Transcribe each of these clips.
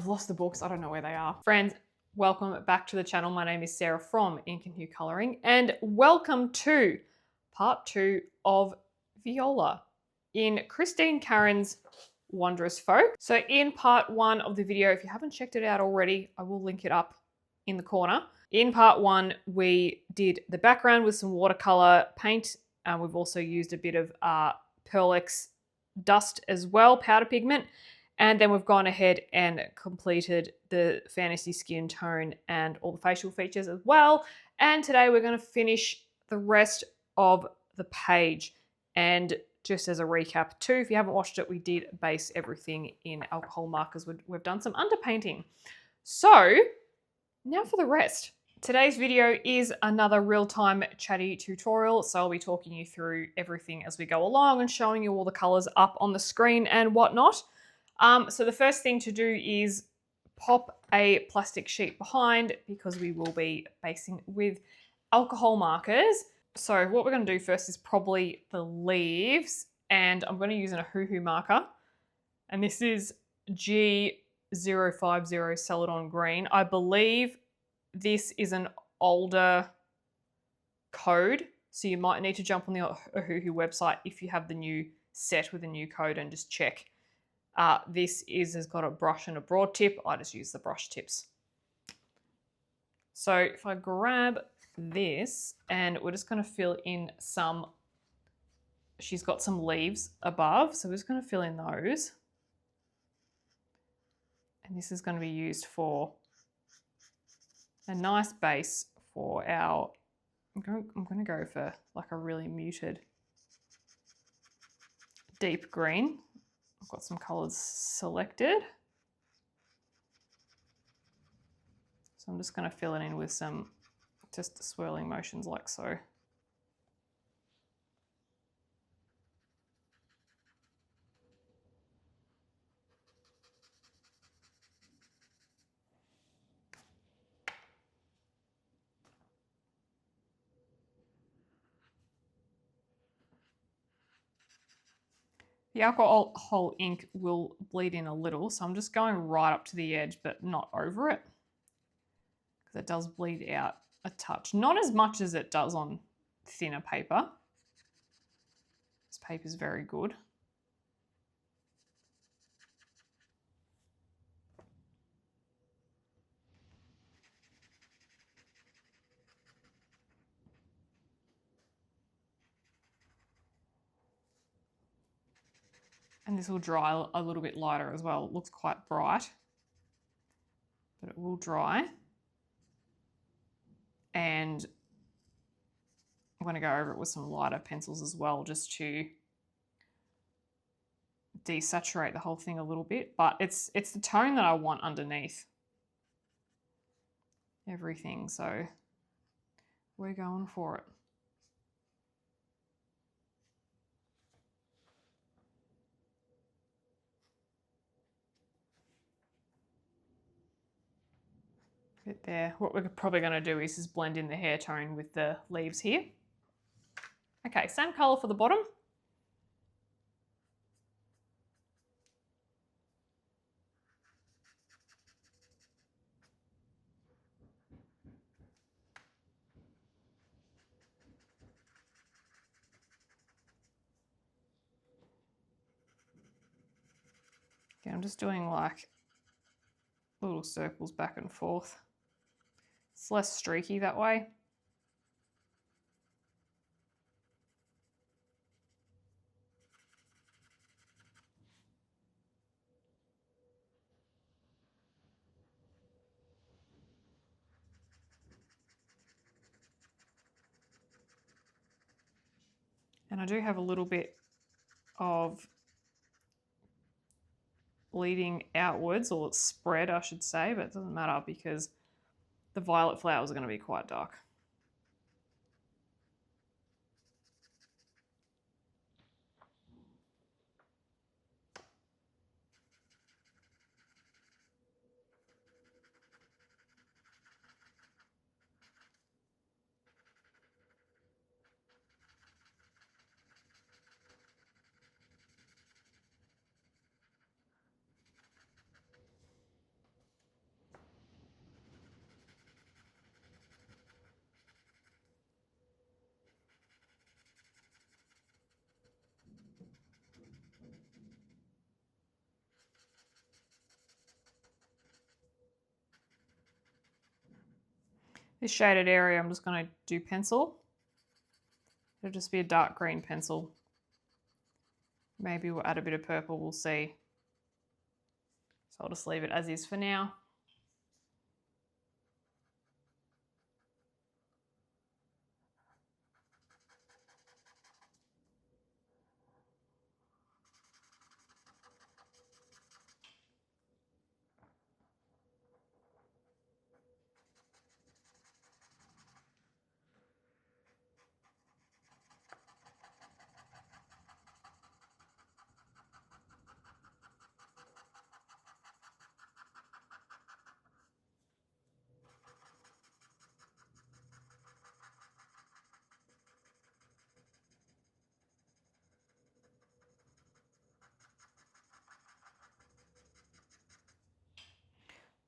I've lost the books. I don't know where they are. Friends, welcome back to the channel. My name is Sarah from Ink and Hue Colouring, and welcome to part 2 of Viola in Christine Karron's Wondrous Folk. So in part 1 of the video, if you haven't checked it out already, I will link it up in the corner. In part 1, we did the background with some watercolor paint. We've also used a bit of Arrtx dust as well, powder pigment. And then we've gone ahead and completed the fantasy skin tone and all the facial features as well. And today we're going to finish the rest of the page. And just as a recap too, if you haven't watched it, we did base everything in alcohol markers. We've done some underpainting. So now for the rest. Today's video is another real-time chatty tutorial. So I'll be talking you through everything as we go along and showing you all the colors up on the screen and whatnot. So the first thing to do is pop a plastic sheet behind because we will be basing with alcohol markers. So what we're going to do first is probably the leaves, and I'm going to use an OHUHU marker, and this is G050 Celadon Green. I believe this is an older code, so you might need to jump on the OHUHU website if you have the new set with a new code and just check. This has got a brush and a broad tip. I just use the brush tips. So if I grab this, and we're just going to fill in some, she's got some leaves above, so we're just going to fill in those. And this is going to be used for a nice base for our, I'm going to go for like a really muted deep green. I've got some colours selected. So I'm just going to fill it in with some just swirling motions like so. The alcohol ink will bleed in a little, so I'm just going right up to the edge, but not over it, because it does bleed out a touch. Not as much as it does on thinner paper. This paper is very good. And this will dry a little bit lighter as well. It looks quite bright, but it will dry. And I'm going to go over it with some lighter pencils as well, just to desaturate the whole thing a little bit. But it's the tone that I want underneath everything, so we're going for it. Bit there. What we're probably going to do is just blend in the hair tone with the leaves here. Okay, same colour for the bottom. Okay, I'm just doing like little circles back and forth. It's less streaky that way. And I do have a little bit of bleeding outwards, or it's spread I should say, but it doesn't matter because the violet flowers are going to be quite dark. This shaded area I'm just going to do pencil. It'll just be a dark green pencil. Maybe we'll add a bit of purple, we'll see. So I'll just leave it as is for now.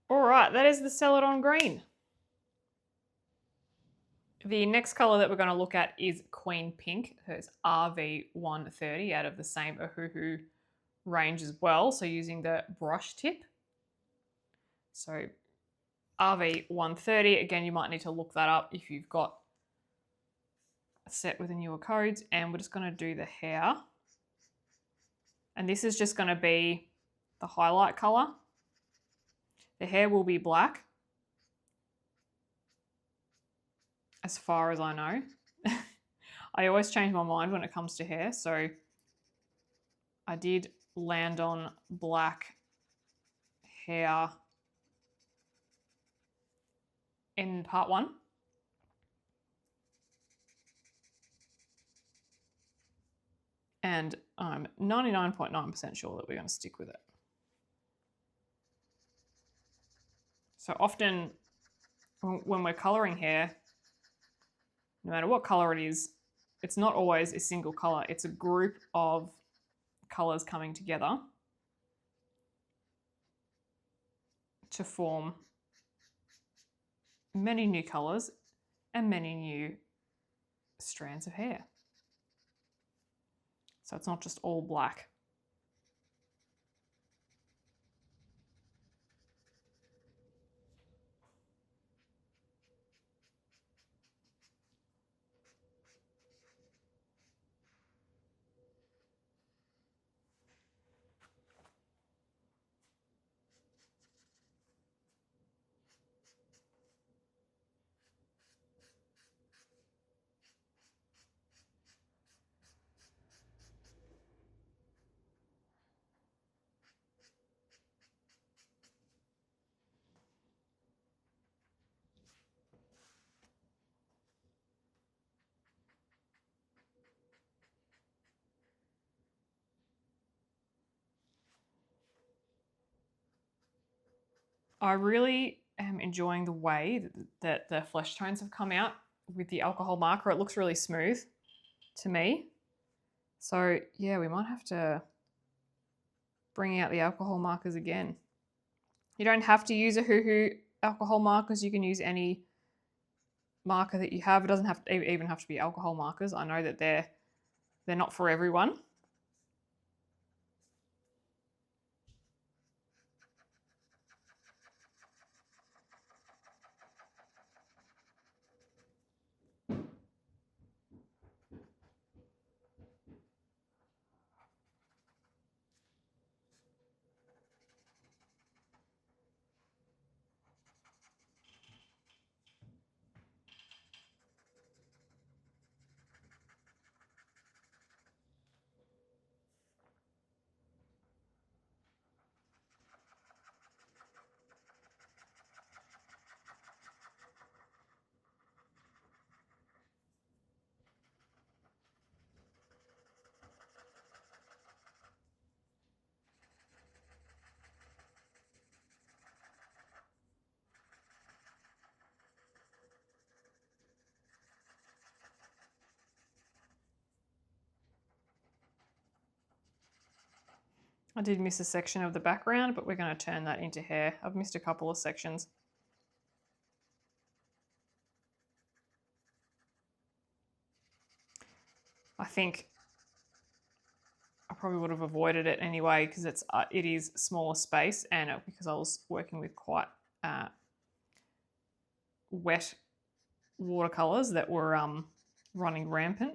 All right, that is the Celadon Green. The next colour that we're going to look at is Queen Pink. It's RV130 out of the same OHUHU range as well. So using the brush tip. So RV130, again, you might need to look that up if you've got a set with the newer codes. And we're just going to do the hair. And this is just going to be the highlight colour. The hair will be black, as far as I know. I always change my mind when it comes to hair, so I did land on black hair in part 1. And I'm 99.9% sure that we're going to stick with it. So often when we're colouring hair, no matter what colour it is, it's not always a single colour. It's a group of colours coming together to form many new colours and many new strands of hair. So it's not just all black. I really am enjoying the way that the flesh tones have come out with the alcohol marker. It looks really smooth to me. So yeah, we might have to bring out the alcohol markers again. You don't have to use OHUHU alcohol markers. You can use any marker that you have. It doesn't have to even have to be alcohol markers. I know that they're not for everyone. I did miss a section of the background, but we're going to turn that into hair. I've missed a couple of sections. I think I probably would have avoided it anyway because it is smaller space, and because I was working with quite wet watercolors that were running rampant.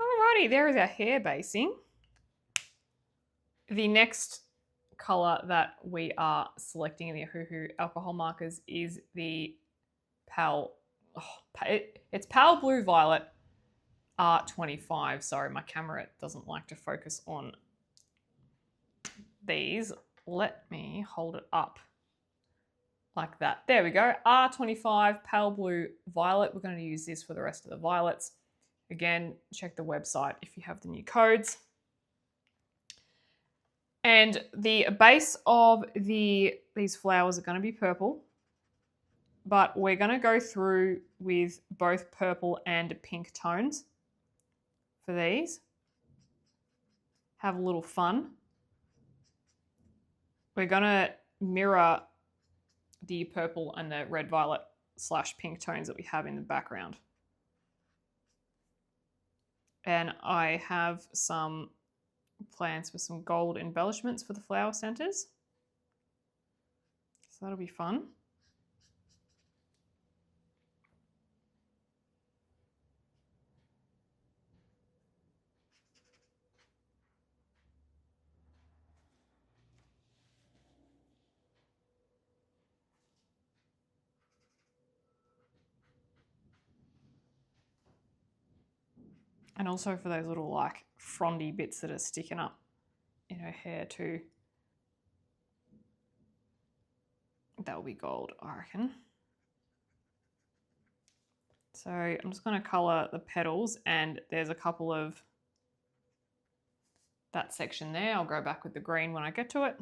Alrighty, there is our hair basing. The next color that we are selecting in the OHUHU alcohol markers is the it's Pale Blue Violet Arrtx. Sorry, my camera doesn't like to focus on these. Let me hold it up like that. There we go. Arrtx Pale Blue Violet. We're going to use this for the rest of the violets. Again, check the website if you have the new codes. And the base of these flowers are going to be purple, but we're going to go through with both purple and pink tones for these. Have a little fun. We're going to mirror the purple and the red violet / pink tones that we have in the background. And I have some plans for some gold embellishments for the flower centers. So that'll be fun. And also for those little like frondy bits that are sticking up in her hair too. That'll be gold, I reckon. So I'm just going to colour the petals, and there's a couple of that section there. I'll go back with the green when I get to it.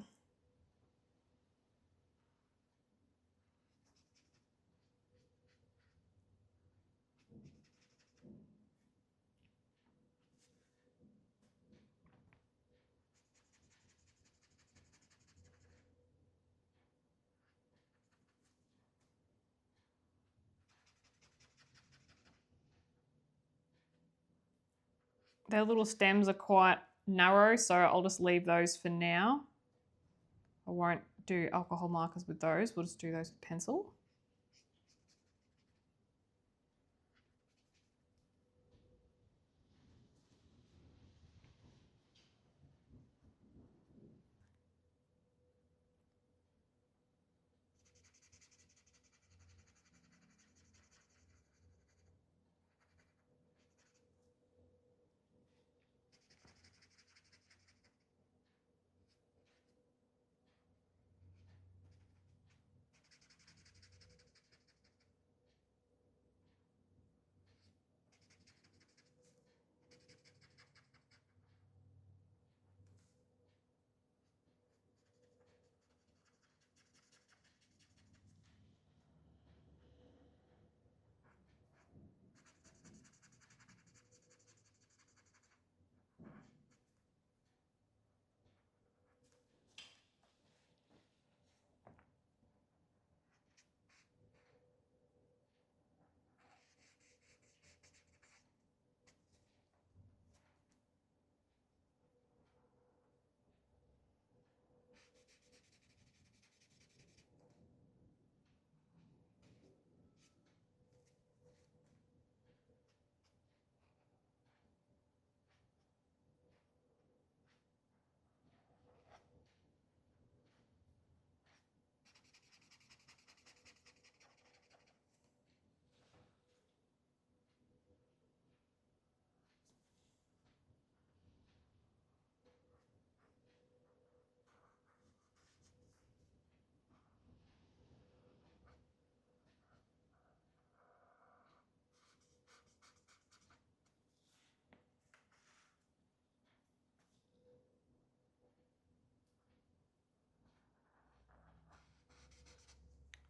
Their little stems are quite narrow, so I'll just leave those for now. I won't do alcohol markers with those. We'll just do those with pencil.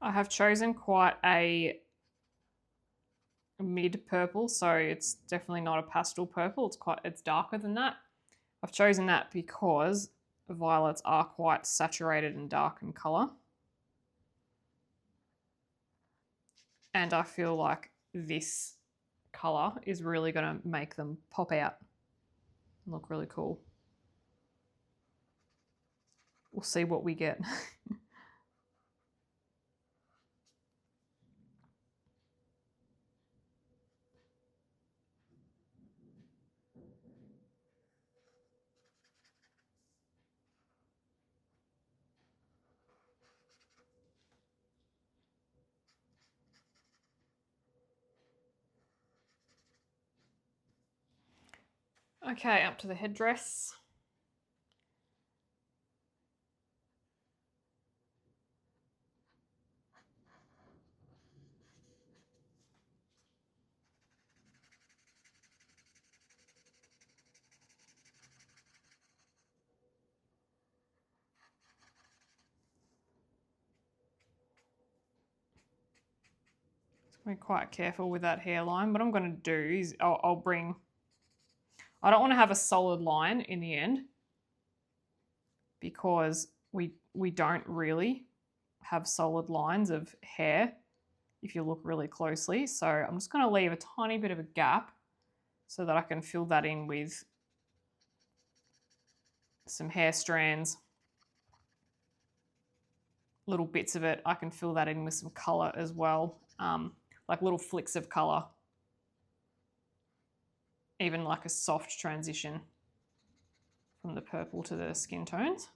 I have chosen quite a mid purple, so it's definitely not a pastel purple. It's darker than that. I've chosen that because violets are quite saturated and dark in colour. And I feel like this colour is really going to make them pop out and look really cool. We'll see what we get. Okay, up to the headdress. Be quite careful with that hairline. What I'm going to do is I'll bring, I don't want to have a solid line in the end because we don't really have solid lines of hair if you look really closely. So I'm just going to leave a tiny bit of a gap so that I can fill that in with some hair strands, little bits of it. I can fill that in with some color as well, like little flicks of color, even like a soft transition from the purple to the skin tones.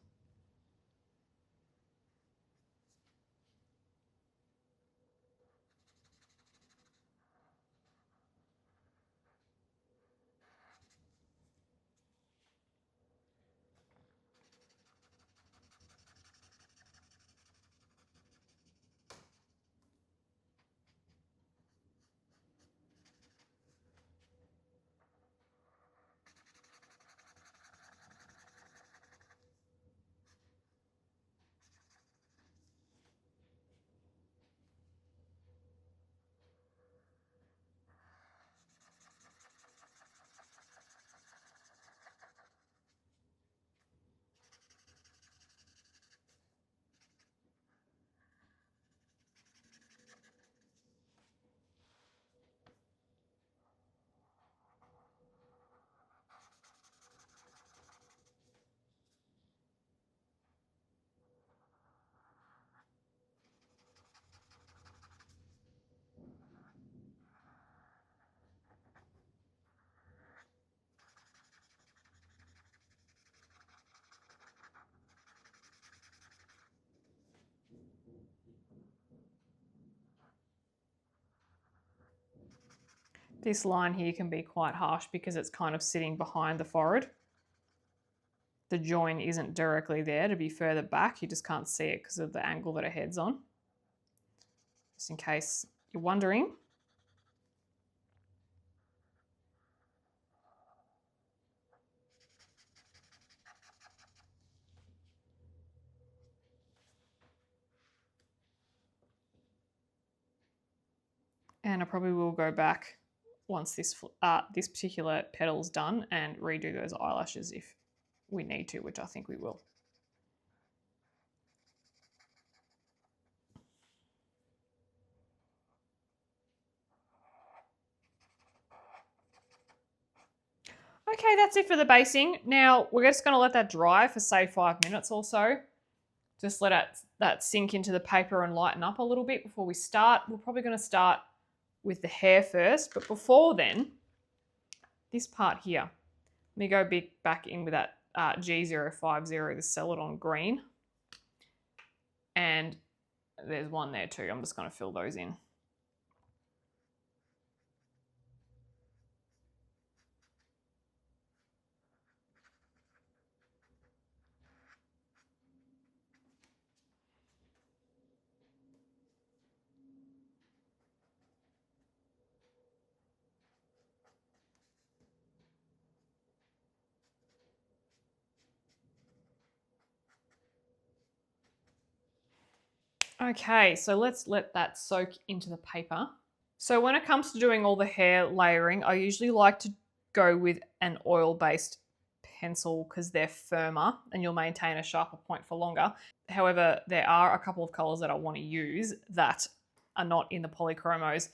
This line here can be quite harsh because it's kind of sitting behind the forehead. The join isn't directly there to be further back. You just can't see it because of the angle that her head's on. Just in case you're wondering. And I probably will go back once this particular petal's done and redo those eyelashes if we need to, which I think we will. Okay, that's it for the basing. Now we're just going to let that dry for say 5 minutes or so. Just let that sink into the paper and lighten up a little bit before we start. We're probably going to start with the hair first, but before then, this part here, let me go back in with that G050, the Celadon green. And there's one there too. I'm just going to fill those in. Okay, so let's let that soak into the paper. So when it comes to doing all the hair layering, I usually like to go with an oil-based pencil because they're firmer and you'll maintain a sharper point for longer. However, there are a couple of colors that I want to use that are not in the polychromos.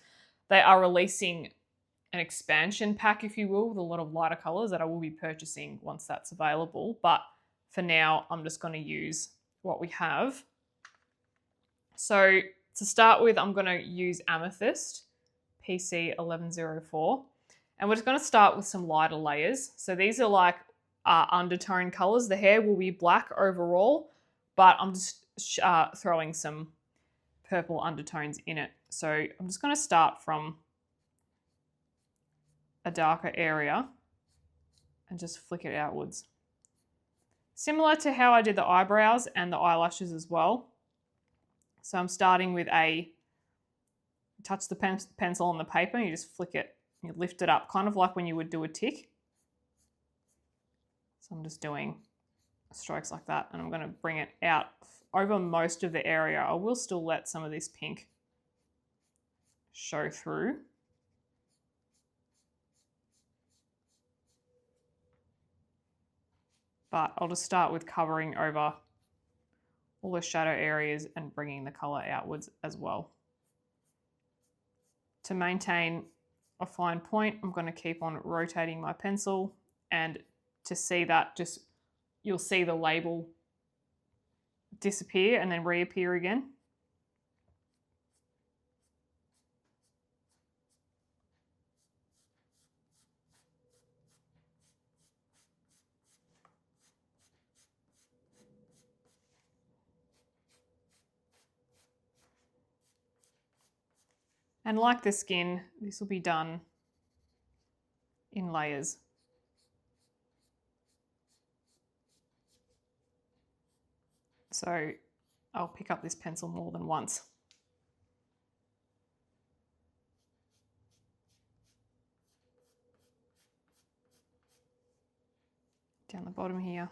They are releasing an expansion pack, if you will, with a lot of lighter colors that I will be purchasing once that's available. But for now, I'm just going to use what we have. So to start with, I'm going to use Amethyst, PC 1104. And we're just going to start with some lighter layers. So these are like undertone colors. The hair will be black overall, but I'm just throwing some purple undertones in it. So I'm just going to start from a darker area and just flick it outwards. Similar to how I did the eyebrows and the eyelashes as well. So I'm starting with touch the pencil on the paper and you just flick it, you lift it up, kind of like when you would do a tick. So I'm just doing strokes like that and I'm going to bring it out over most of the area. I will still let some of this pink show through. But I'll just start with covering over all the shadow areas and bringing the color outwards as well. To maintain a fine point, I'm going to keep on rotating my pencil, and to see that, you'll see the label disappear and then reappear again. And like the skin, this will be done in layers. So I'll pick up this pencil more than once. Down the bottom here.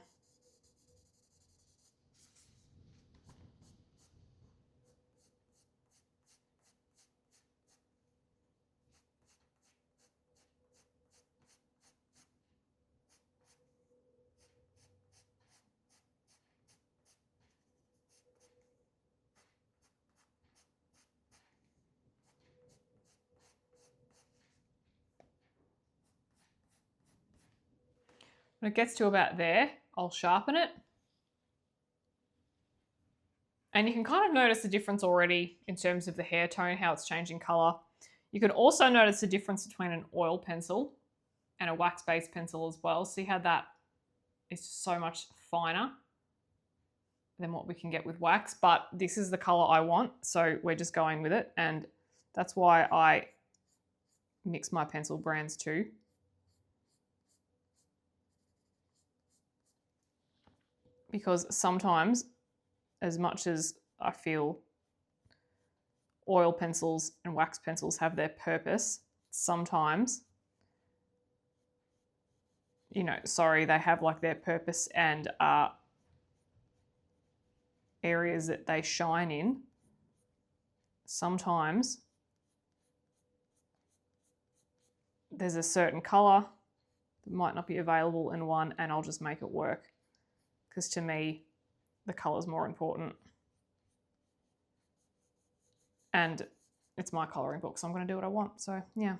When it gets to about there, I'll sharpen it. And you can kind of notice the difference already in terms of the hair tone, how it's changing color. You can also notice the difference between an oil pencil and a wax-based pencil as well. See how that is so much finer than what we can get with wax, but this is the color I want, so we're just going with it, and that's why I mix my pencil brands too. Because sometimes, as much as I feel oil pencils and wax pencils have their purpose, sometimes, you know, sorry, they have like their purpose and areas that they shine in. Sometimes there's a certain color that might not be available in one, and I'll just make it work. Because to me, the color is more important. And it's my coloring book, so I'm going to do what I want. So, yeah.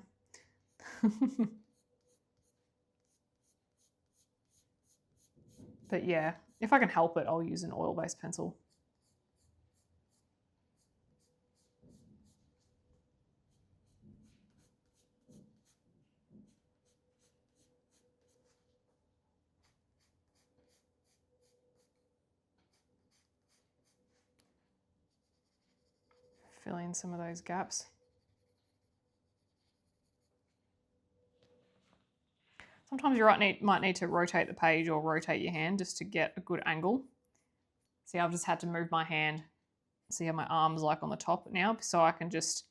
But yeah, if I can help it, I'll use an oil-based pencil. Fill in some of those gaps. Sometimes you might need to rotate the page or rotate your hand just to get a good angle. See, I've just had to move my hand. See how my arm's like on the top now, so I can just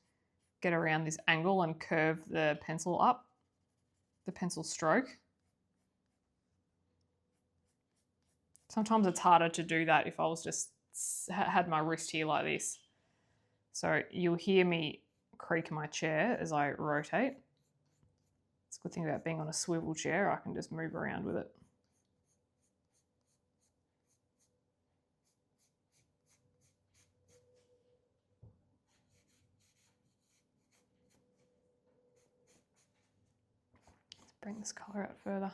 get around this angle and curve the pencil up, the pencil stroke. Sometimes it's harder to do that if I was just had my wrist here like this. So you'll hear me creak my chair as I rotate. It's a good thing about being on a swivel chair, I can just move around with it. Let's bring this colour out further.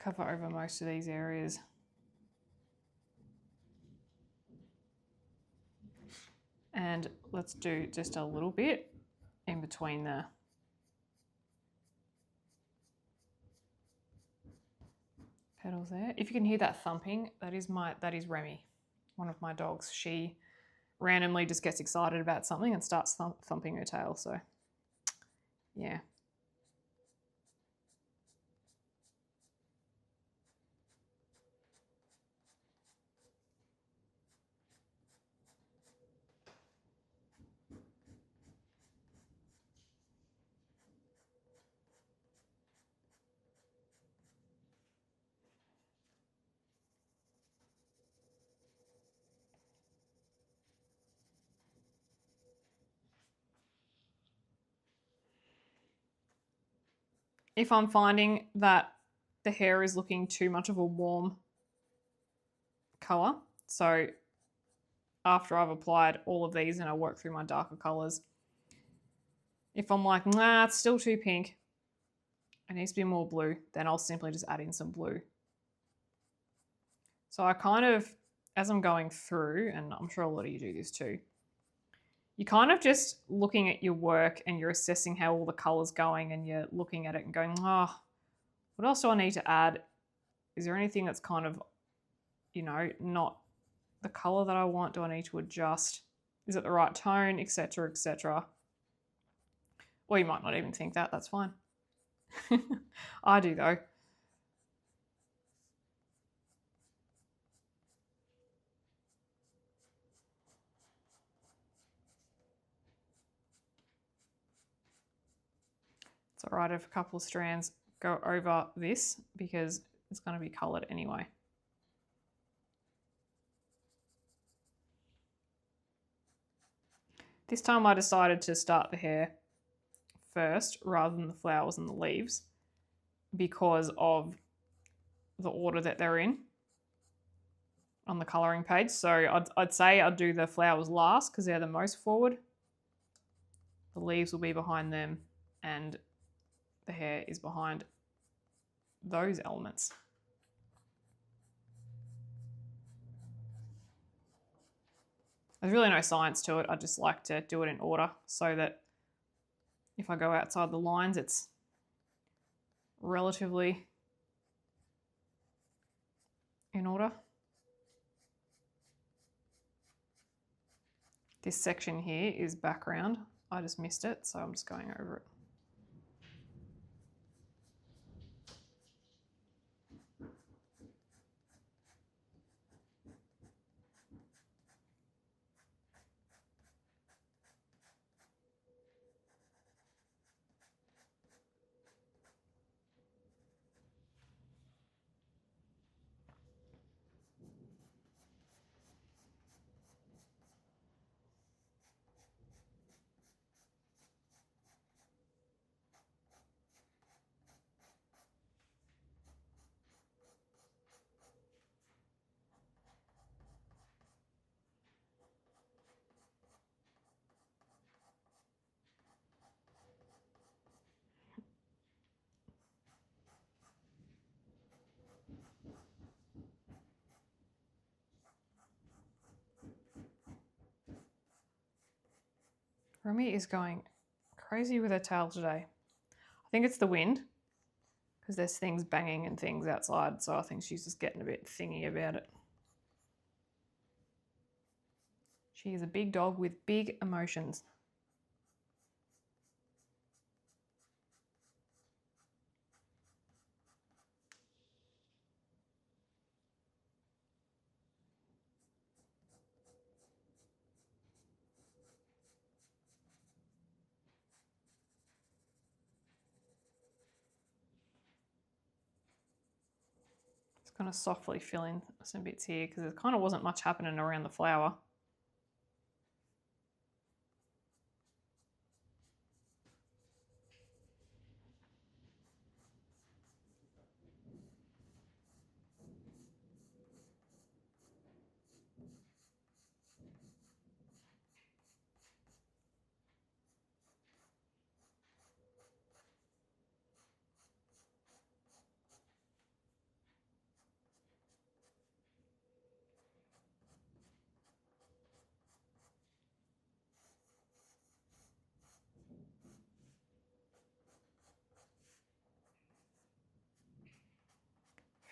Cover over most of these areas. And let's do just a little bit in between the petals there. If you can hear that thumping, that is Remy, one of my dogs. She randomly just gets excited about something and starts thumping her tail. So yeah. If I'm finding that the hair is looking too much of a warm colour, so after I've applied all of these and I work through my darker colours, if I'm like, nah, it's still too pink, it needs to be more blue, then I'll simply just add in some blue. So I kind of, as I'm going through, and I'm sure a lot of you do this too, you're kind of just looking at your work and you're assessing how all the colour's going, and you're looking at it and going, oh, what else do I need to add? Is there anything that's kind of, you know, not the colour that I want? Do I need to adjust? Is it the right tone, etc., etc.? Or you might not even think that, that's fine. I do though. It's all right if a couple of strands go over this because it's going to be coloured anyway. This time I decided to start the hair first rather than the flowers and the leaves because of the order that they're in on the colouring page. So I'd say I'd do the flowers last because they're the most forward. The leaves will be behind them and the hair is behind those elements. There's really no science to it. I just like to do it in order so that if I go outside the lines, it's relatively in order. This section here is background. I just missed it, so I'm just going over it. Remy is going crazy with her tail today. I think it's the wind because there's things banging and things outside, so I think she's just getting a bit thingy about it. She is a big dog with big emotions. Going to softly fill in some bits here because there kind of wasn't much happening around the flower.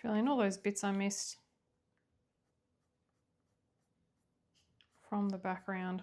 Fill in all those bits I missed from the background.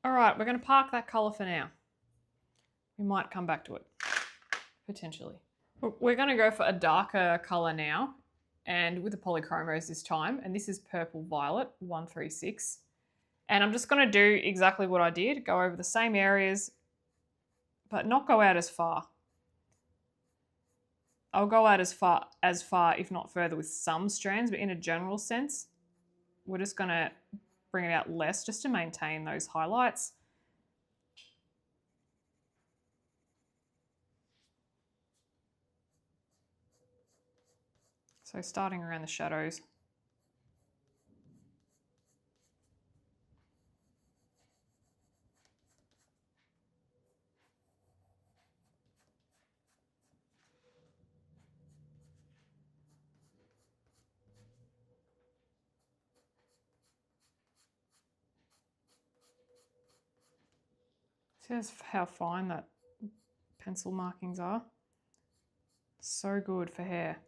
All right, we're going to park that colour for now. We might come back to it, potentially. We're going to go for a darker colour now, and with the polychromos this time, and this is Purple Violet 136. And I'm just going to do exactly what I did, go over the same areas, but not go out as far. I'll go out as far, if not further, with some strands, but in a general sense, we're just going to bring it out less just to maintain those highlights. So starting around the shadows. See how fine that pencil markings are? So good for hair.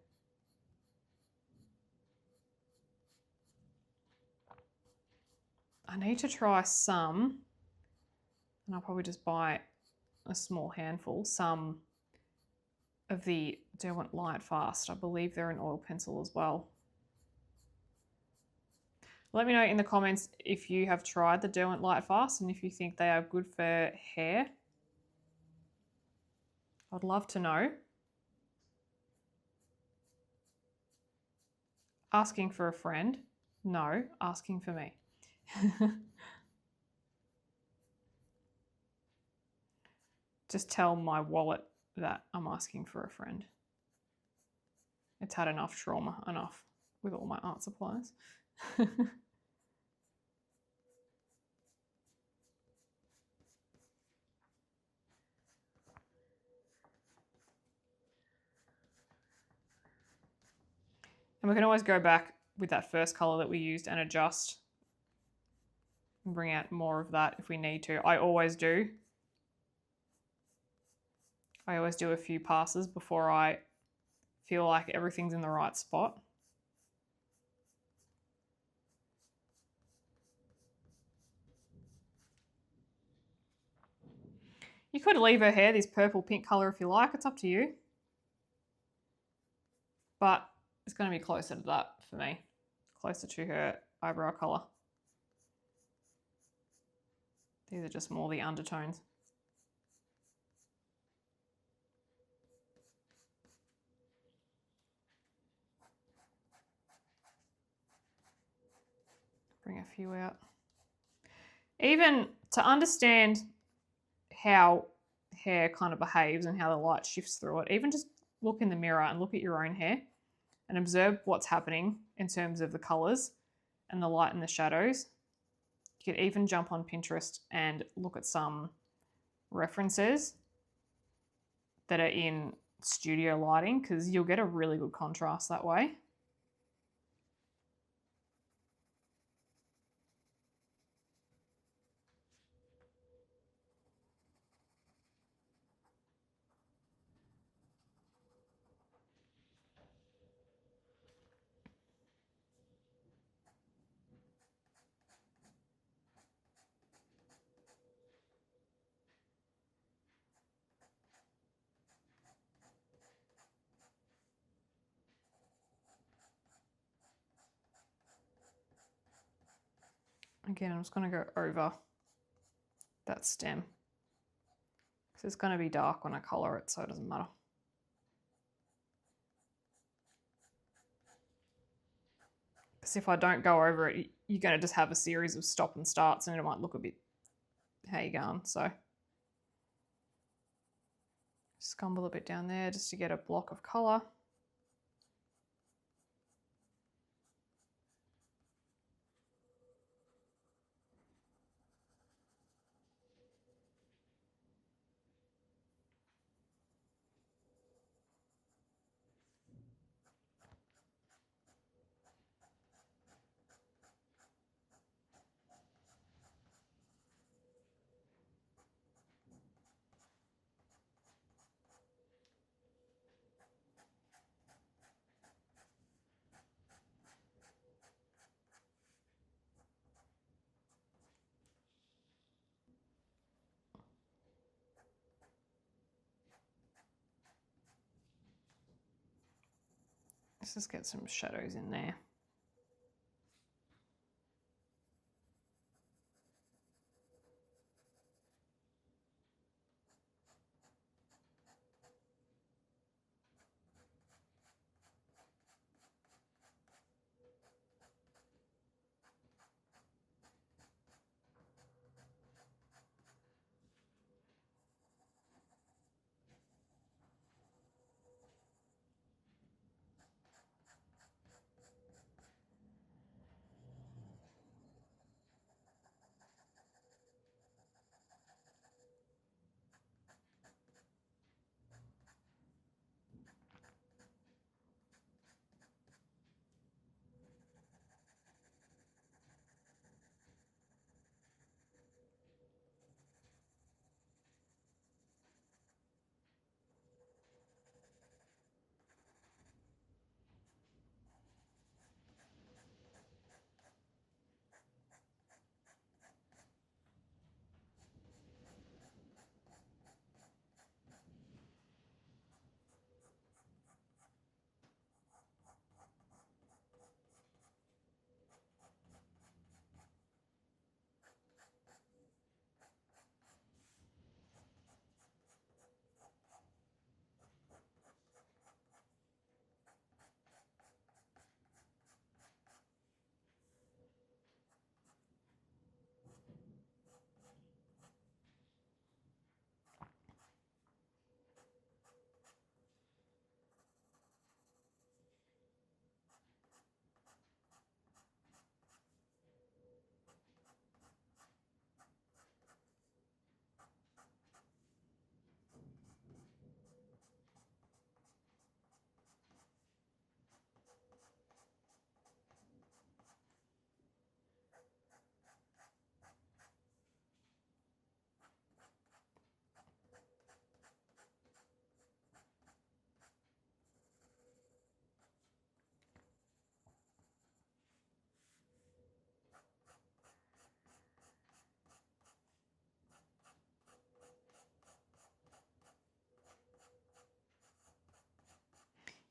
I need to try some, and I'll probably just buy a small handful, some of the Derwent Light Fast. I believe they're an oil pencil as well. Let me know in the comments if you have tried the Derwent Light Fast and if you think they are good for hair. I'd love to know. Asking for a friend? No, asking for me. Just tell my wallet that I'm asking for a friend. It's had enough trauma, enough with all my art supplies. And we can always go back with that first color that we used and adjust and bring out more of that if we need to. I always do. I always do a few passes before I feel like everything's in the right spot. You could leave her hair this purple pink color if you like, it's up to you. But it's going to be closer to that for me, closer to her eyebrow color. These are just more the undertones. Bring a few out. Even to understand how hair kind of behaves and how the light shifts through it, even just look in the mirror and look at your own hair and observe what's happening in terms of the colors and the light and the shadows. You could even jump on Pinterest and look at some references that are in studio lighting, because you'll get a really good contrast that way. Again, I'm just going to go over that stem because it's going to be dark when I colour it, so it doesn't matter. Because if I don't go over it, you're going to just have a series of stop and starts and it might look a bit, how you going? So scumble a bit down there just to get a block of colour. Let's just get some shadows in there.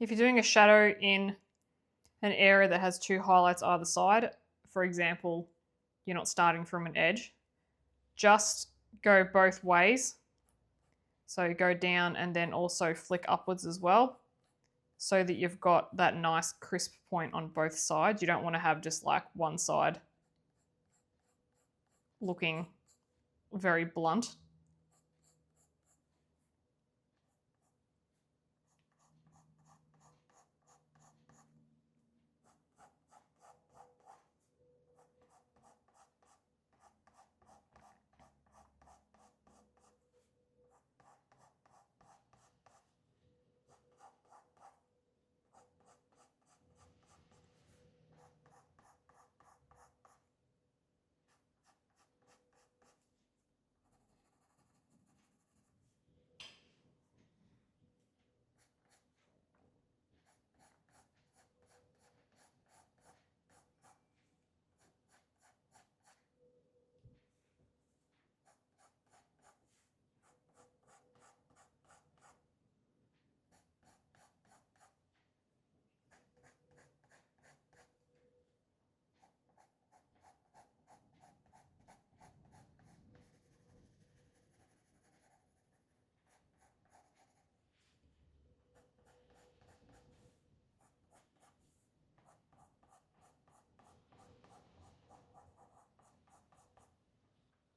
If you're doing a shadow in an area that has two highlights either side, for example, you're not starting from an edge, just go both ways. So go down and then also flick upwards as well, so that you've got that nice crisp point on both sides. You don't want to have just like one side looking very blunt.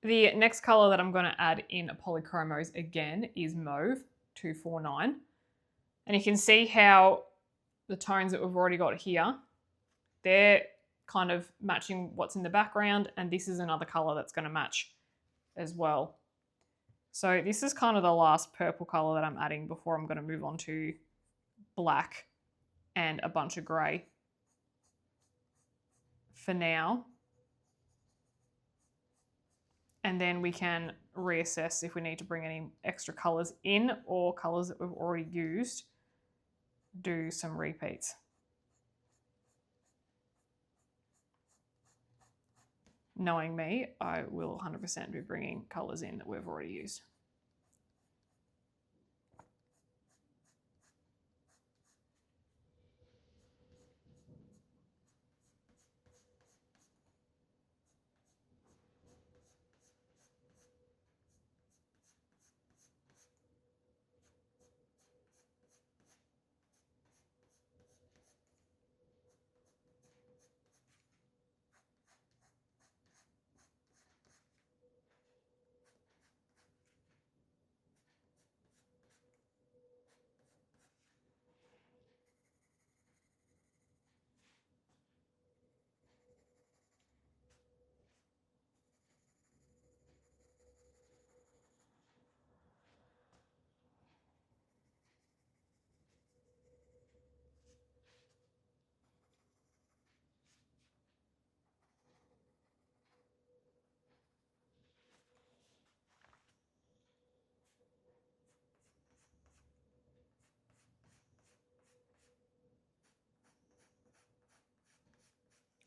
The next color that I'm going to add in Polychromos again is Mauve 249. And you can see how the tones that we've already got here, they're kind of matching what's in the background, and this is another color that's going to match as well. So this is kind of the last purple color that I'm adding before I'm going to move on to black and a bunch of grey for now. And then we can reassess if we need to bring any extra colors in, or colors that we've already used, do some repeats. Knowing me, I will 100% be bringing colors in that we've already used.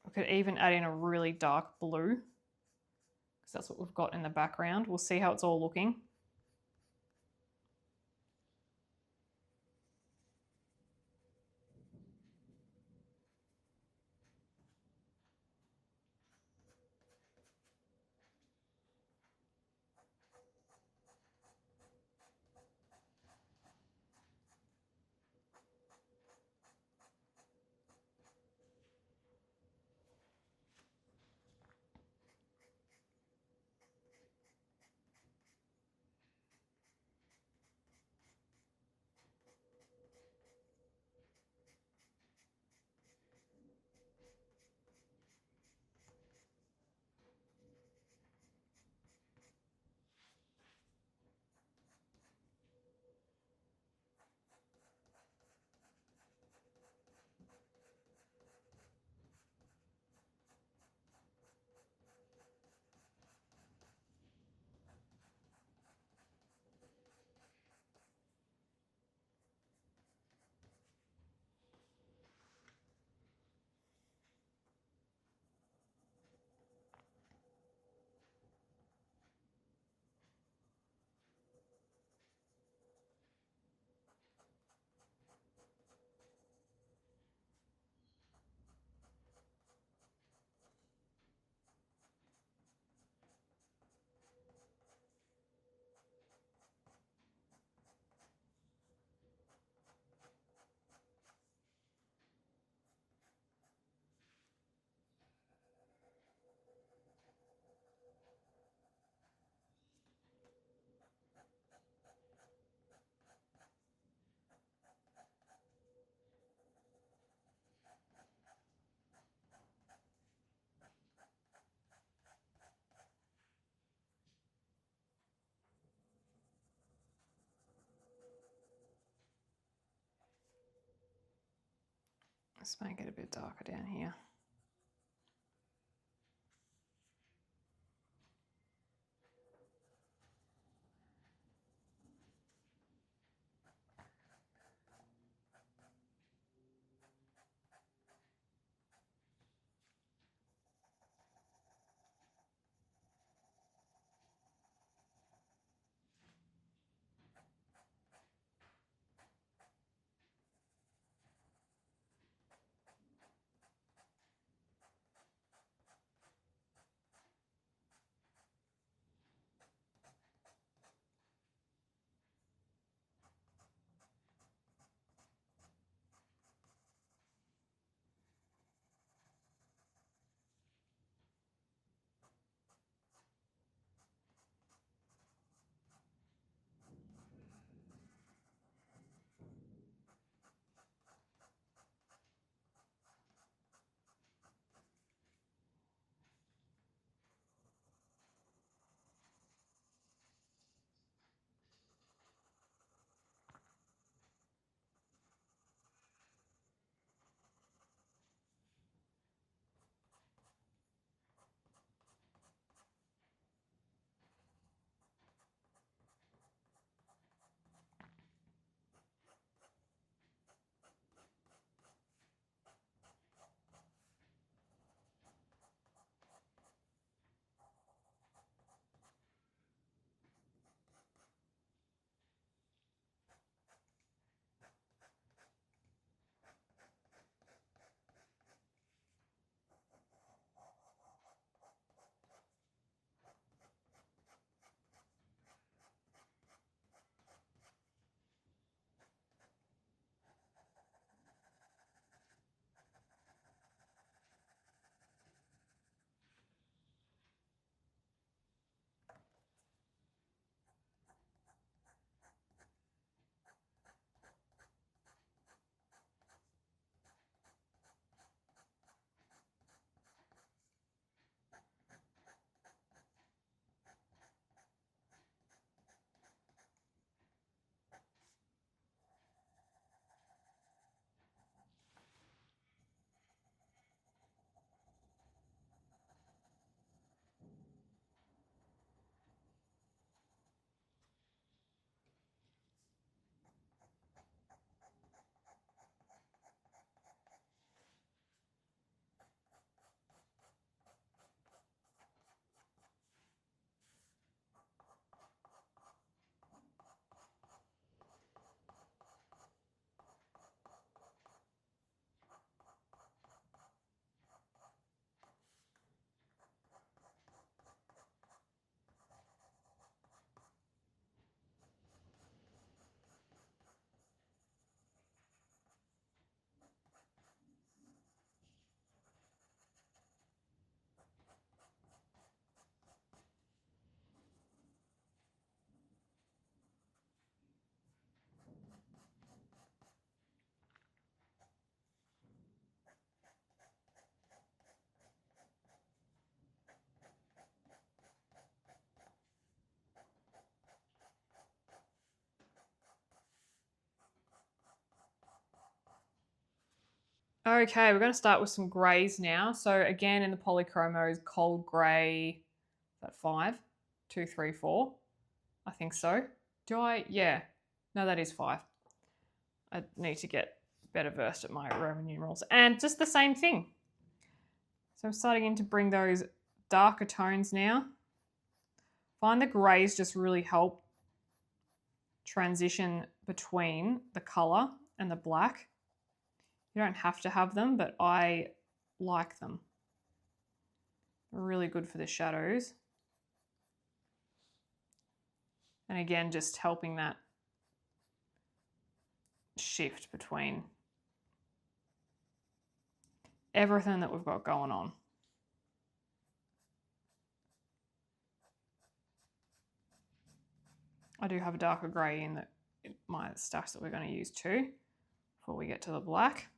We could even add in a really dark blue, because that's what we've got in the background. We'll see how it's all looking. Let's make it a bit darker down here. Okay, we're going to start with some greys now. So again, in the polychromos, cold grey, is that 5? 2, 3, 4? I think so. Do I? Yeah. No, that is 5. I need to get better versed at my Roman numerals. And just the same thing. So I'm starting in to bring those darker tones now. Find the greys just really help transition between the colour and the black. You don't have to have them, but I like them. They're really good for the shadows. And again, just helping that shift between everything that we've got going on. I do have a darker grey in my stuffs that we're going to use too before we get to the black.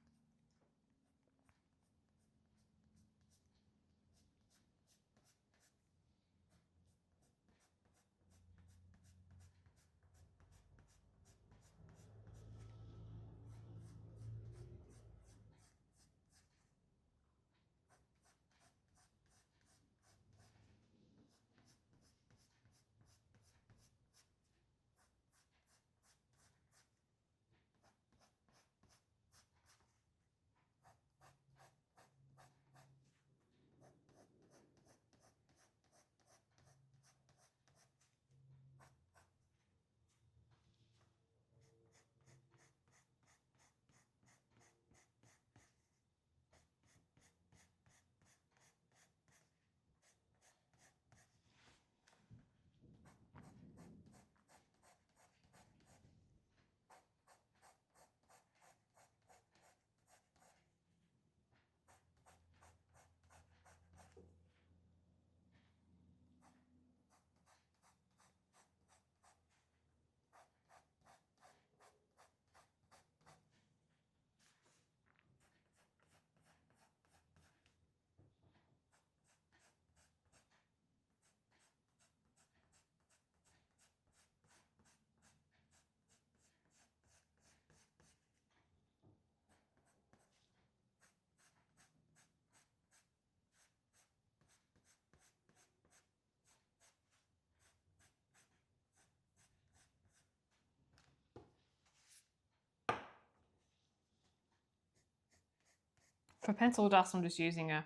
For pencil dust, I'm just using a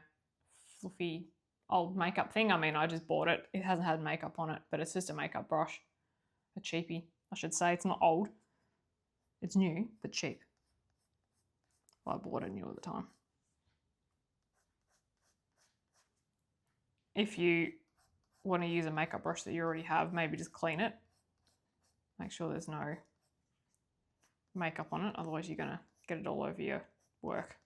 fluffy old makeup thing. I mean, I just bought it. It hasn't had makeup on it, but it's just a makeup brush. A cheapie, I should say. It's not old. It's new, but cheap. Well, I bought it new at the time. If you want to use a makeup brush that you already have, maybe just clean it. Make sure there's no makeup on it, otherwise you're going to get it all over your work.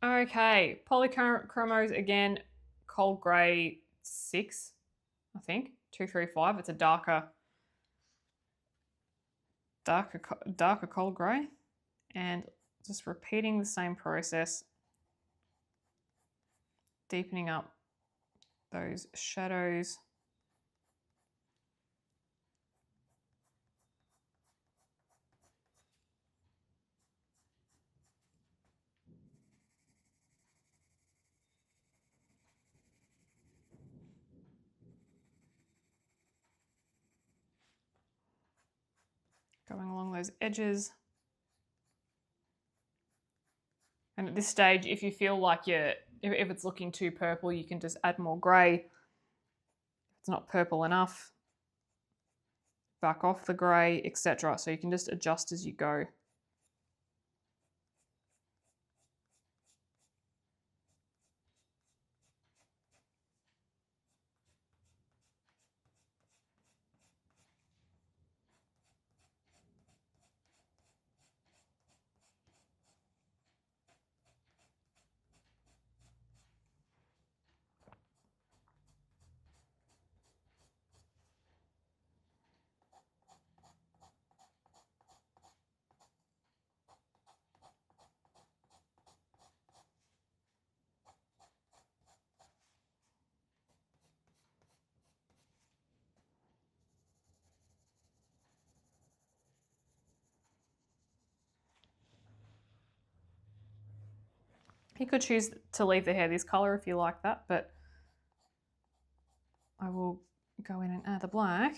Okay, polychromos again, cold grey 6, I think, 235. It's a darker cold grey, and just repeating the same process, deepening up those shadows. Going along those edges. And at this stage, if you feel like if it's looking too purple, you can just add more grey. If it's not purple enough, back off the grey, etc. So you can just adjust as you go. You could choose to leave the hair this colour if you like that, but I will go in and add the black.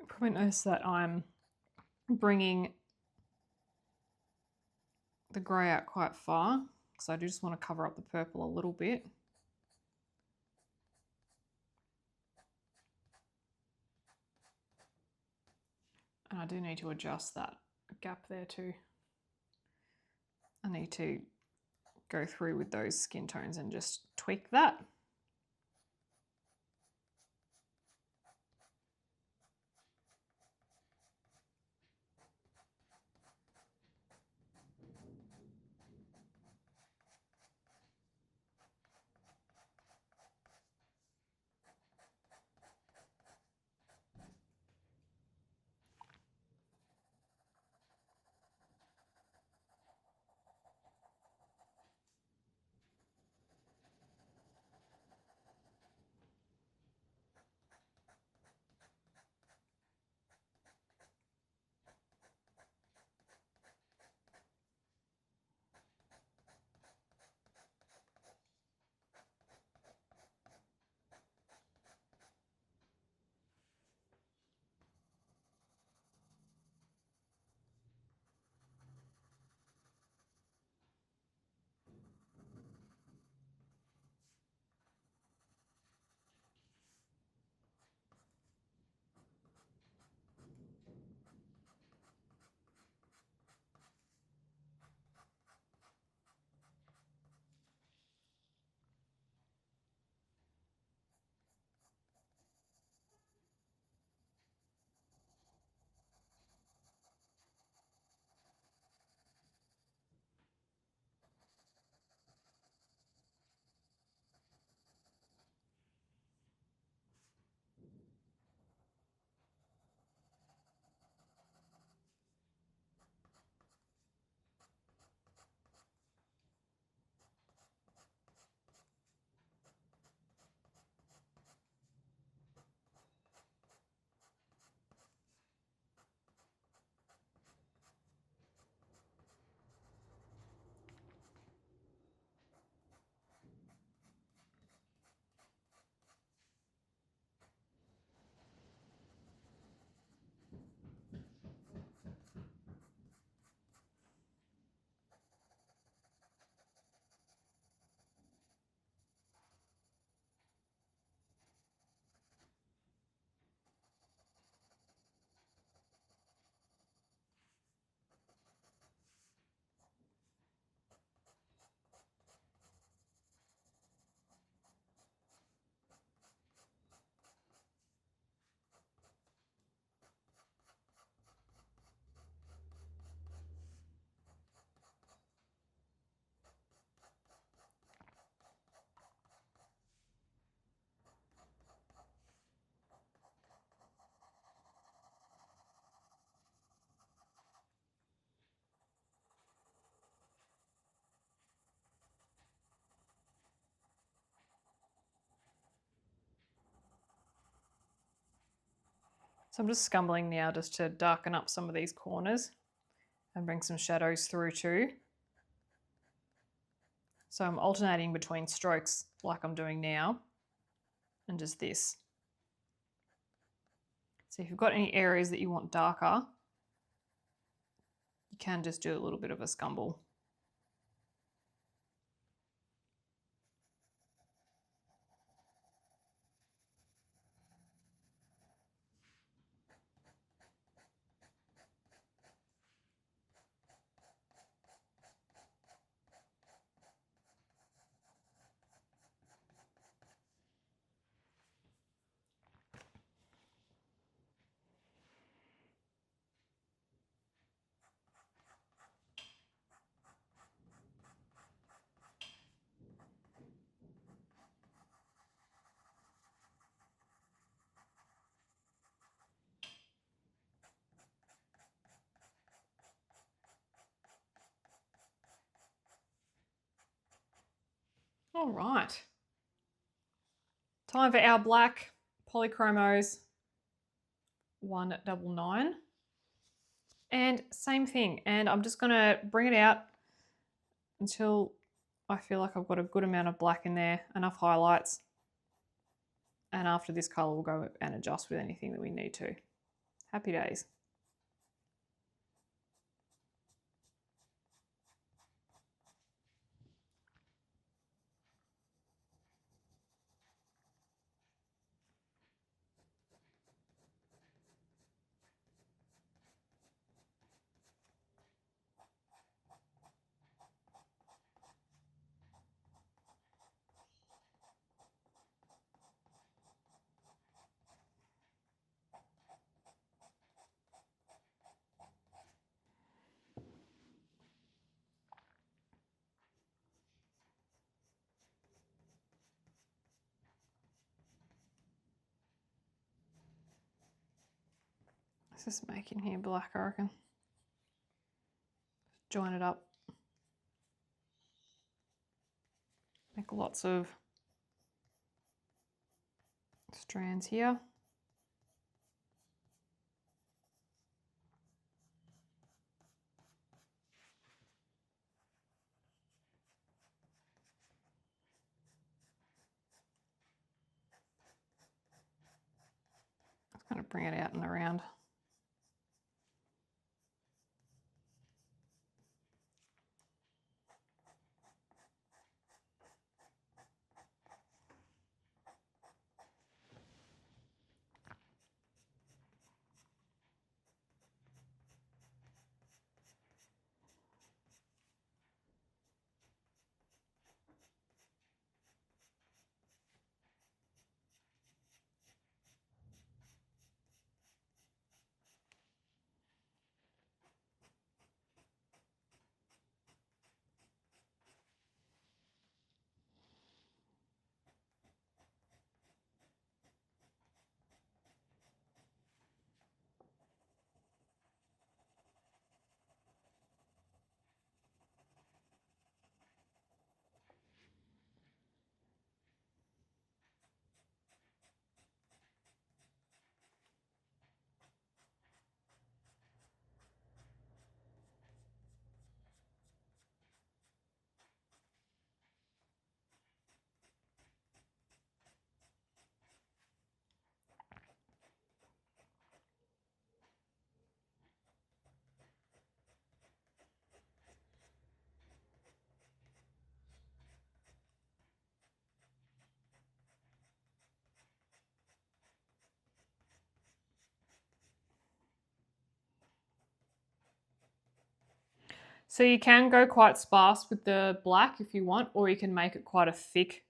Probably notice that I'm bringing the grey out quite far, because I do just want to cover up the purple a little bit. And I do need to adjust that gap there too. I need to go through with those skin tones and just tweak that. So I'm just scumbling now just to darken up some of these corners and bring some shadows through too. So I'm alternating between strokes like I'm doing now and just this. So if you've got any areas that you want darker, you can just do a little bit of a scumble. All right. Time for our black Polychromos 199. And same thing. And I'm just going to bring it out until I feel like I've got a good amount of black in there, enough highlights. And after this colour, we'll go and adjust with anything that we need to. Happy days. Let's just make in here black, I reckon. Join it up. Make lots of strands here. Just kind of bring it out and around. So you can go quite sparse with the black if you want, or you can make it quite a thick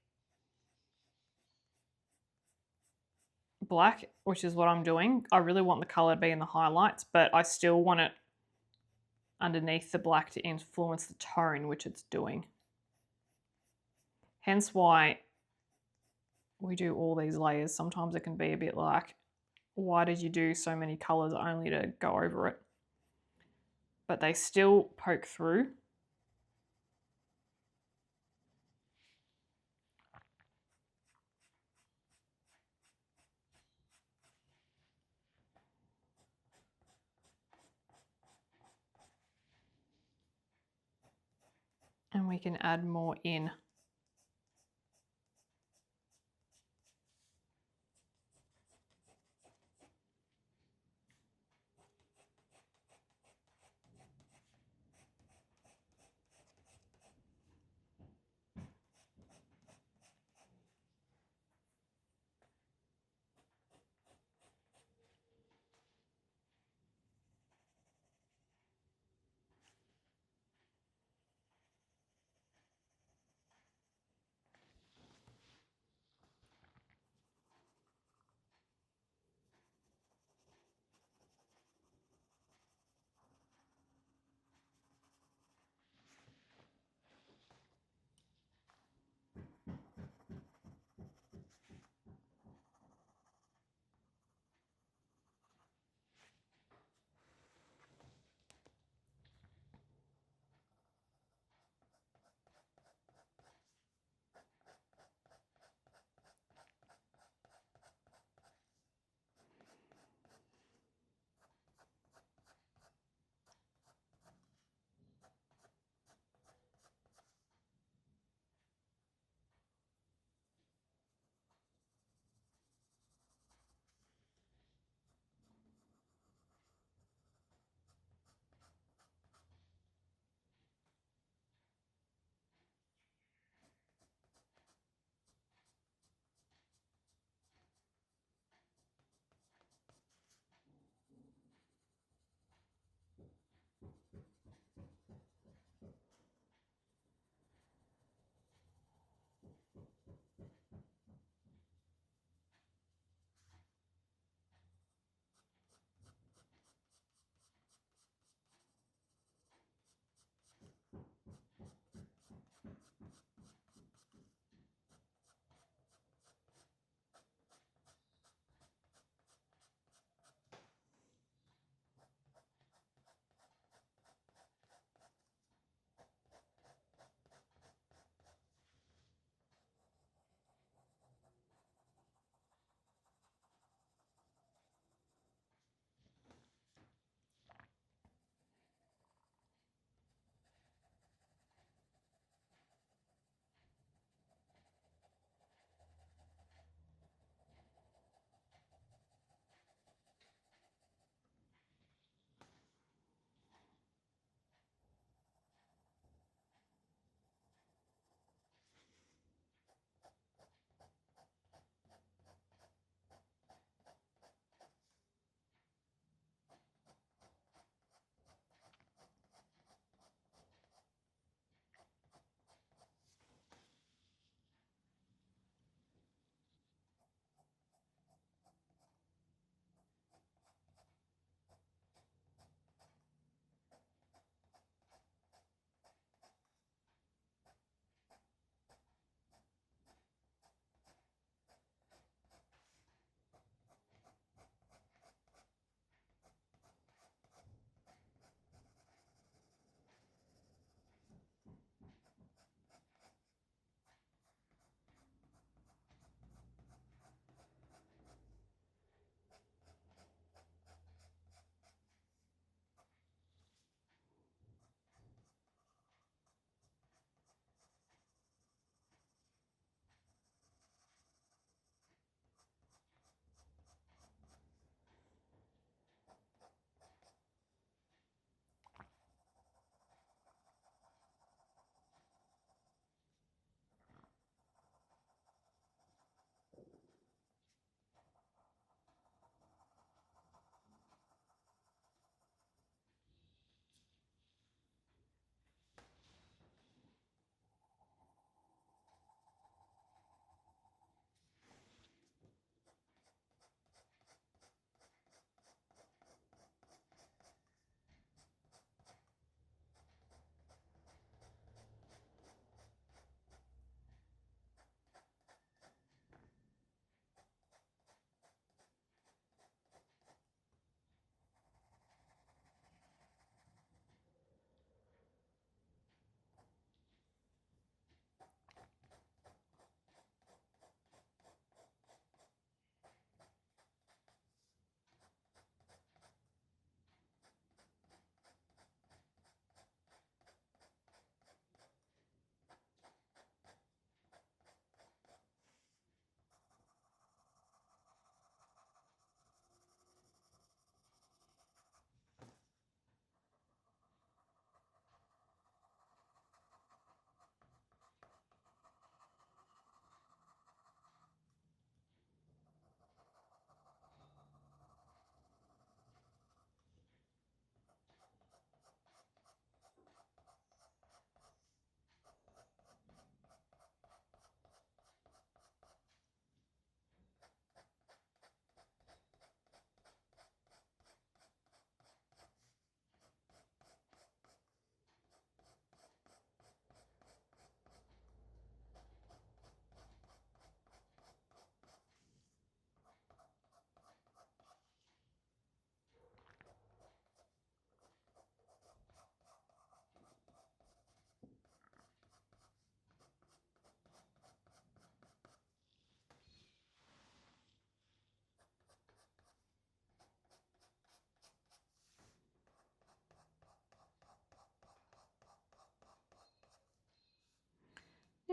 black, which is what I'm doing. I really want the colour to be in the highlights, but I still want it underneath the black to influence the tone, which it's doing. Hence why we do all these layers. Sometimes it can be a bit like, why did you do so many colours only to go over it? But they still poke through. And we can add more in.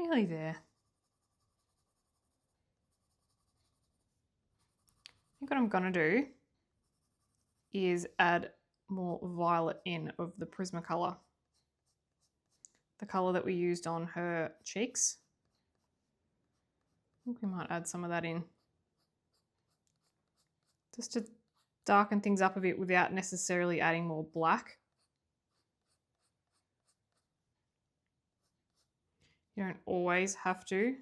Nearly there. I think what I'm gonna do is add more violet in of the Prismacolor, the color that we used on her cheeks. I think we might add some of that in just to darken things up a bit without necessarily adding more black. You don't always have to.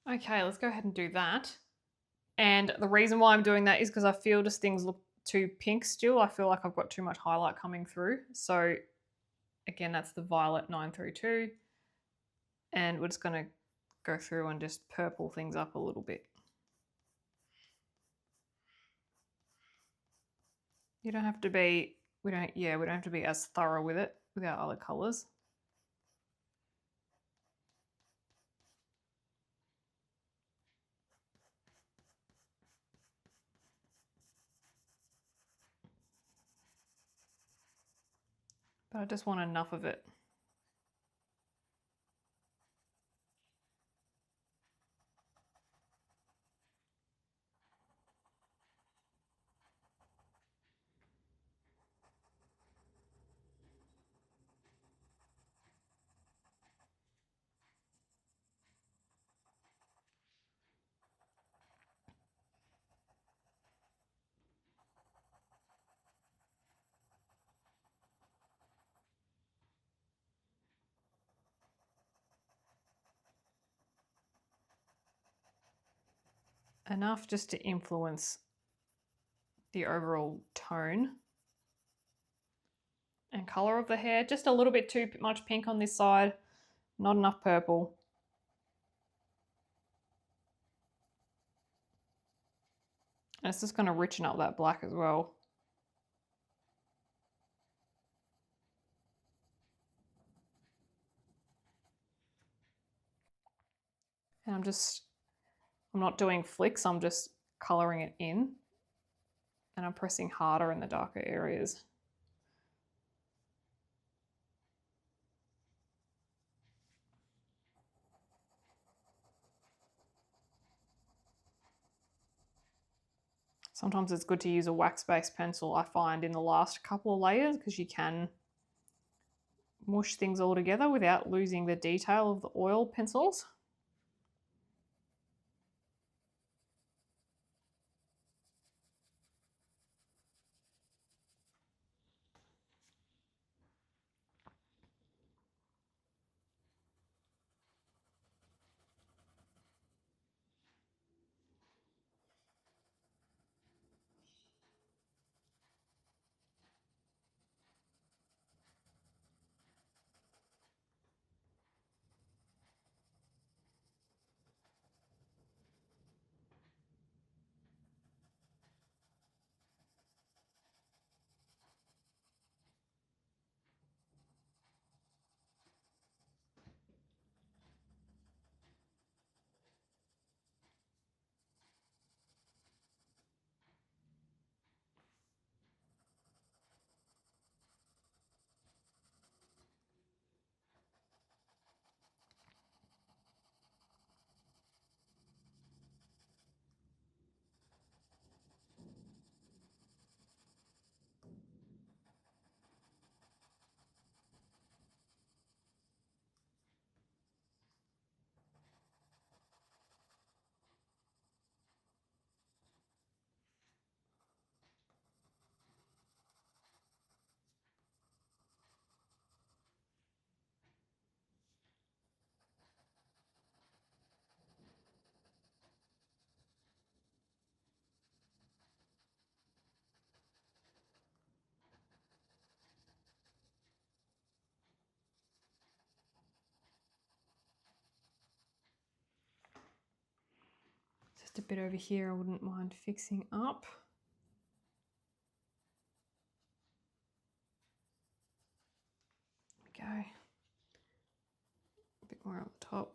Okay, let's go ahead and do that. And the reason why I'm doing that is because I feel just things look too pink still. I feel like I've got too much highlight coming through. So again, that's the Violet 932. And we're just going to go through and just purple things up a little bit. You don't have to be, we don't have to be as thorough with it with our other colors. But I just want enough of it. Enough just to influence the overall tone and color of the hair. Just a little bit too much pink on this side, not enough purple. And it's just going to richen up that black as well. And I'm not doing flicks, I'm just coloring it in. And I'm pressing harder in the darker areas. Sometimes it's good to use a wax-based pencil, I find, in the last couple of layers, because you can mush things all together without losing the detail of the oil pencils. Just a bit over here I wouldn't mind fixing up. There we go. A bit more on the top.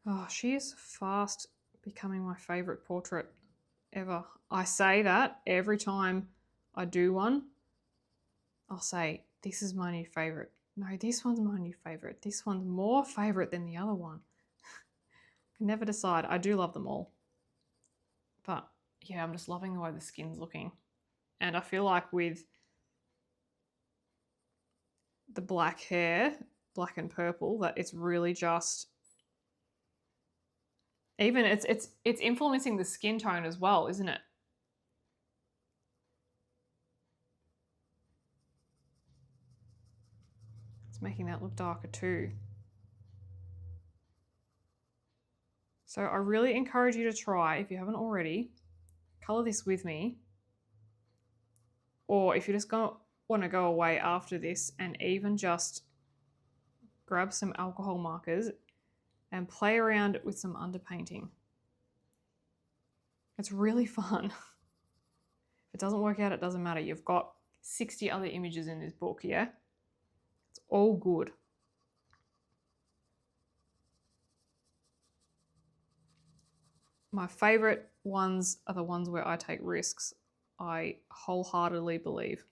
Oh, she is fast becoming my favourite portrait ever. I say that every time I do one. I'll say, this is my new favourite. No, this one's my new favourite. This one's more favourite than the other one. I can never decide. I do love them all. But yeah, I'm just loving the way the skin's looking. And I feel like with the black hair, black and purple, that it's really just... Even it's influencing the skin tone as well, isn't it? It's making that look darker too. So I really encourage you to try, if you haven't already, colour this with me. Or if you just want to go away after this and even just grab some alcohol markers and play around with some underpainting. It's really fun. If it doesn't work out, it doesn't matter. You've got 60 other images in this book, yeah? It's all good. My favourite ones are the ones where I take risks. I wholeheartedly believe.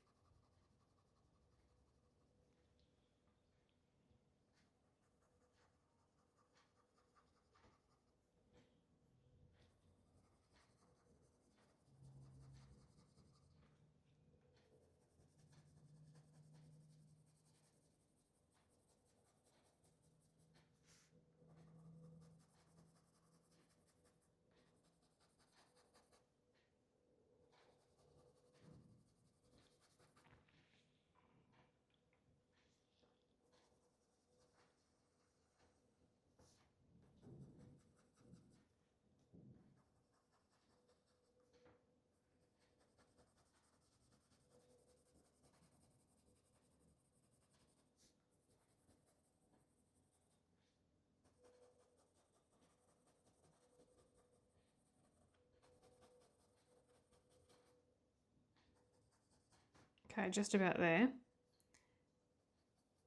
Okay, just about there.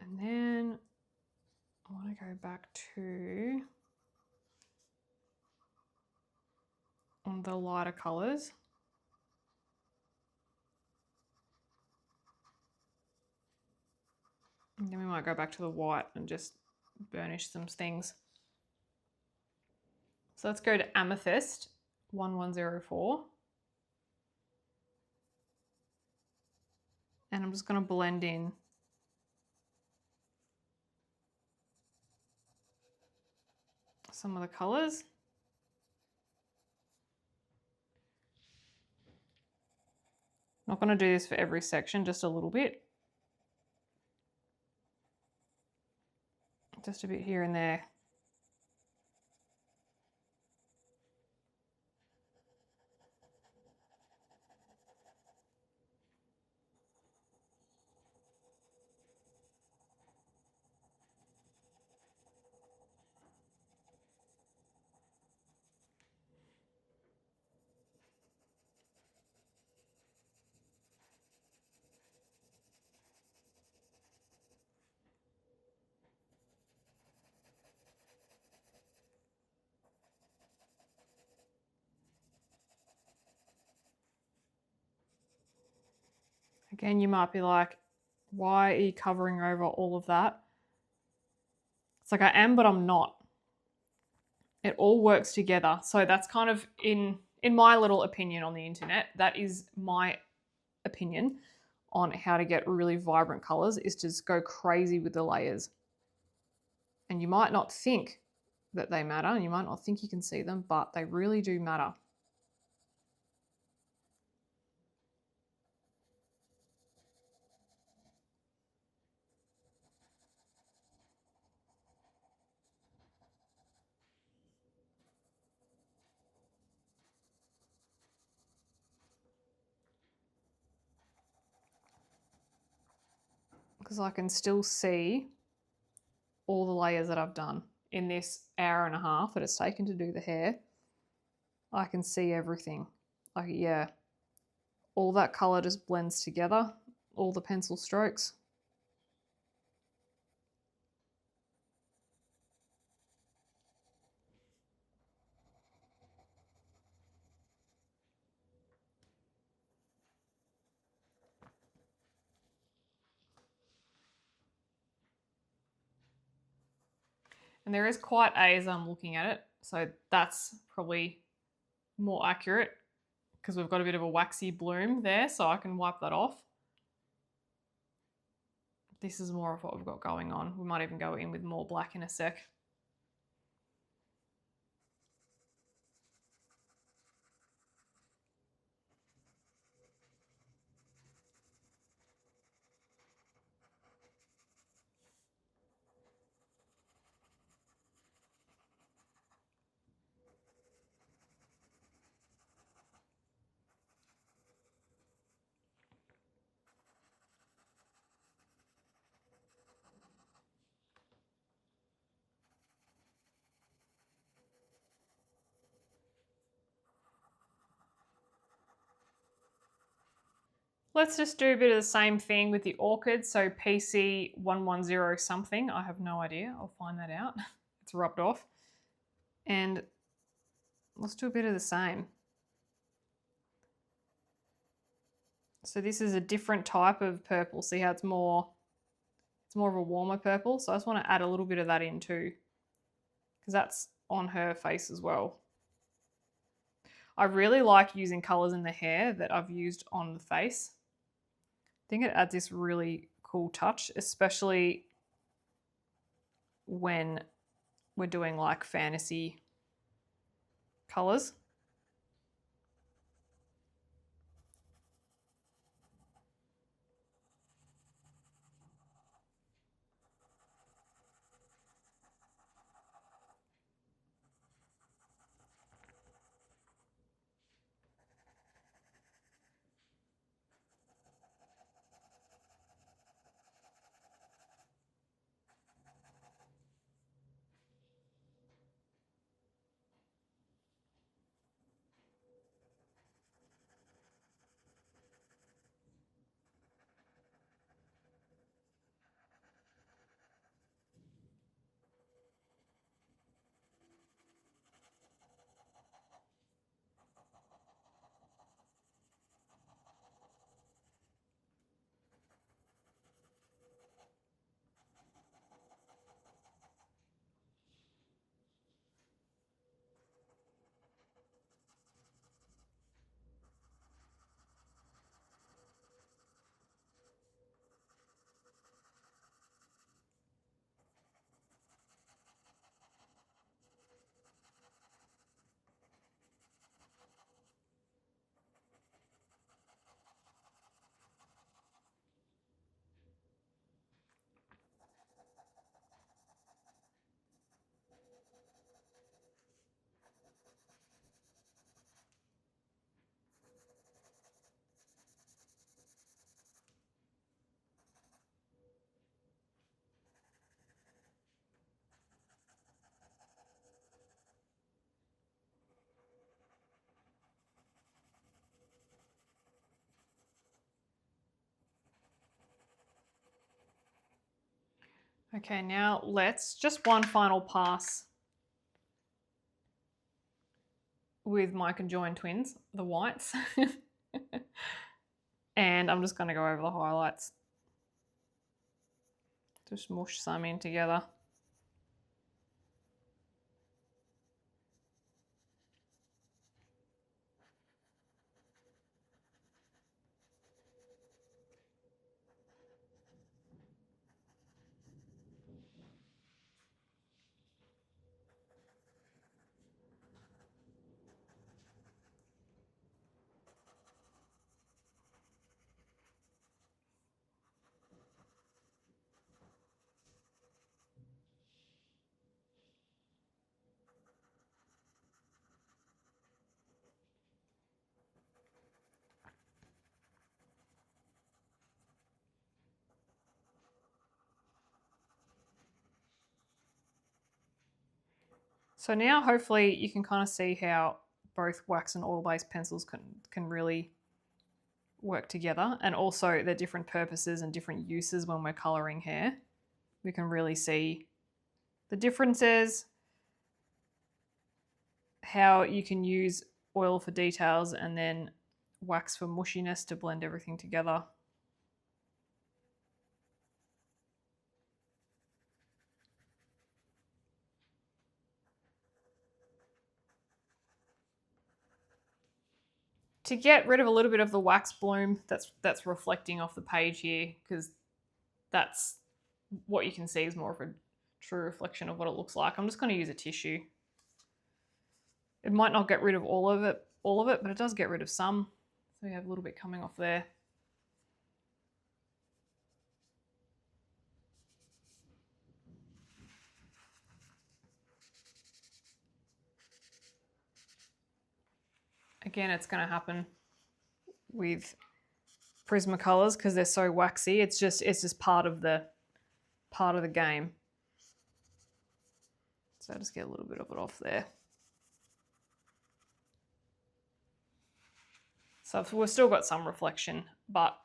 And then I want to go back to on the lighter colours. And then we might go back to the white and just burnish some things. So let's go to Amethyst 1104. And I'm just going to blend in some of the colours. Not going to do this for every section, just a little bit. Just a bit here and there. Again, you might be like, why are you covering over all of that? It's like I am, but I'm not. It all works together. So that's kind of in my little opinion on the internet, that is my opinion on how to get really vibrant colors, is to just go crazy with the layers. And you might not think that they matter, and you might not think you can see them, but they really do matter. Because I can still see all the layers that I've done in this hour and a half that it's taken to do the hair. I can see everything. Like, yeah, all that color just blends together, all the pencil strokes. And there is quite A as I'm looking at it, so that's probably more accurate because we've got a bit of a waxy bloom there, so I can wipe that off. This is more of what we've got going on. We might even go in with more black in a sec. Let's just do a bit of the same thing with the orchid. So PC110 something, I have no idea. I'll find that out. It's rubbed off. And let's do a bit of the same. So this is a different type of purple. See how it's more of a warmer purple. So I just want to add a little bit of that in too, because that's on her face as well. I really like using colors in the hair that I've used on the face. I think it adds this really cool touch, especially when we're doing like fantasy colors. Okay, now let's just one final pass with my conjoined twins, the whites. And I'm just going to go over the highlights. Just mush some in together. So now hopefully you can kind of see how both wax and oil-based pencils can really work together, and also their different purposes and different uses when we're colouring hair. We can really see the differences, how you can use oil for details and then wax for mushiness to blend everything together. To get rid of a little bit of the wax bloom that's reflecting off the page here, because that's what you can see is more of a true reflection of what it looks like. I'm just going to use a tissue. It might not get rid of all of it, but it does get rid of some. So you have a little bit coming off there. Again, it's going to happen with Prismacolors because they're so waxy. It's just part of the game. So I just get a little bit of it off there. So we've still got some reflection, but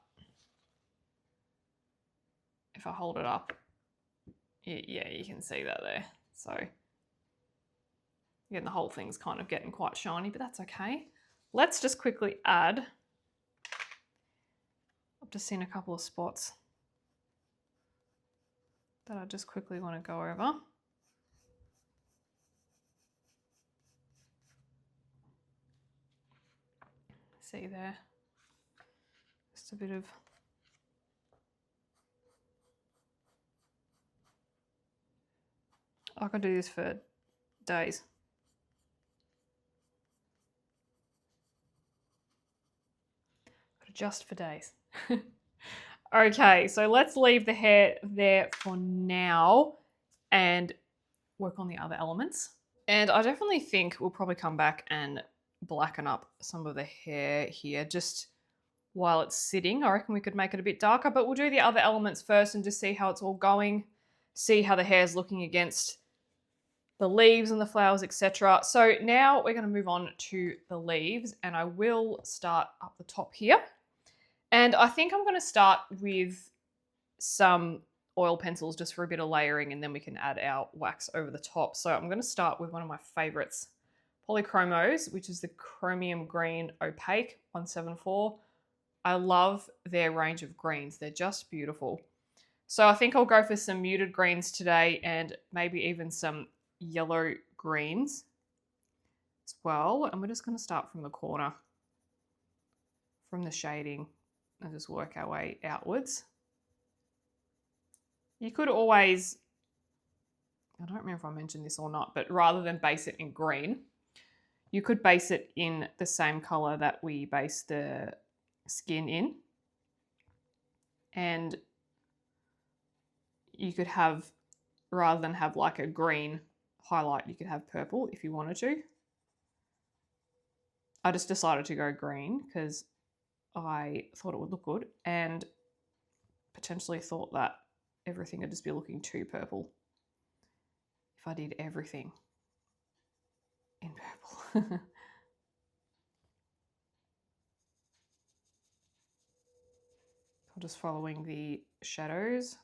if I hold it up, yeah, you can see that there. So again, the whole thing's kind of getting quite shiny, but that's okay. Let's just quickly add. I've just seen a couple of spots that I just quickly want to go over. See there, just a bit of I could do this for days. Just for days. Okay, so let's leave the hair there for now and work on the other elements. And I definitely think we'll probably come back and blacken up some of the hair here just while it's sitting. I reckon we could make it a bit darker, but we'll do the other elements first and just see how it's all going, see how the hair's looking against the leaves and the flowers, etc. So now we're going to move on to the leaves, and I will start up the top here. And I think I'm going to start with some oil pencils just for a bit of layering, and then we can add our wax over the top. So I'm going to start with one of my favorites, Polychromos, which is the Chromium Green Opaque 174. I love their range of greens. They're just beautiful. So I think I'll go for some muted greens today and maybe even some yellow greens as well. And we're just going to start from the corner, from the shading, and just work our way outwards. You could always, I don't remember if I mentioned this or not, but rather than base it in green, you could base it in the same color that we base the skin in. And you could have, rather than have like a green highlight, you could have purple if you wanted to. I just decided to go green because I thought it would look good, and potentially thought that everything would just be looking too purple if I did everything in purple. I'm just following the shadows.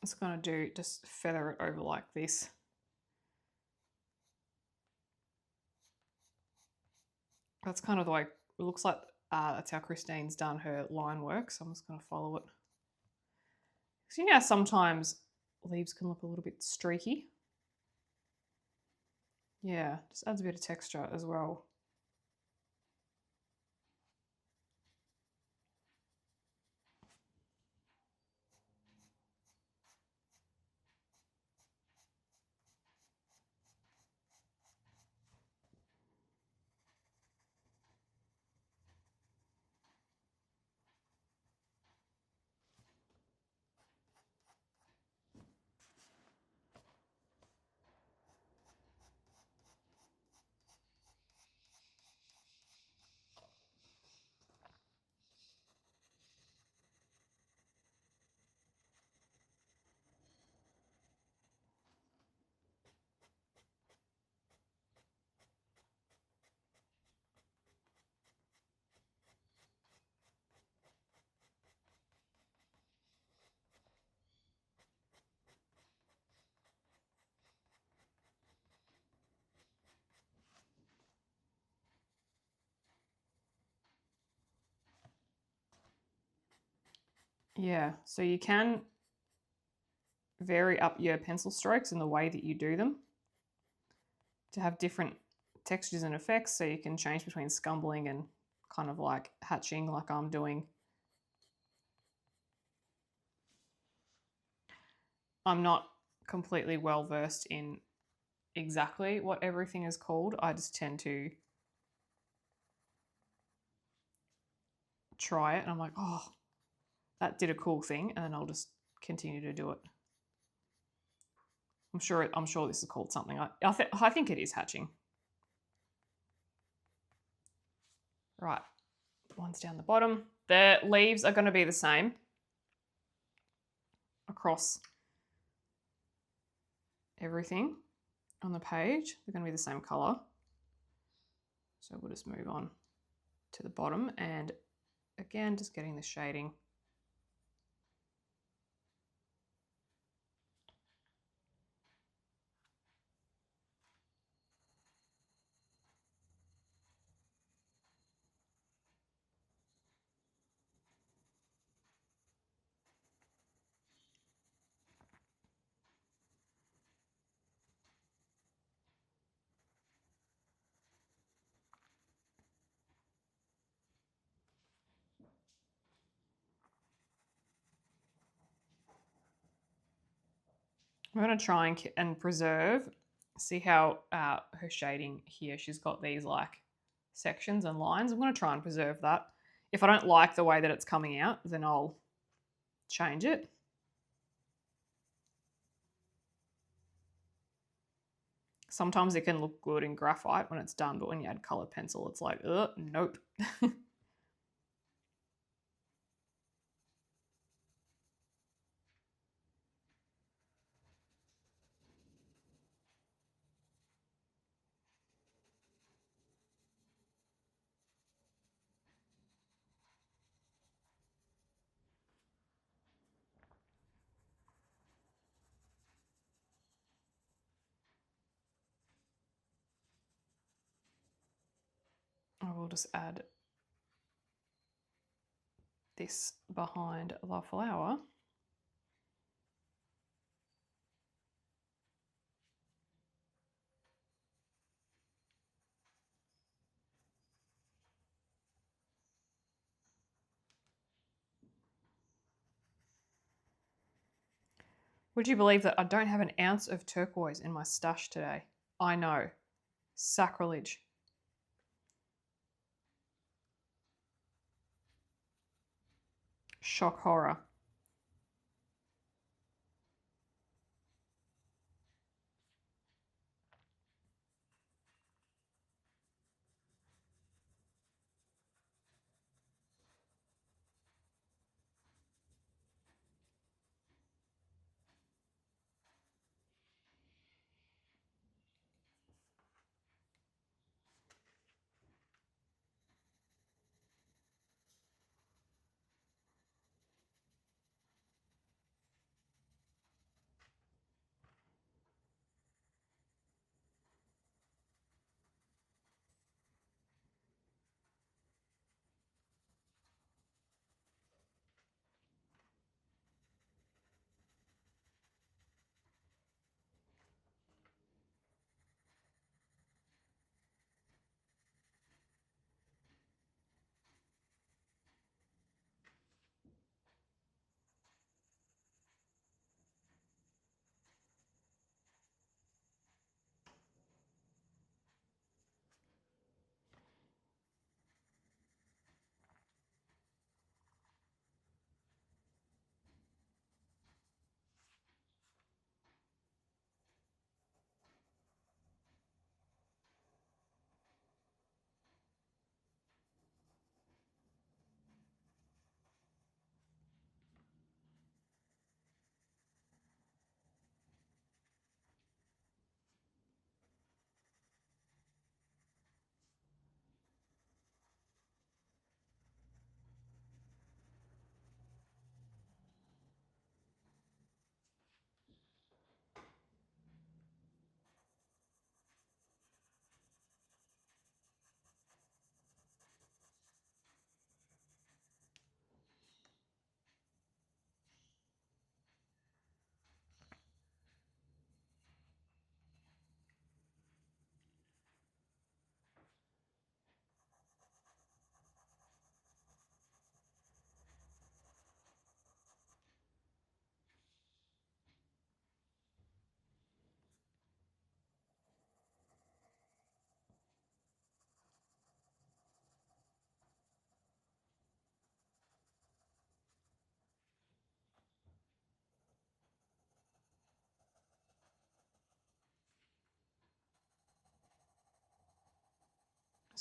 It's going to do, just feather it over like this. That's kind of the way it looks like. That's how Christine's done her line work. So I'm just going to follow it. So you know, sometimes leaves can look a little bit streaky. Yeah, just adds a bit of texture as well. Yeah, so you can vary up your pencil strokes in the way that you do them to have different textures and effects, so you can change between scumbling and kind of like hatching like I'm doing. I'm not completely well versed in exactly what everything is called. I just tend to try it and I'm like, oh, that did a cool thing, and then I'll just continue to do it. I'm sure this is called something. I think it is hatching. Right, one's down the bottom. The leaves are going to be the same across everything on the page. They're going to be the same color. So we'll just move on to the bottom, and again, just getting the shading. I'm going to try and preserve, see how her shading here, she's got these like sections and lines. I'm going to try and preserve that. If I don't like the way that it's coming out, then I'll change it. Sometimes it can look good in graphite when it's done, but when you add colored pencil, it's like, nope. I will just add this behind the flower. Would you believe that I don't have an ounce of turquoise in my stash today? I know. Sacrilege. Shock horror.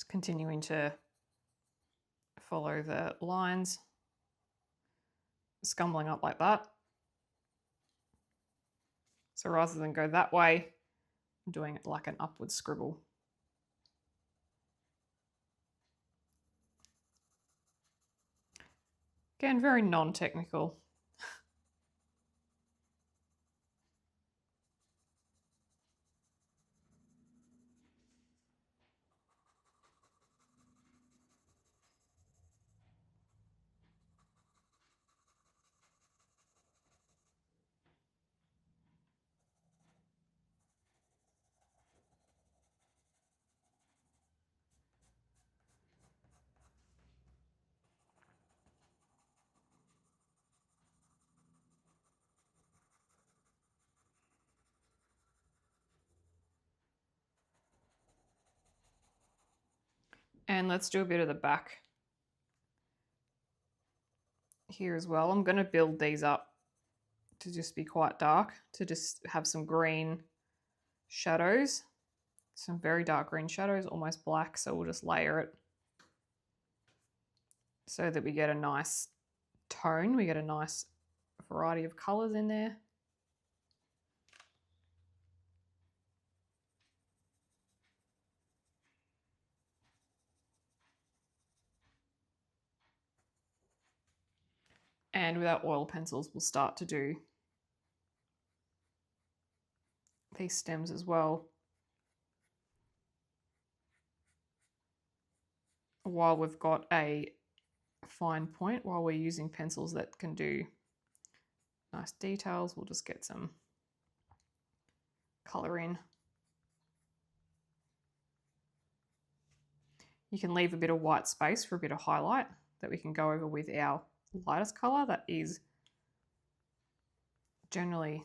Just continuing to follow the lines, scumbling up like that. So rather than go that way, I'm doing it like an upward scribble. Again, very non-technical. And let's do a bit of the back here as well. I'm going to build these up to just be quite dark, to just have some green shadows, some very dark green shadows, almost black. So we'll just layer it so that we get a nice tone. We get a nice variety of colors in there. And with our oil pencils, we'll start to do these stems as well, while we've got a fine point, while we're using pencils that can do nice details. We'll just get some color in. You can leave a bit of white space for a bit of highlight that we can go over with our lightest color. That is generally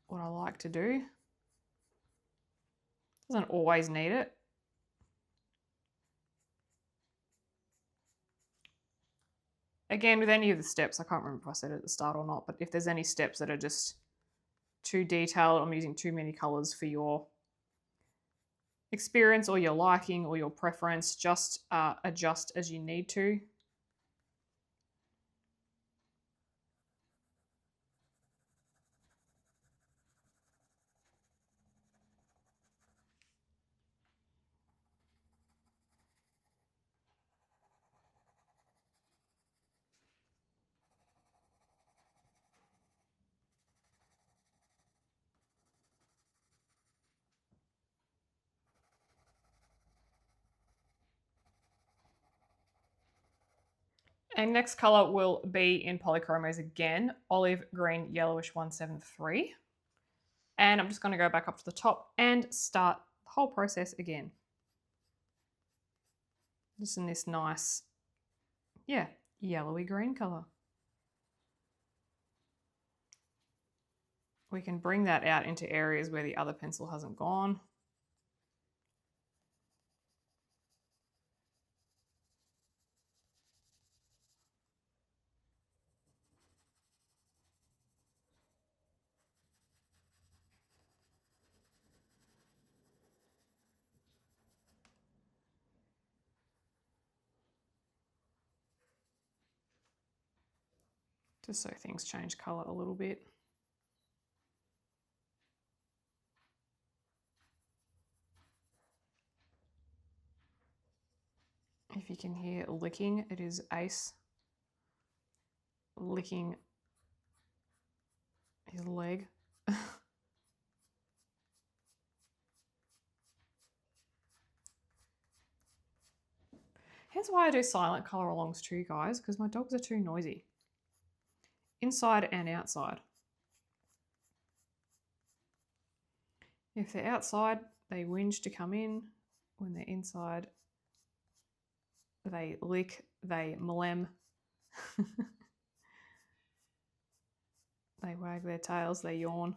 what I like to do. Doesn't always need it. Again, with any of the steps, I can't remember if I said it at the start or not, but if there's any steps that are just too detailed, I'm using too many colors for your experience or your liking or your preference, just adjust as you need to. And next color will be in polychromos again, olive green yellowish 173. And I'm just going to go back up to the top and start the whole process again. Just in this nice, yeah, yellowy green color. We can bring that out into areas where the other pencil hasn't gone. Just so things change color a little bit. If you can hear licking, it is Ace licking his leg. Hence why I do silent color alongs too, guys, because my dogs are too noisy. Inside and outside. If they're outside, they whinge to come in. When they're inside, they lick, they mlem. They wag their tails, they yawn.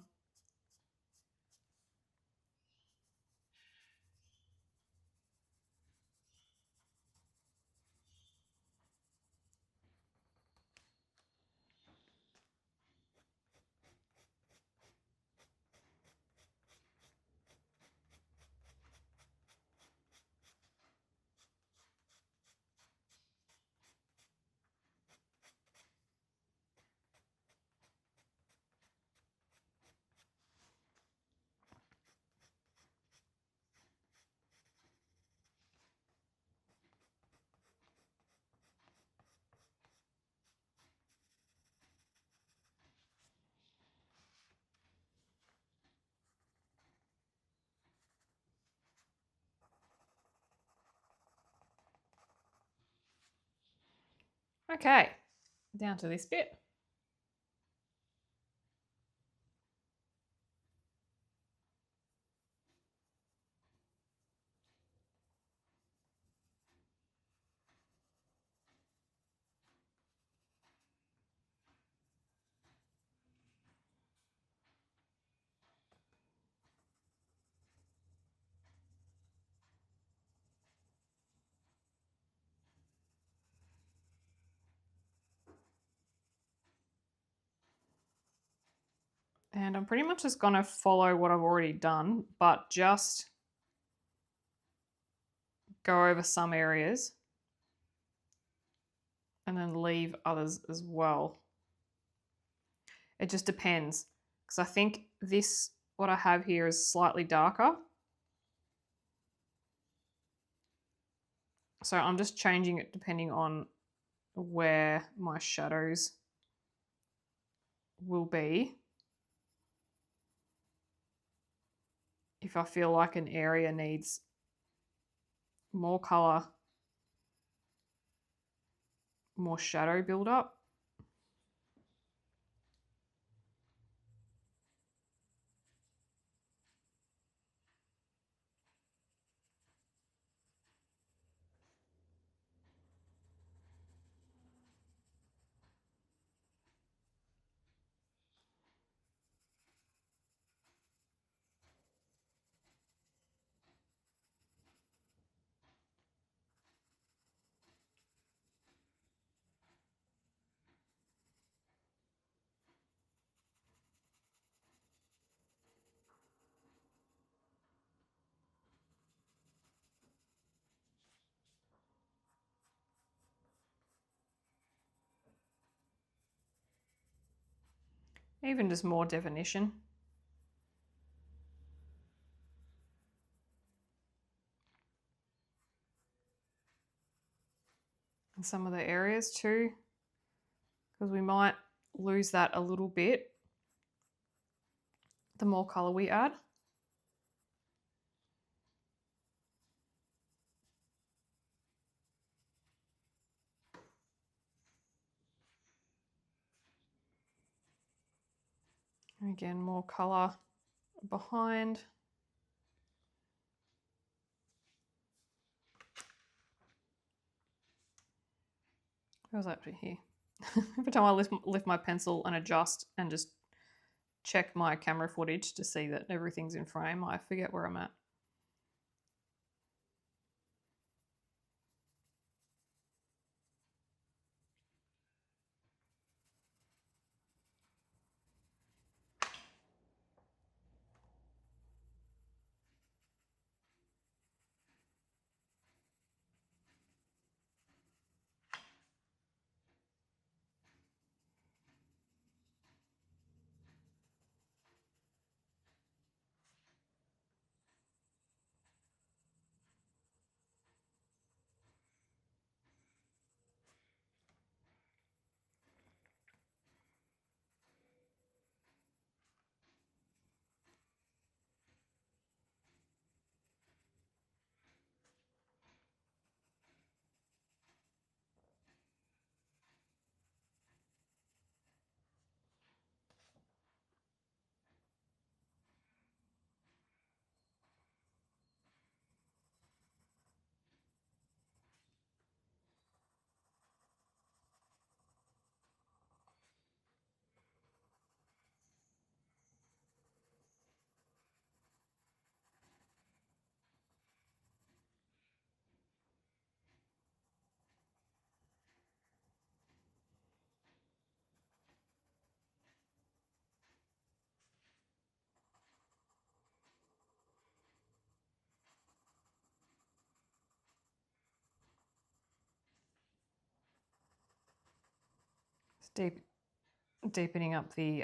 Okay, down to this bit. And I'm pretty much just going to follow what I've already done, but just go over some areas and then leave others as well. It just depends, because I think this, what I have here is slightly darker. So I'm just changing it depending on where my shadows will be. If I feel like an area needs more color, more shadow build up. Even just more definition. In some of the areas too, because we might lose that a little bit the more color we add. Again, more color behind. Where was that here? Every time I lift my pencil and adjust and just check my camera footage to see that everything's in frame, I forget where I'm at. It's deepening up the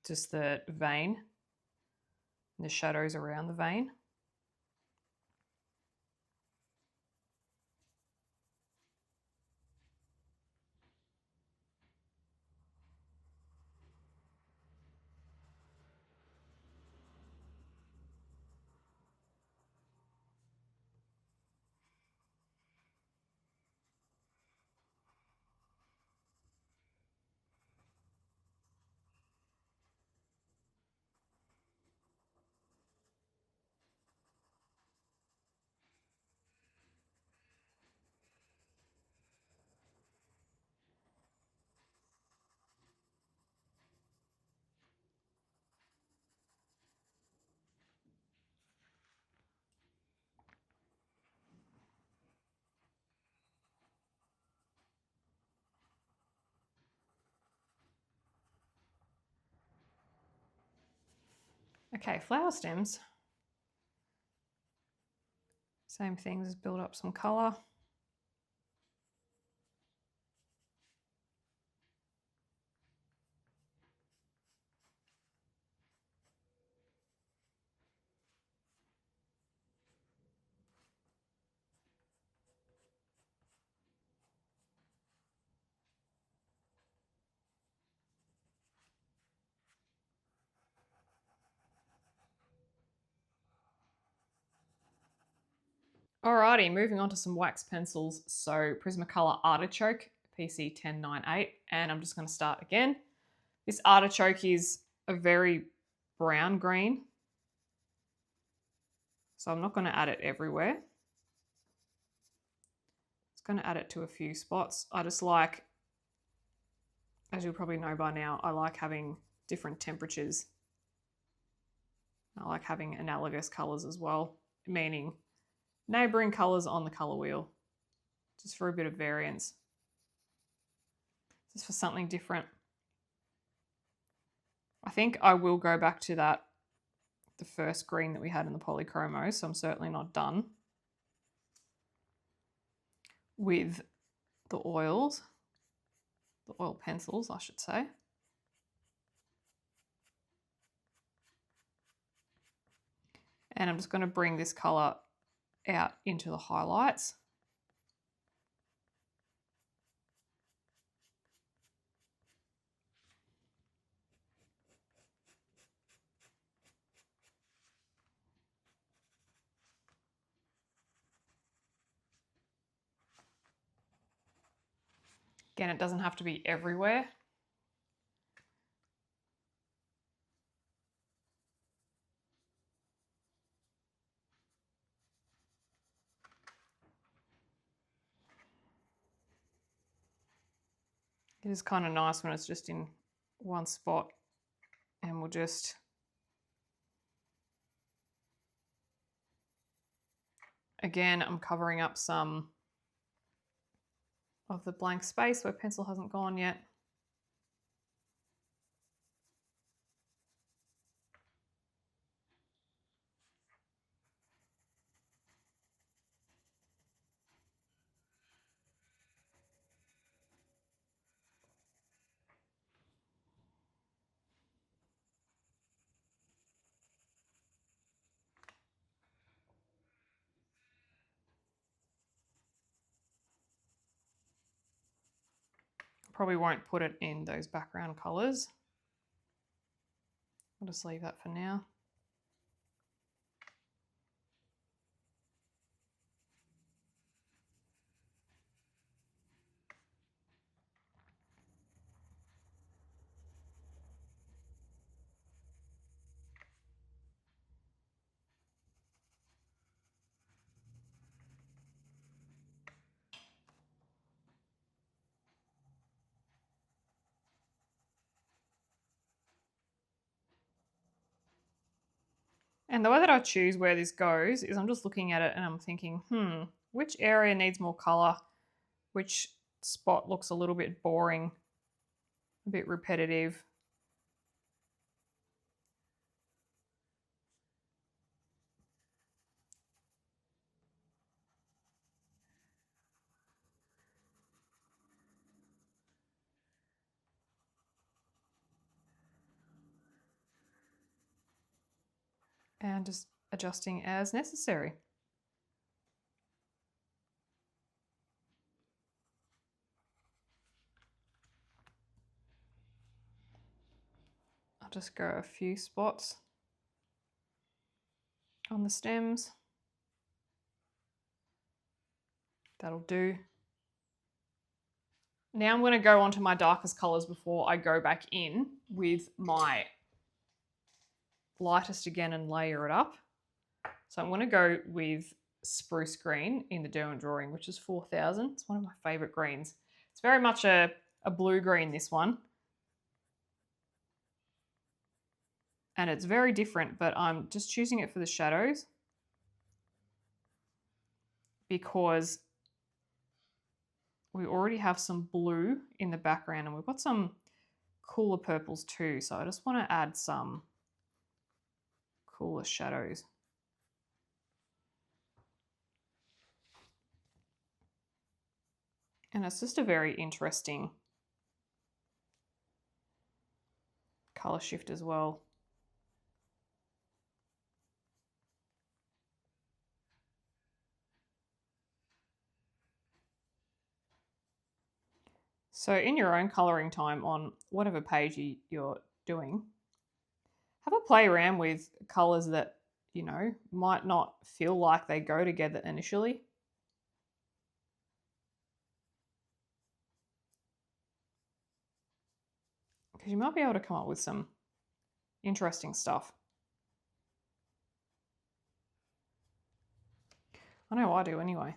just the vein, the shadows around the vein. Okay, flower stems. Same thing, just build up some colour. Alrighty, moving on to some wax pencils. So Prismacolor Arrtx, PC 1098, and I'm just going to start again. This Arrtx is a very brown green, so I'm not going to add it everywhere. It's going to add it to a few spots. I just like, as you'll probably know by now, I like having different temperatures. I like having analogous colours as well, meaning neighbouring colours on the colour wheel, just for a bit of variance, just for something different. I think I will go back to the first green that we had in the polychromo, so I'm certainly not done with the oils, the oil pencils, I should say. And I'm just going to bring this colour out into the highlights. Again, it doesn't have to be everywhere. It is kind of nice when it's just in one spot, and we'll just again, I'm covering up some of the blank space where pencil hasn't gone yet. Probably won't put it in those background colours. I'll just leave that for now. And the way that I choose where this goes is I'm just looking at it and I'm thinking, which area needs more colour? Which spot looks a little bit boring, a bit repetitive? And just adjusting as necessary. I'll just go a few spots on the stems. That'll do. Now I'm going to go on to my darkest colours before I go back in with my lightest again and layer it up. So I'm going to go with Spruce Green in the Derwent Drawing, which is 4000. It's one of my favourite greens. It's very much a blue green, this one. And it's very different, but I'm just choosing it for the shadows because we already have some blue in the background and we've got some cooler purples too. So I just want to add some coolest shadows. And it's just a very interesting color shift as well. So in your own colouring time on whatever page you're doing, have a play around with colours that, you know, might not feel like they go together initially. Because you might be able to come up with some interesting stuff. I know I do anyway.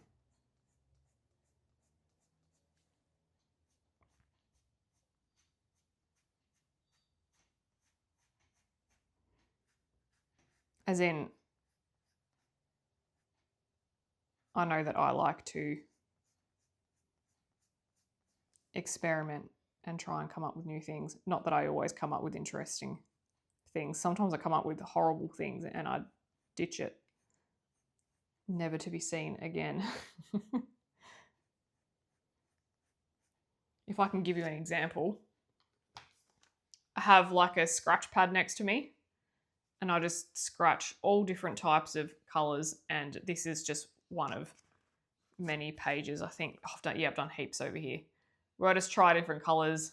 As in, I know that I like to experiment and try and come up with new things. Not that I always come up with interesting things. Sometimes I come up with horrible things and I ditch it, never to be seen again. If I can give you an example, I have like a scratch pad next to me and I just scratch all different types of colours, and this is just one of many pages. I think I've done heaps over here where I just try different colours.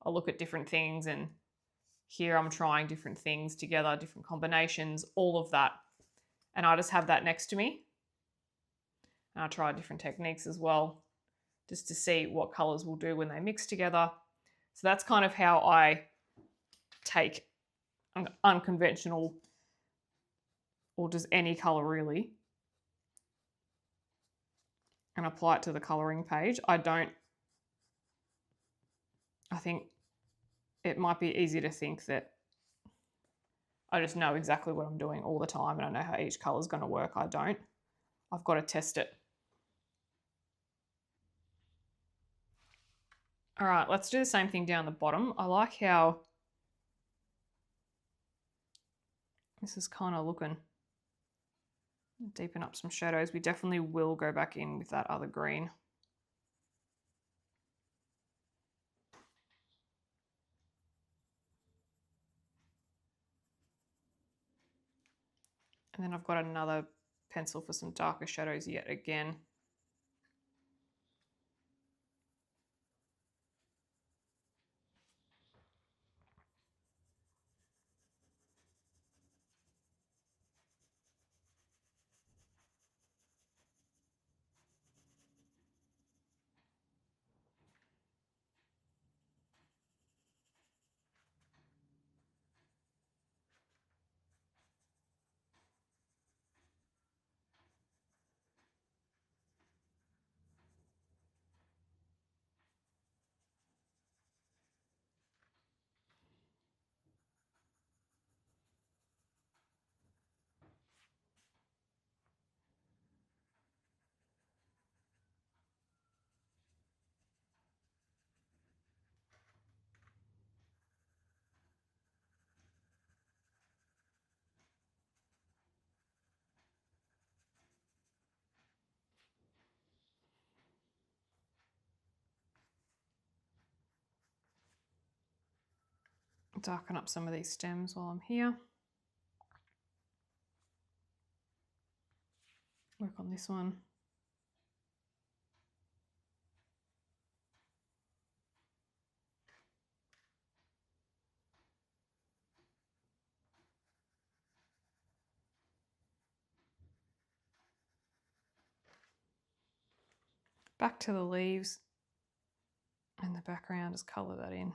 I look at different things, and here I'm trying different things together, different combinations, all of that. And I just have that next to me. And I try different techniques as well, just to see what colours will do when they mix together. So that's kind of how I take an unconventional, or just any colour really, and apply it to the colouring page. I think it might be easy to think that I just know exactly what I'm doing all the time and I know how each colour is going to work. I don't. I've got to test it. All right, let's do the same thing down the bottom. I like how this is kind of looking. Deepen up some shadows. We definitely will go back in with that other green. And then I've got another pencil for some darker shadows yet again. Darken up some of these stems while I'm here. Work on this one. Back to the leaves and the background, just colour that in.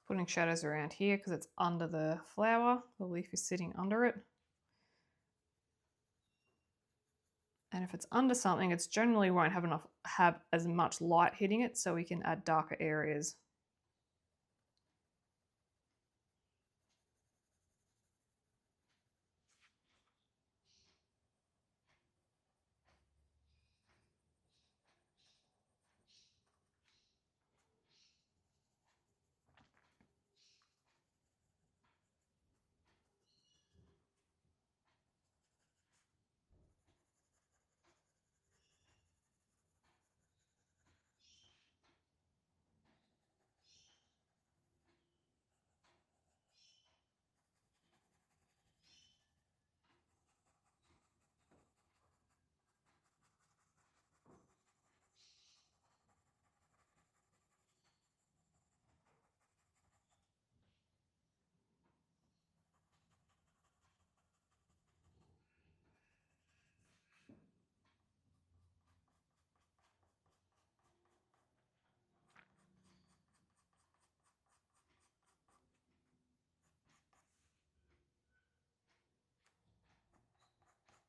Putting shadows around here because it's under the flower. The leaf is sitting under it. And if it's under something, it's generally won't have as much light hitting it, so we can add darker areas.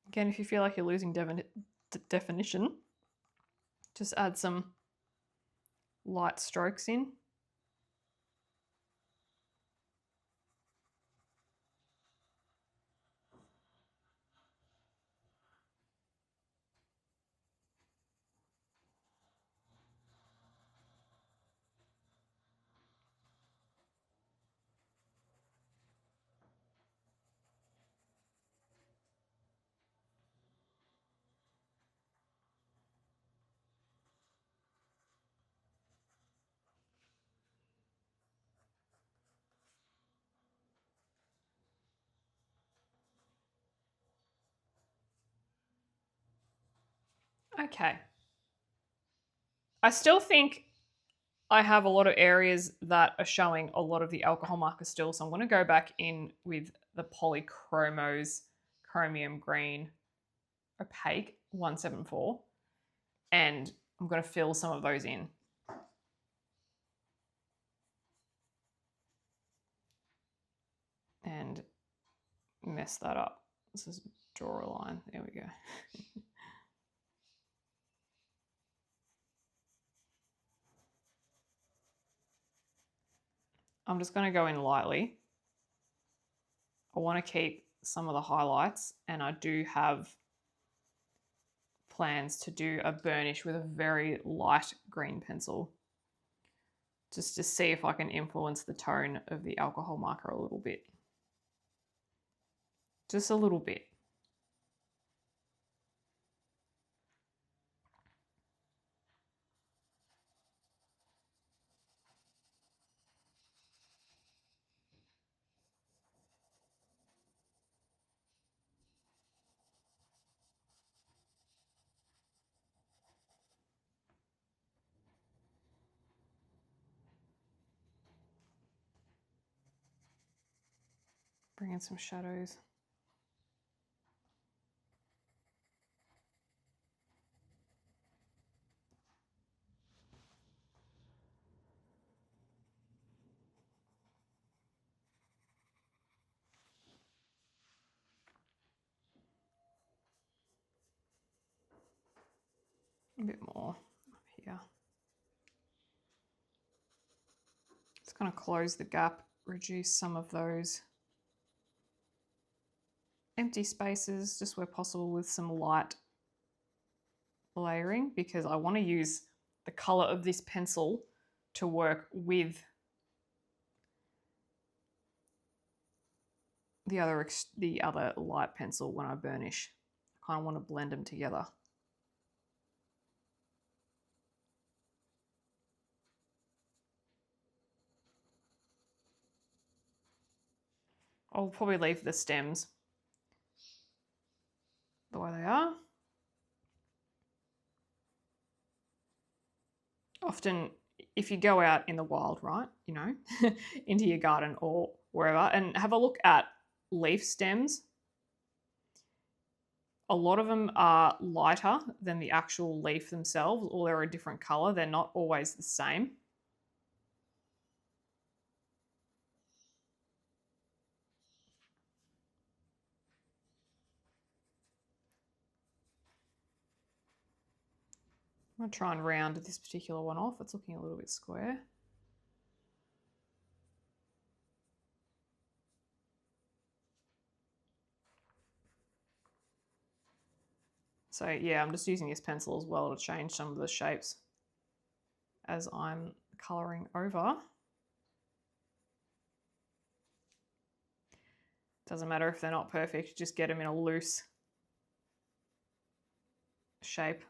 Again, if you feel like you're losing definition, just add some light strokes in. Okay. I still think I have a lot of areas that are showing a lot of the alcohol marker still, so I'm going to go back in with the Polychromos Chromium Green Opaque 174, and I'm going to fill some of those in. And mess that up. This is draw a line. There we go. I'm just going to go in lightly. I want to keep some of the highlights, and I do have plans to do a burnish with a very light green pencil, just to see if I can influence the tone of the alcohol marker a little bit. Just a little bit. Bring in some shadows. A bit more up here. Just going to close the gap, reduce some of those empty spaces just where possible with some light layering, because I want to use the color of this pencil to work with the other light pencil when I burnish. I kind of want to blend them together. I'll probably leave the stems the way they are. Often, if you go out in the wild, right, you know, into your garden or wherever, and have a look at leaf stems, a lot of them are lighter than the actual leaf themselves, or they're a different color. They're not always the same. I'm going to try and round this particular one off. It's looking a little bit square. So yeah, I'm just using this pencil as well to change some of the shapes as I'm colouring over. Doesn't matter if they're not perfect, just get them in a loose shape.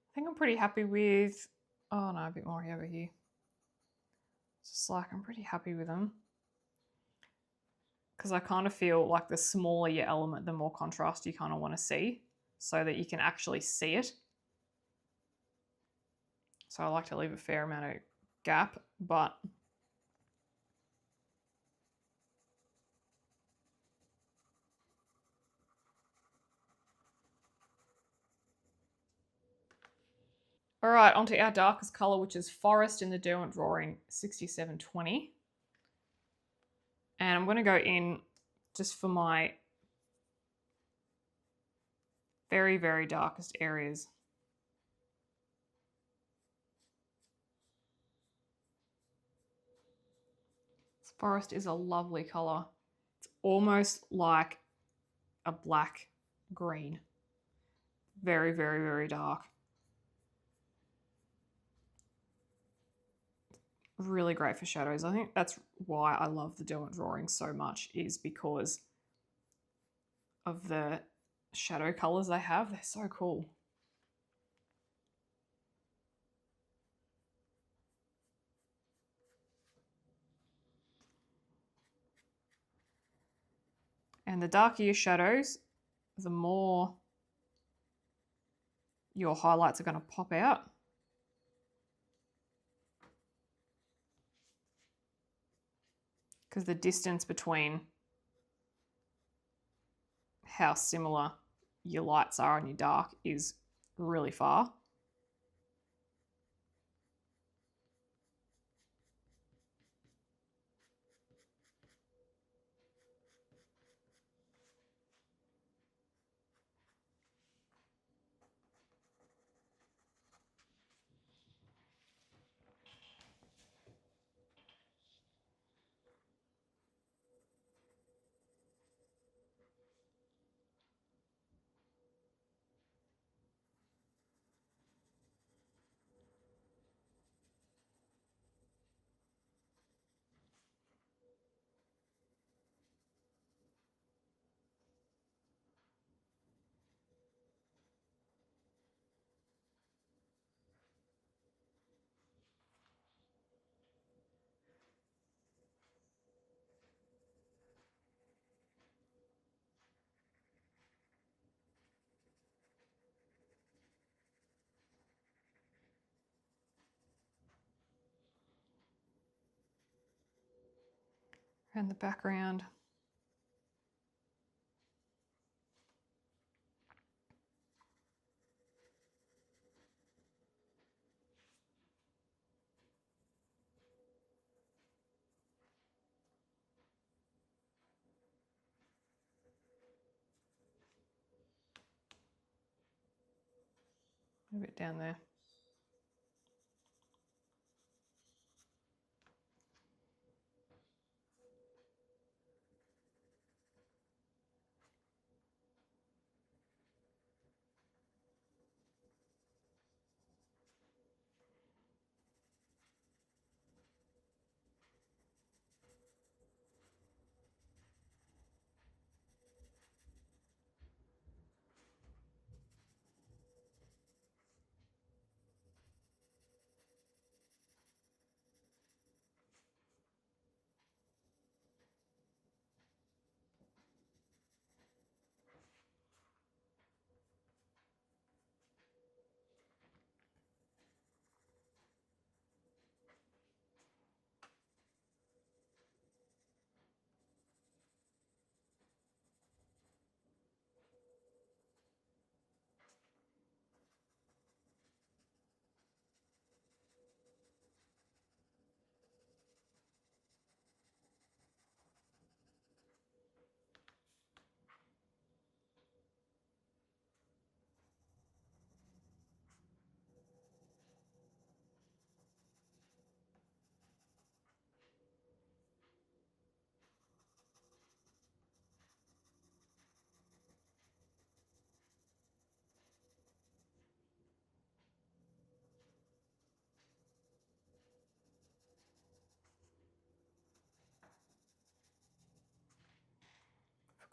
I think I'm pretty happy with, oh no, a bit more over here. It's just like, I'm pretty happy with them. Because I kind of feel like the smaller your element, the more contrast you kind of want to see so that you can actually see it. So I like to leave a fair amount of gap, but all right, onto our darkest color, which is Forest in the Derwent Drawing 6720. And I'm going to go in just for my very, very darkest areas. Forest is a lovely color. It's almost like a black green. Very, very, very dark. Really great for shadows. I think that's why I love the Derwent Drawing so much, is because of the shadow colors they have. They're so cool. And the darker your shadows, the more your highlights are going to pop out. Because the distance between how similar your lights are and your dark is really far. around the background. A bit down there.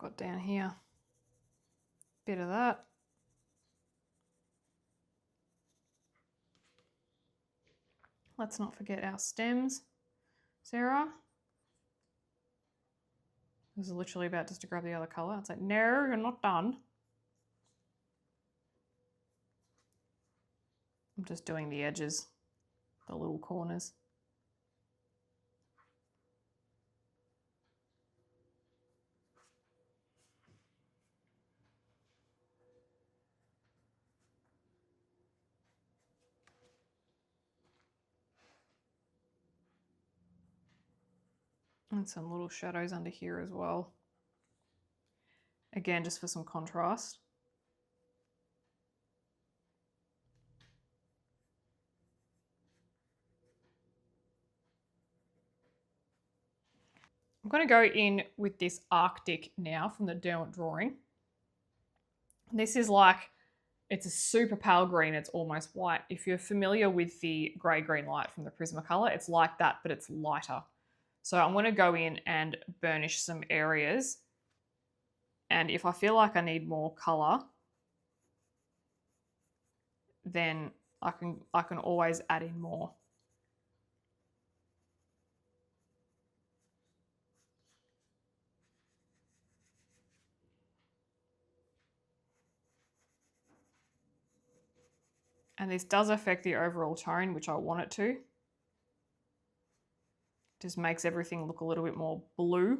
Got down here, bit of that. Let's not forget our stems, Sarah. I was literally about just to grab the other colour. It's like, no, you're not done. I'm just doing the edges, the little corners. And some little shadows under here as well. Again, just for some contrast. I'm going to go in with this Arctic now from the Derwent drawing. This is like, it's a super pale green, it's almost white. If you're familiar with the grey-green light from the Prismacolor, it's like that, but it's lighter. So I'm going to go in and burnish some areas. And if I feel like I need more colour, then I can always add in more. And this does affect the overall tone, which I want it to. Just makes everything look a little bit more blue.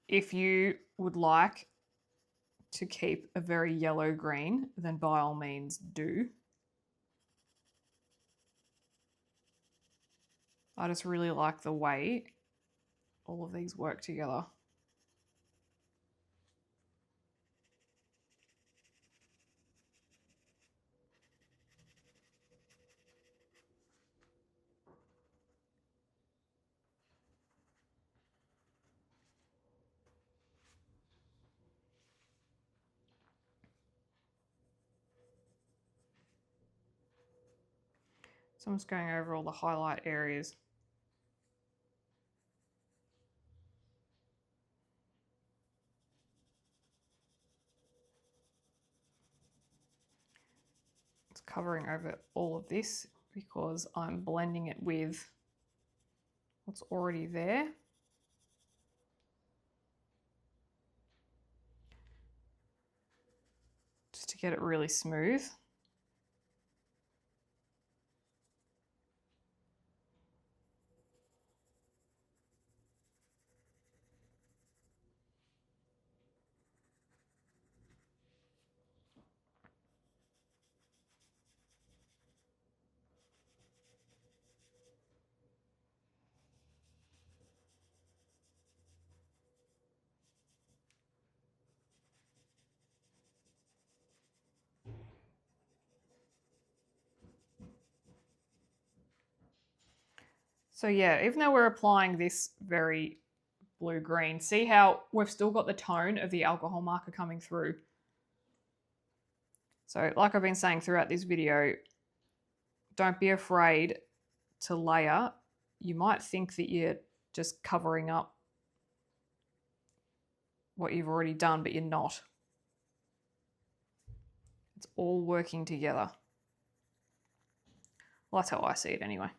If you would like to keep a very yellow green, then by all means do. I just really like the way all of these work together. So I'm just going over all the highlight areas. It's covering over all of this because I'm blending it with what's already there. to get it really smooth. So yeah, even though we're applying this very blue-green, see how we've still got the tone of the alcohol marker coming through. So like I've been saying throughout this video, don't be afraid to layer. You might think that you're just covering up what you've already done, but you're not. It's all working together. Well, that's how I see it anyway.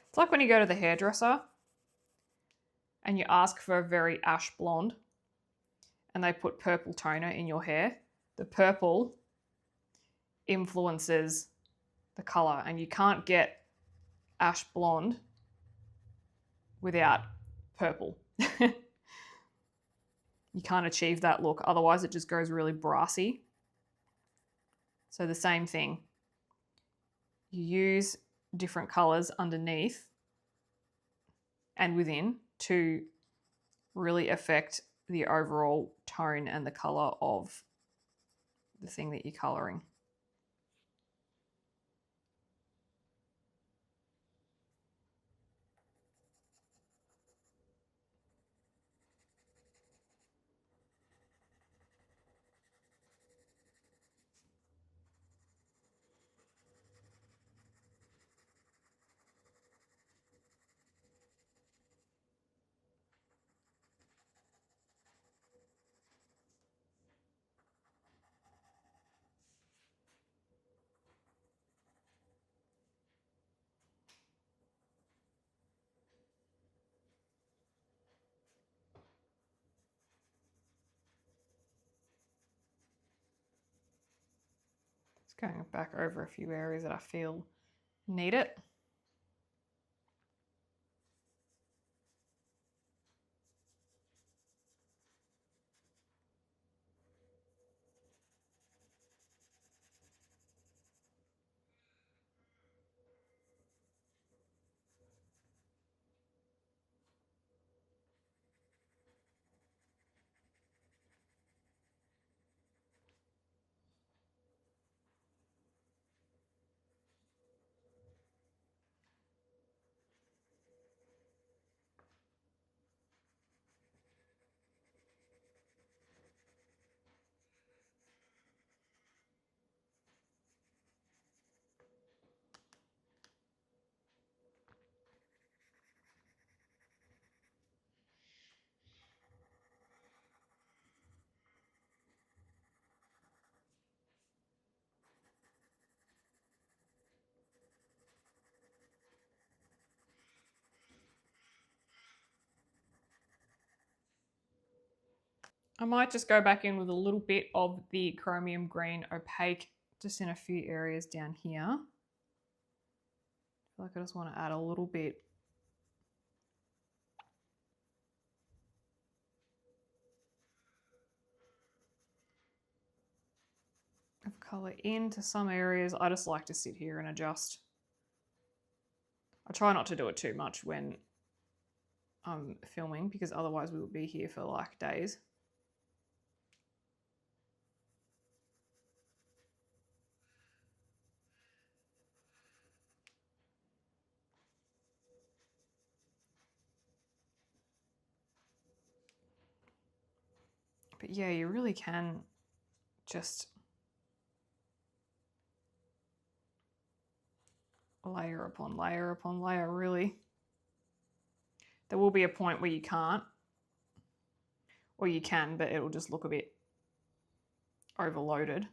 It's like when you go to the hairdresser and you ask for a very ash blonde and they put purple toner in your hair. The purple influences the color and you can't get ash blonde without purple. You can't achieve that look. Otherwise it just goes really brassy. So the same thing. You use different colors underneath and within to really affect the overall tone and the color of the thing that you're coloring. Going back over a few areas that I feel need it. I might just go back in with a little bit of the chromium green opaque just in a few areas down here. I feel like I just want to add a little bit of colour into some areas. I just like to sit here and adjust. I try not to do it too much when I'm filming because otherwise we will be here for like days. But yeah, you really can just layer upon layer upon layer, really. There will be a point where you can't, or you can, but it will just look a bit overloaded.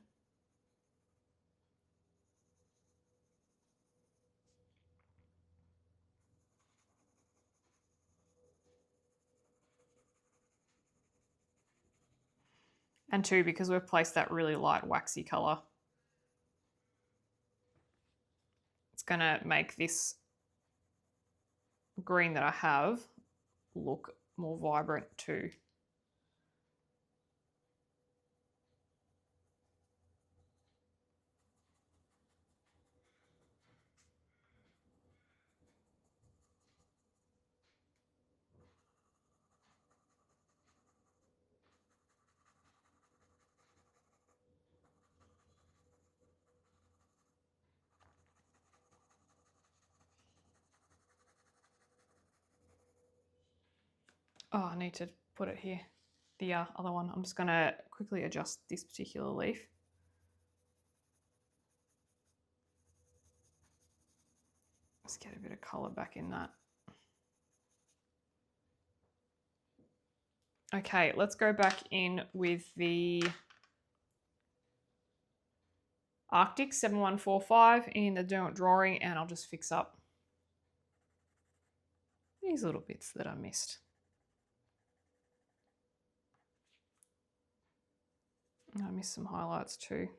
And two, because we've placed that really light waxy colour, it's going to make this green that I have look more vibrant too. Oh, I need to put it here. The other one. I'm just going to quickly adjust this particular leaf. Let's get a bit of colour back in that. Okay, let's go back in with the Arrtx 7145 in the Do Not Drawing, and I'll just fix up these little bits that I missed. I missed some highlights too.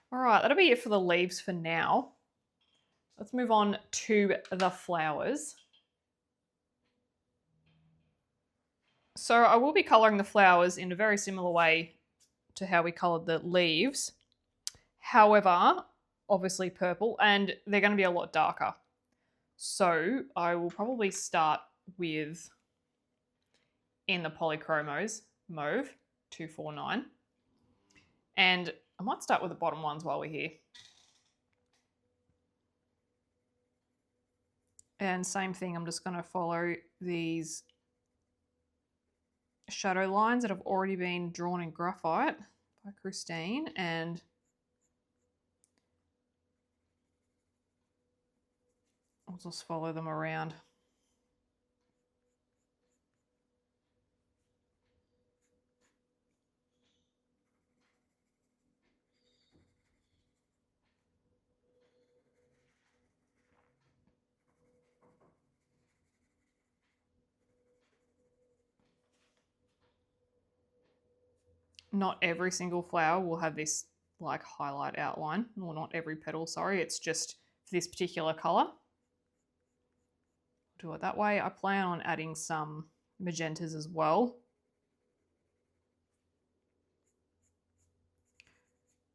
All right, that'll be it for the leaves for now. Let's move on to the flowers. So I will be colouring the flowers in a very similar way to how we coloured the leaves. However, obviously purple, and they're going to be a lot darker. So I will probably start with, in the Polychromos, Mauve 249. And I might start with the bottom ones while we're here. And same thing, I'm just going to follow these shadow lines that have already been drawn in graphite by Christine, and I'll just follow them around. Not every single flower will have this like highlight outline, or not every petal, sorry, it's just for this particular colour. Do it that way. I plan on adding some magentas as well,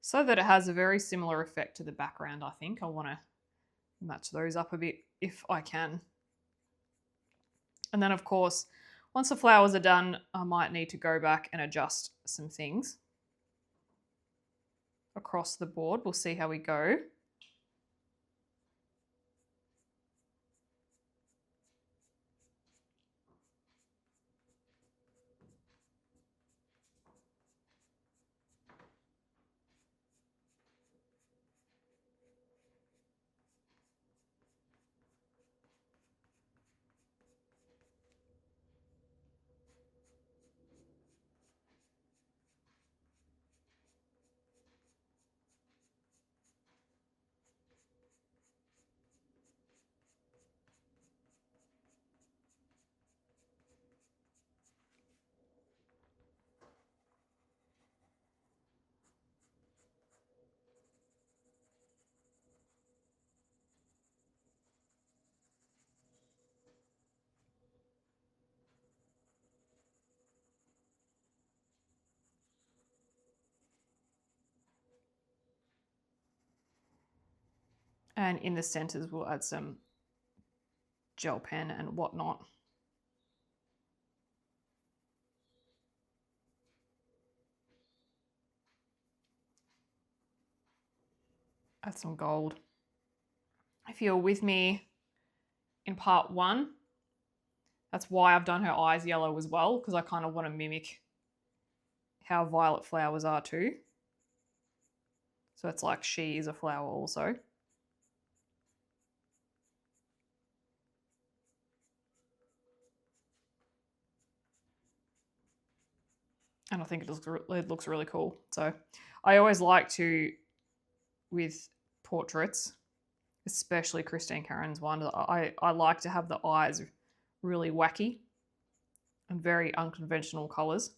so that it has a very similar effect to the background. I think I want to match those up a bit if I can. And then of course, once the flowers are done, I might need to go back and adjust some things across the board. We'll see how we go. And in the centers, we'll add some gel pen and whatnot. Add some gold. If you're with me in part one, that's why I've done her eyes yellow as well, because I kind of want to mimic how violet flowers are too. So it's like she is a flower also. And I think it looks really cool. So I always like to, with portraits, especially Christine Karron's one, I like to have the eyes really wacky and very unconventional colours.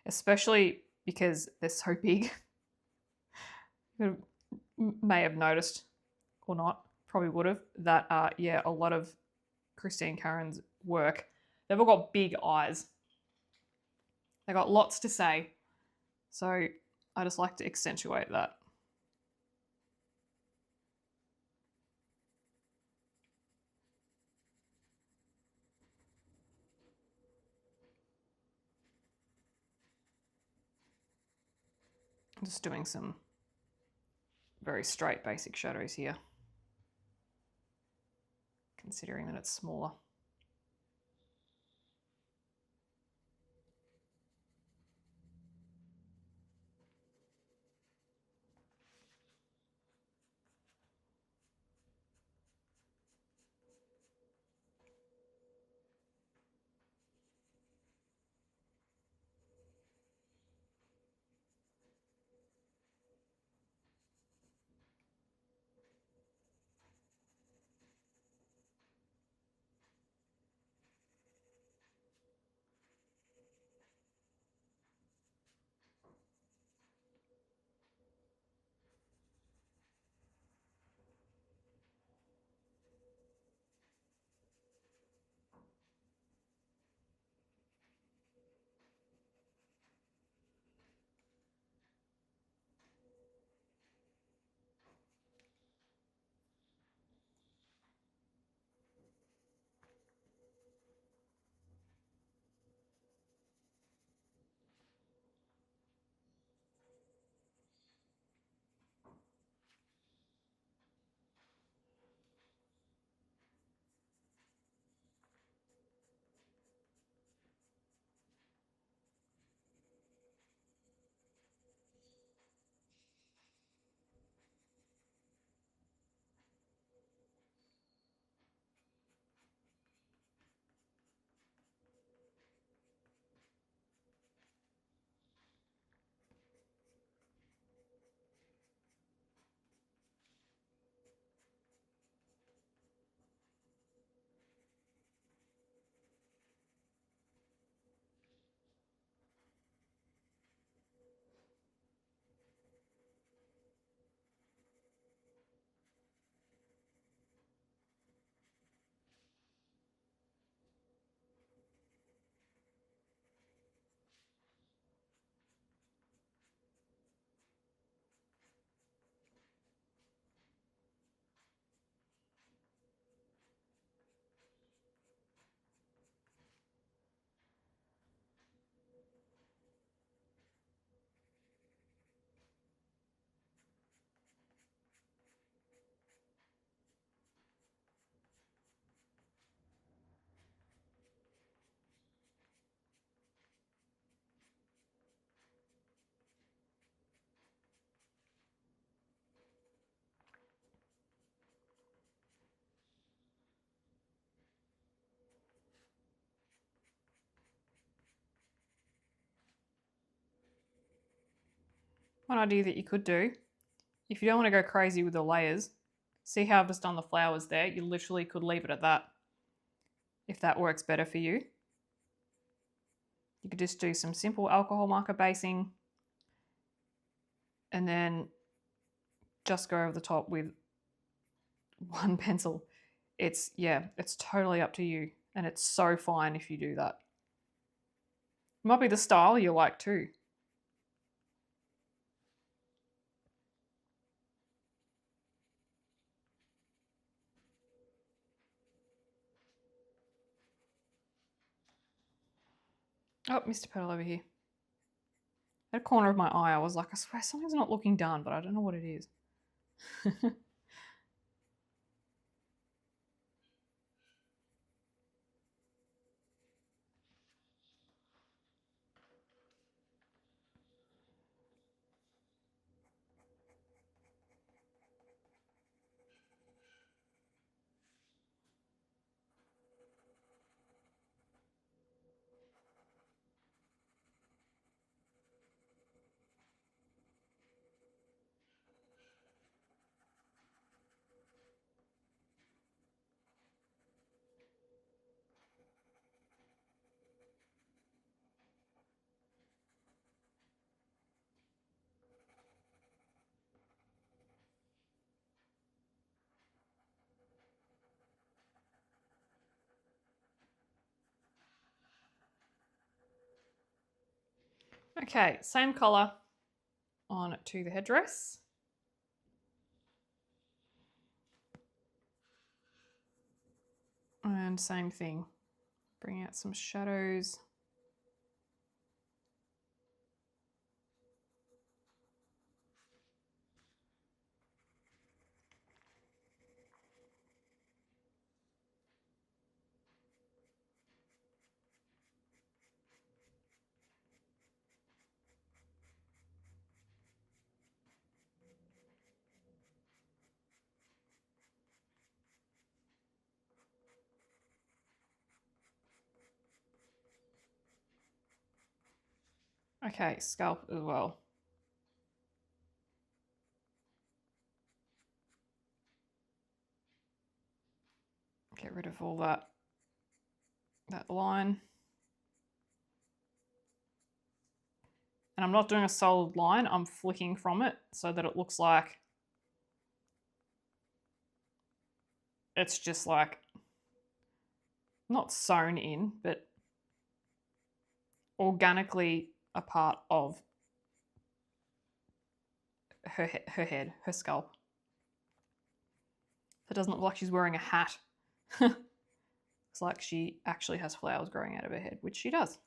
Especially because they're so big. You may have noticed, or not, probably would have, that yeah, a lot of Christine Karron's work, they've all got big eyes. They got lots to say. So I just like to accentuate that. I'm just doing some very straight basic shadows here, considering that it's smaller. One idea that you could do, if you don't want to go crazy with the layers, see how I've just done the flowers there? You literally could leave it at that. If that works better for you. You could just do some simple alcohol marker basing and then just go over the top with one pencil. It's, yeah, it's totally up to you. And it's so fine if you do that. It might be the style you like too. Oh, Mr. Petal over here. At a corner of my eye, I was like, I swear something's not looking done, but I don't know what it is. Okay, same colour on to the headdress. And same thing, bring out some shadows. Okay, scalp as well. Get rid of all that line. And I'm not doing a solid line, I'm flicking from it so that it looks like it's just like not sewn in, but organically a part of her head, her scalp. It doesn't look like she's wearing a hat. It's like she actually has flowers growing out of her head, which she does.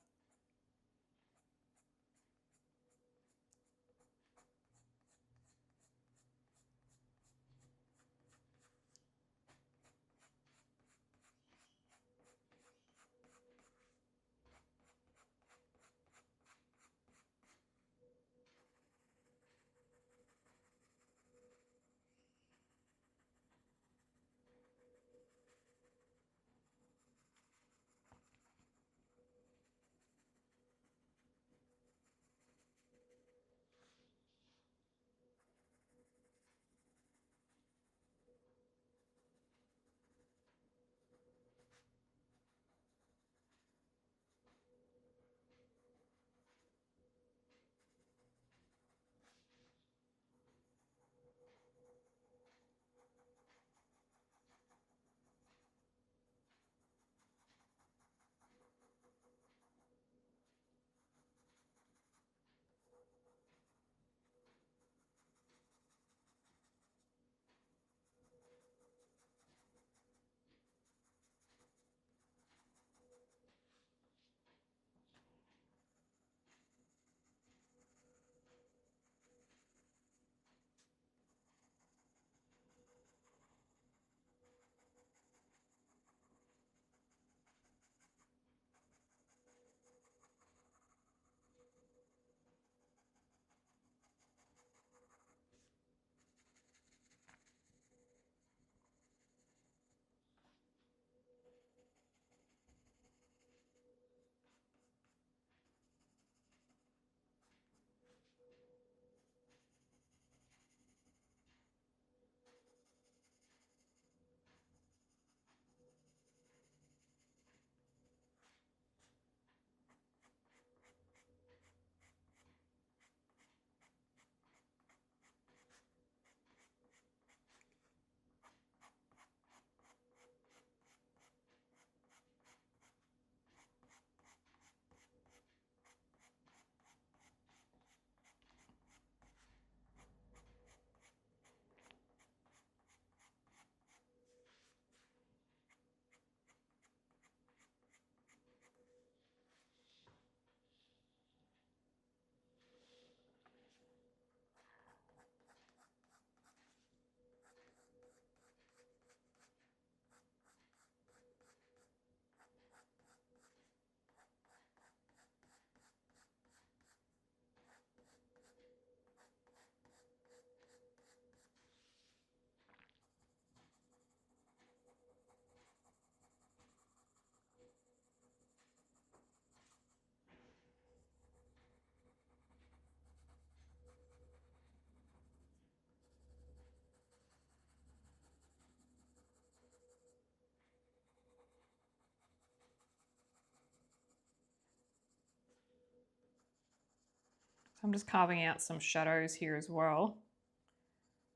So I'm just carving out some shadows here as well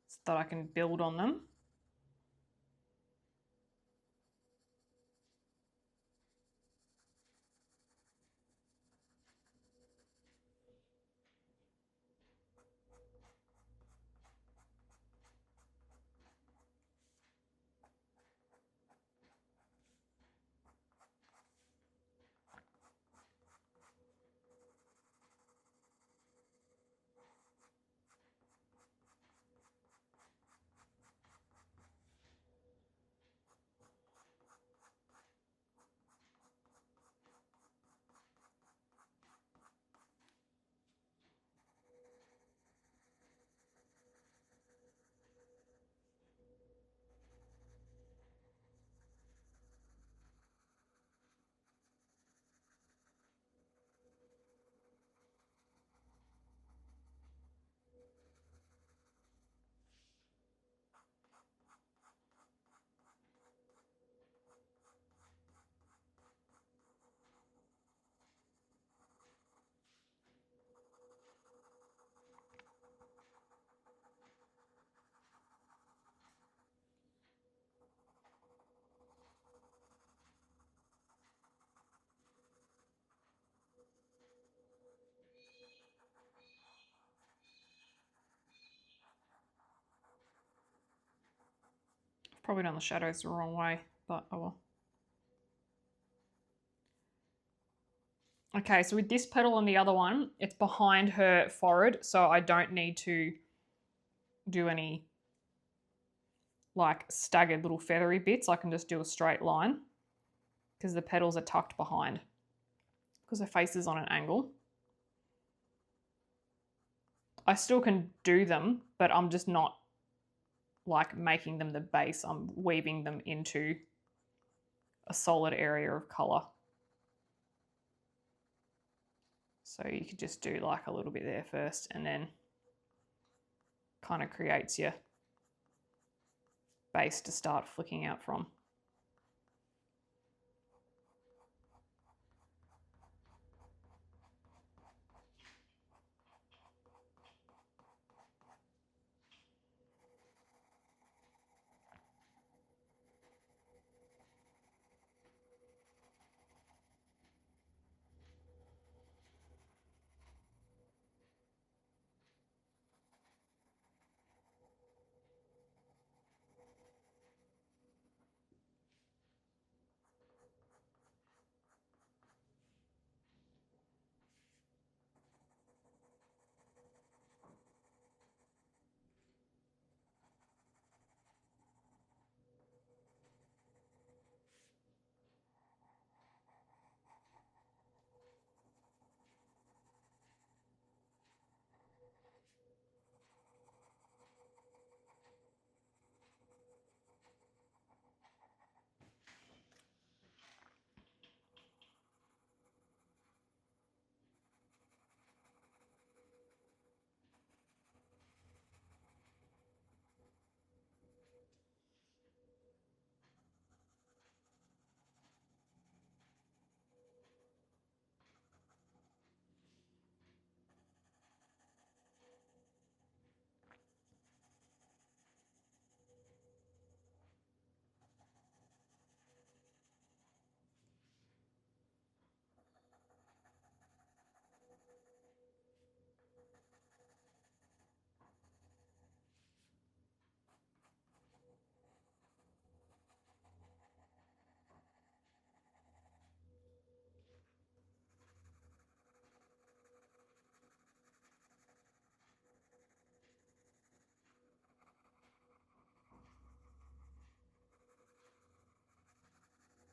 so that I can build on them. Probably done the shadows the wrong way, but oh well. Okay, so with this petal and the other one, it's behind her forehead, so I don't need to do any like staggered little feathery bits. I can just do a straight line because the petals are tucked behind because her face is on an angle. I still can do them, but I'm just not like making them the base. I'm weaving them into a solid area of color. So you could just do like a little bit there first and then kind of creates your base to start flicking out from.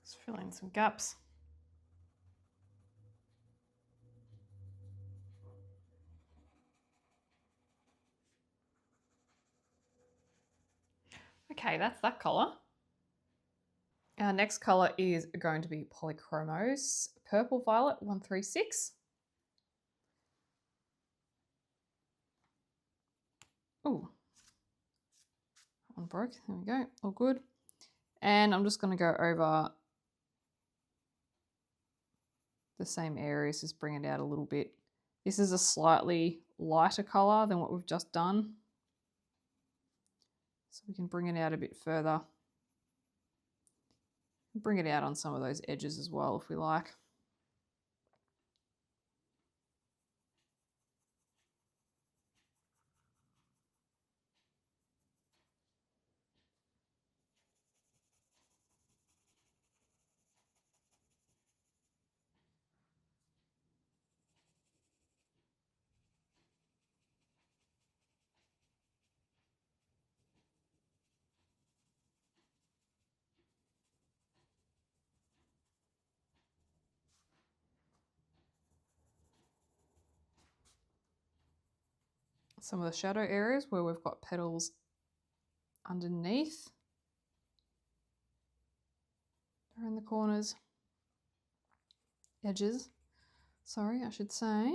Just fill in some gaps. Okay, that's that color. Our next color is going to be Polychromos Purple Violet 136. Oh, one broke. There we go. All good. And I'm just going to go over the same areas, just bring it out a little bit. This is a slightly lighter color than what we've just done. So we can bring it out a bit further. Bring it out on some of those edges as well if we like. Some of the shadow areas where we've got petals underneath. Around the corners, edges, sorry, I should say.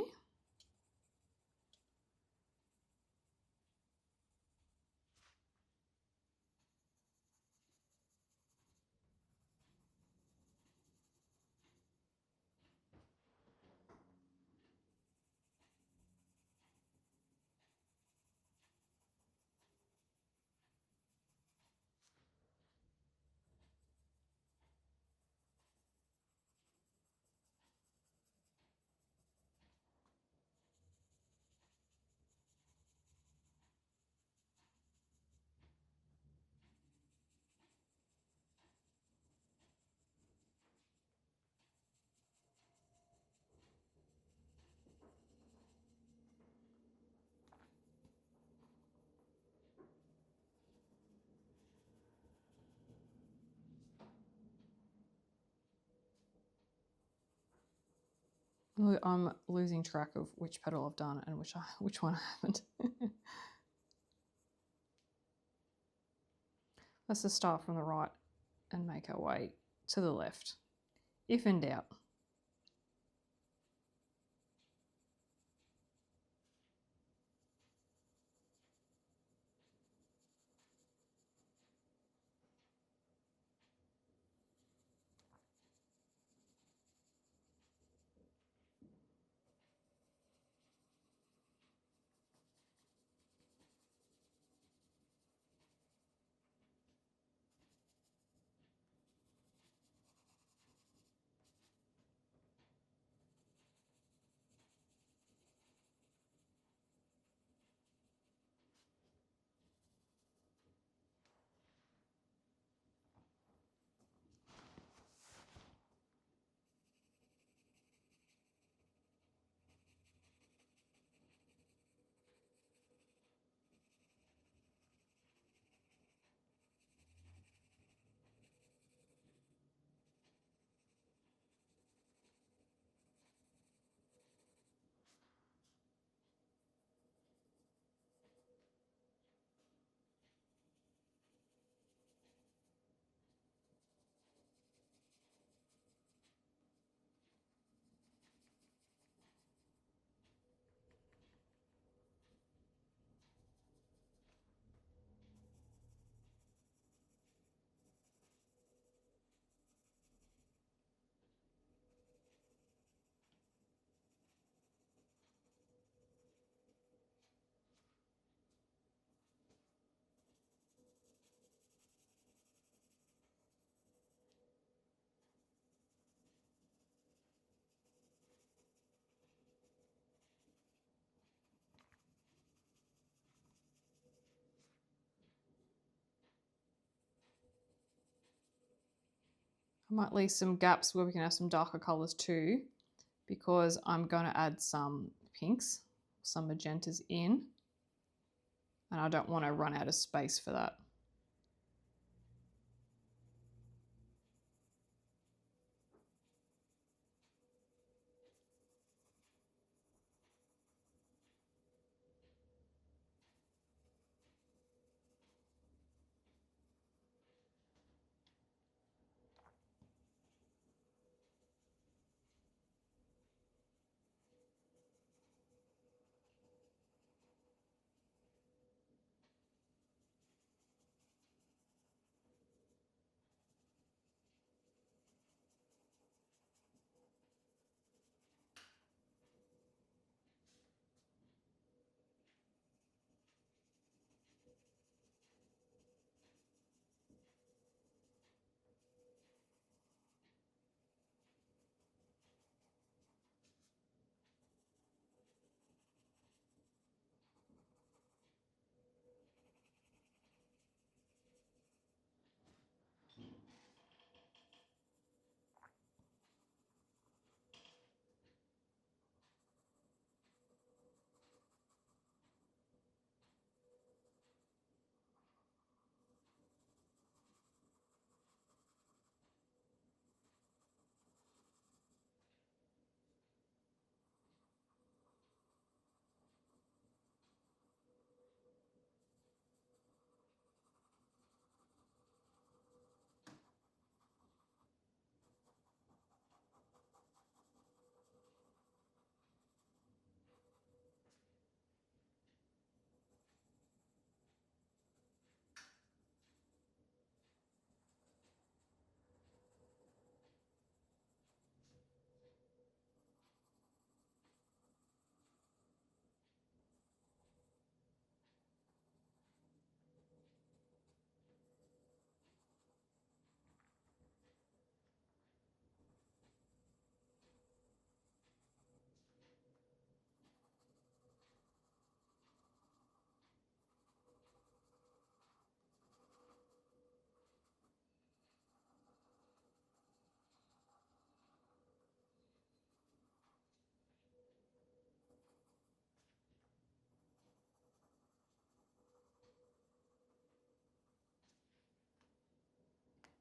I'm losing track of which petal I've done and which one I haven't. Let's just start from the right and make our way to the left, if in doubt. I might leave some gaps where we can have some darker colours too, because I'm going to add some pinks, some magentas in, and I don't want to run out of space for that.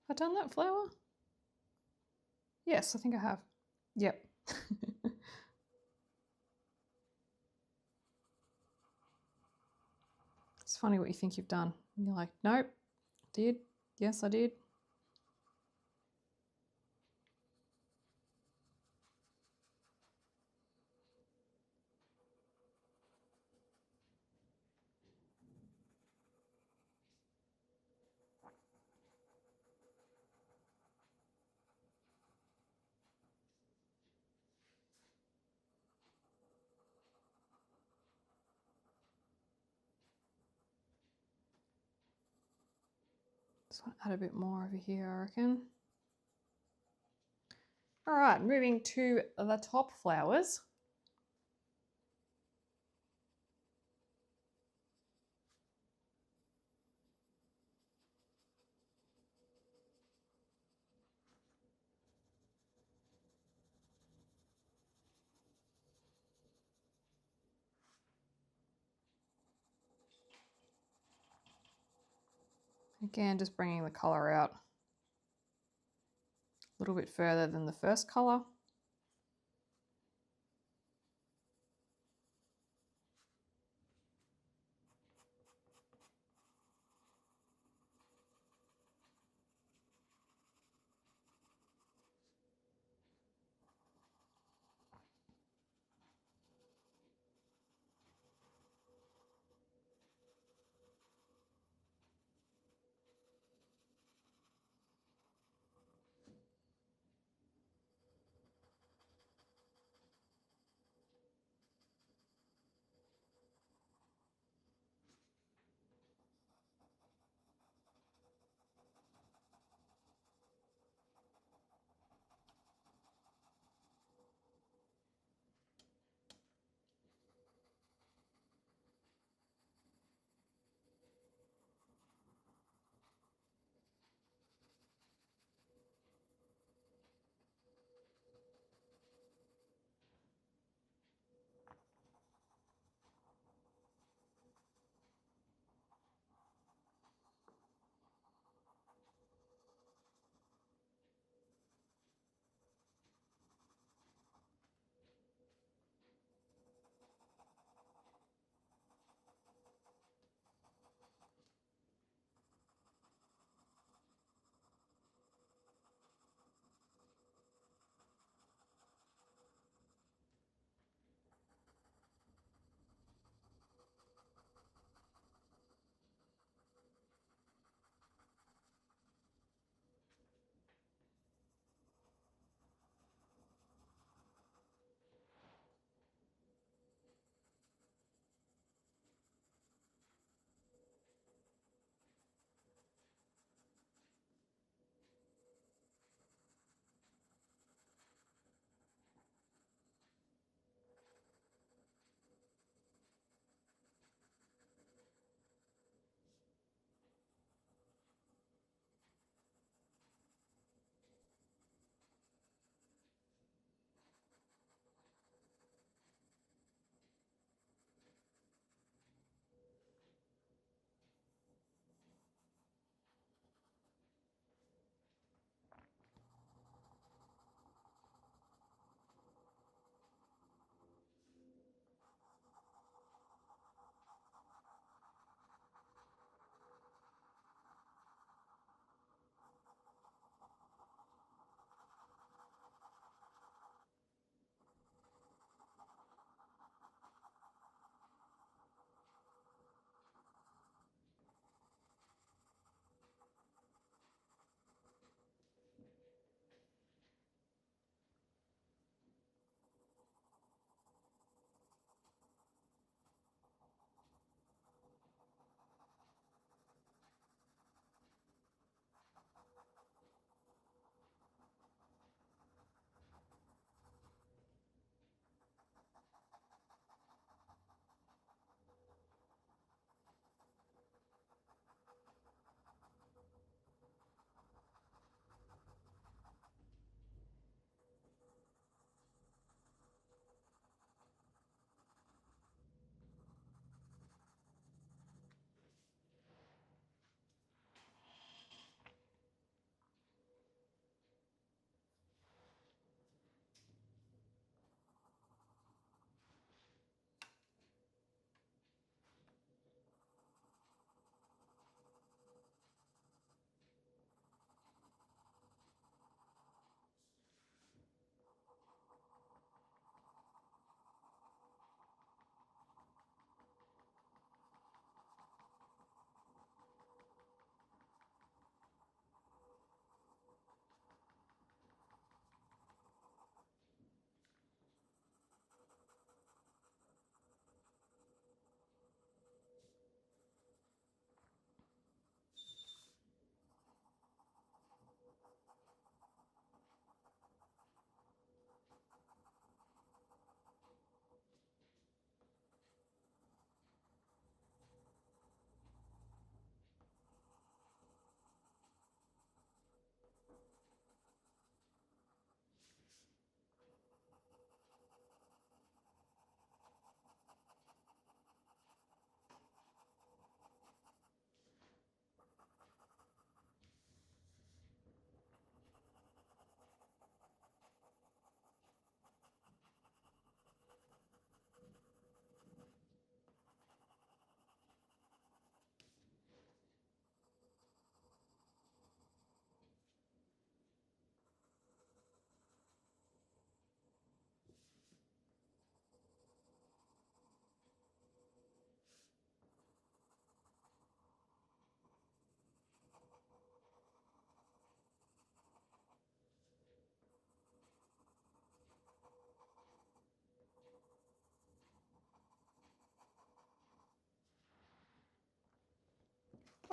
Have I done that flower? Yes, I think I have. Yep. funny what you think you've done. And you're like, nope, did. Yes, I did. Just want to add a bit more over here, I reckon. All right, moving to the top flowers. Again, just bringing the colour out a little bit further than the first colour.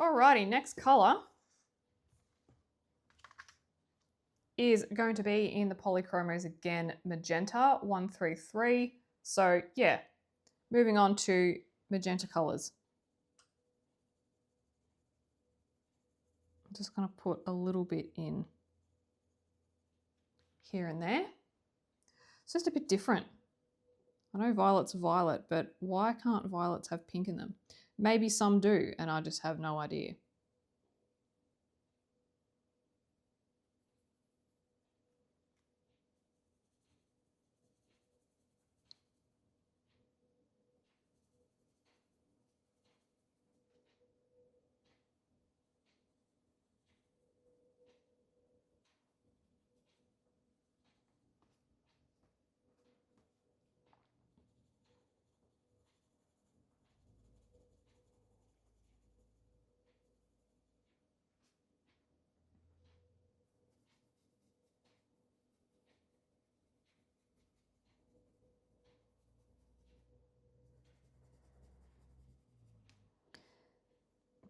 Alrighty, next color is going to be in the Polychromos again, Magenta 133. So yeah, moving on to magenta colors. I'm just going to put a little bit in here and there. It's just a bit different. I know violet's violet, but why can't violets have pink in them? Maybe some do, and I just have no idea.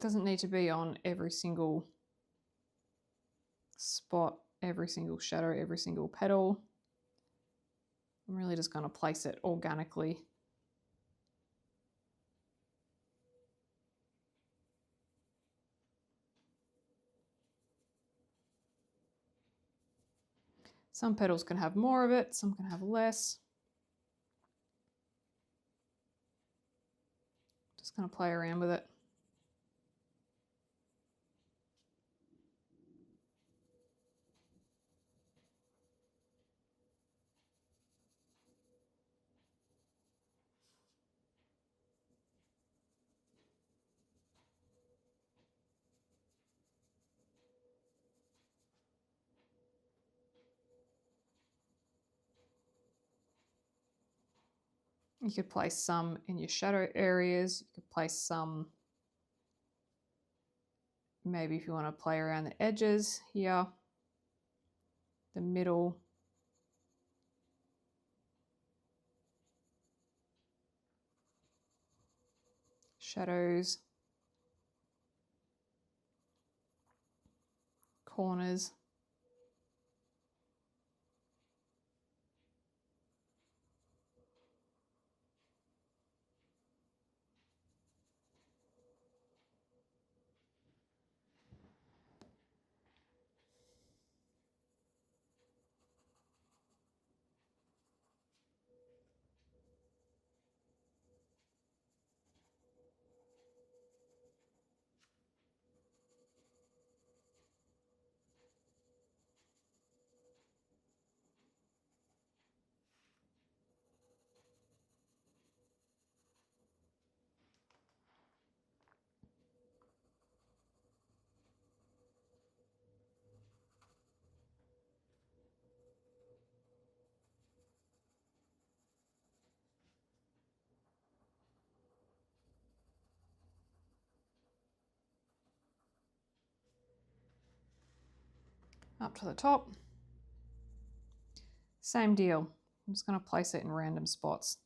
It doesn't need to be on every single spot, every single shadow, every single petal. I'm really just going to place it organically. Some petals can have more of it, some can have less. Just going to play around with it. You could place some in your shadow areas. You could place some, maybe if you want to play around the edges here, the middle. Shadows, corners. Up to the top. Same deal. I'm just going to place it in random spots.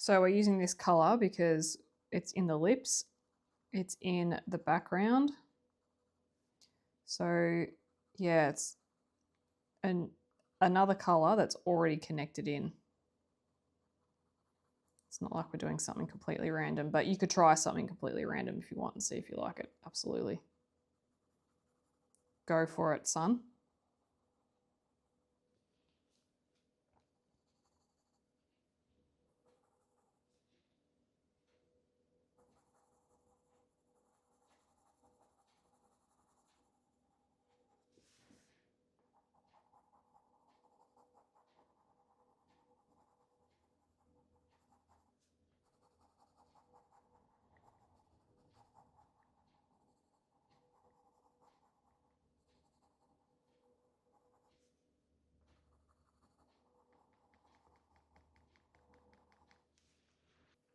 So we're using this color because it's in the lips, it's in the background. So yeah, it's another color that's already connected in. It's not like we're doing something completely random, but you could try something completely random if you want and see if you like it. Absolutely. Go for it, son.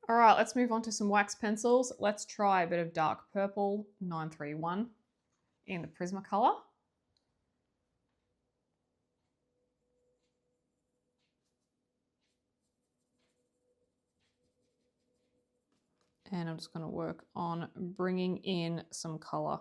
All right, let's move on to some wax pencils. Let's try a bit of dark purple 931 in the Prismacolor. And I'm just going to work on bringing in some color.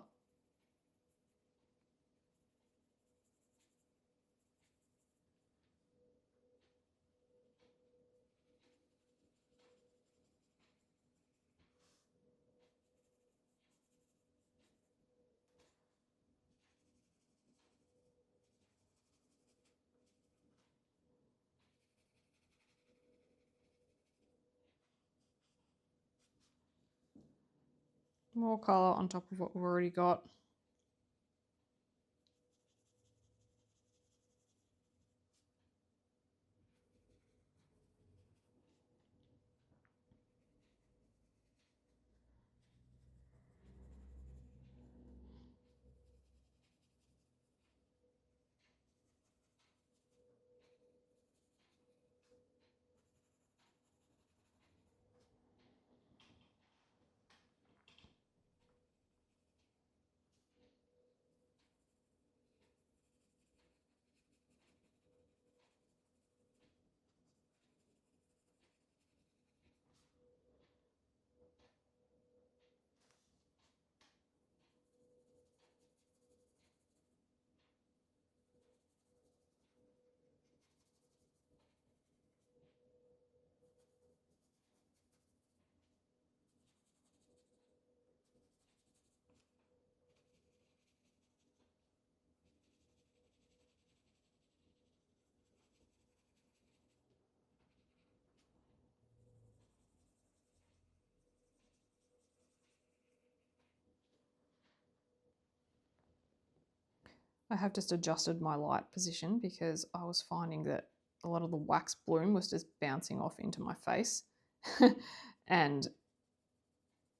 More color on top of what we've already got. I have just adjusted my light position because I was finding that a lot of the wax bloom was just bouncing off into my face. And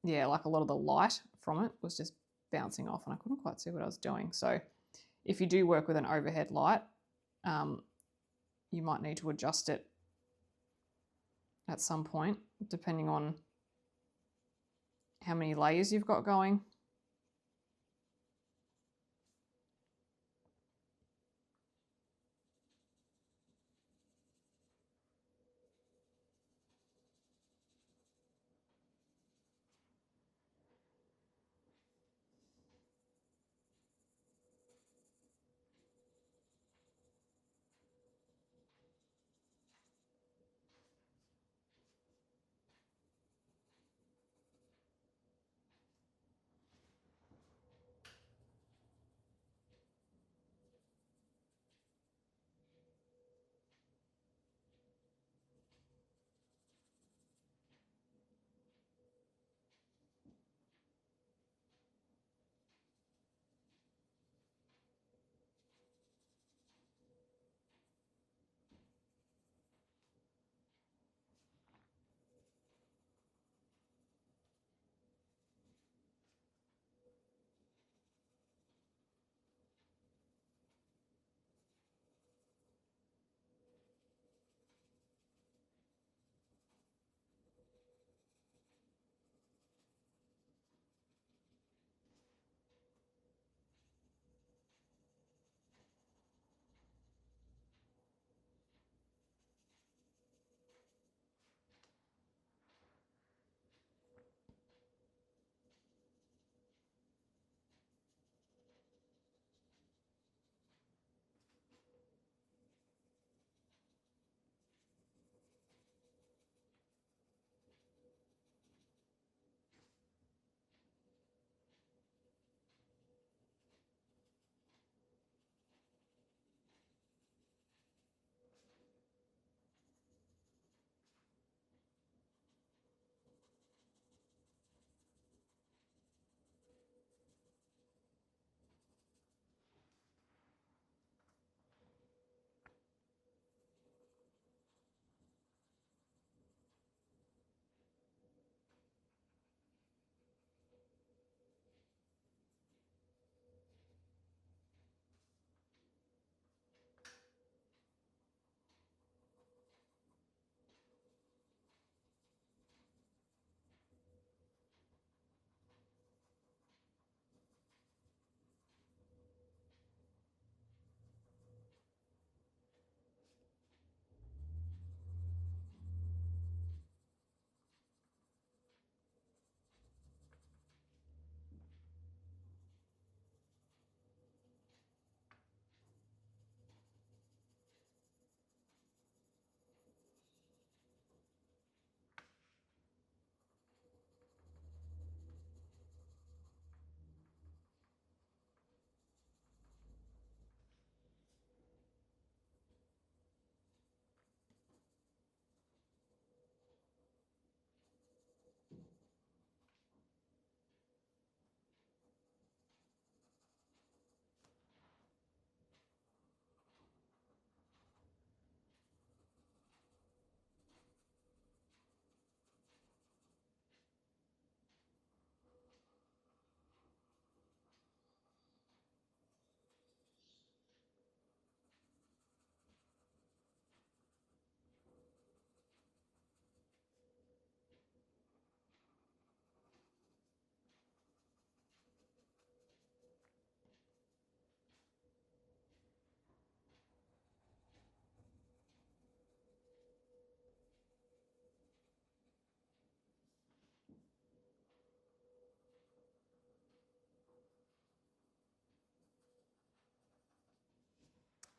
yeah, like a lot of the light from it was just bouncing off and I couldn't quite see what I was doing. So if you do work with an overhead light, you might need to adjust it at some point, depending on how many layers you've got going.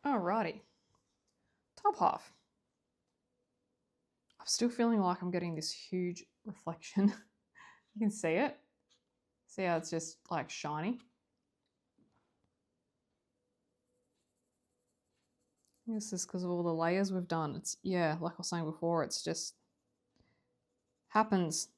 Alrighty. Top half. I'm still feeling like I'm getting this huge reflection. You can see it. See how it's just like shiny? This is because of all the layers we've done. It's, yeah, like I was saying before, it's just happens.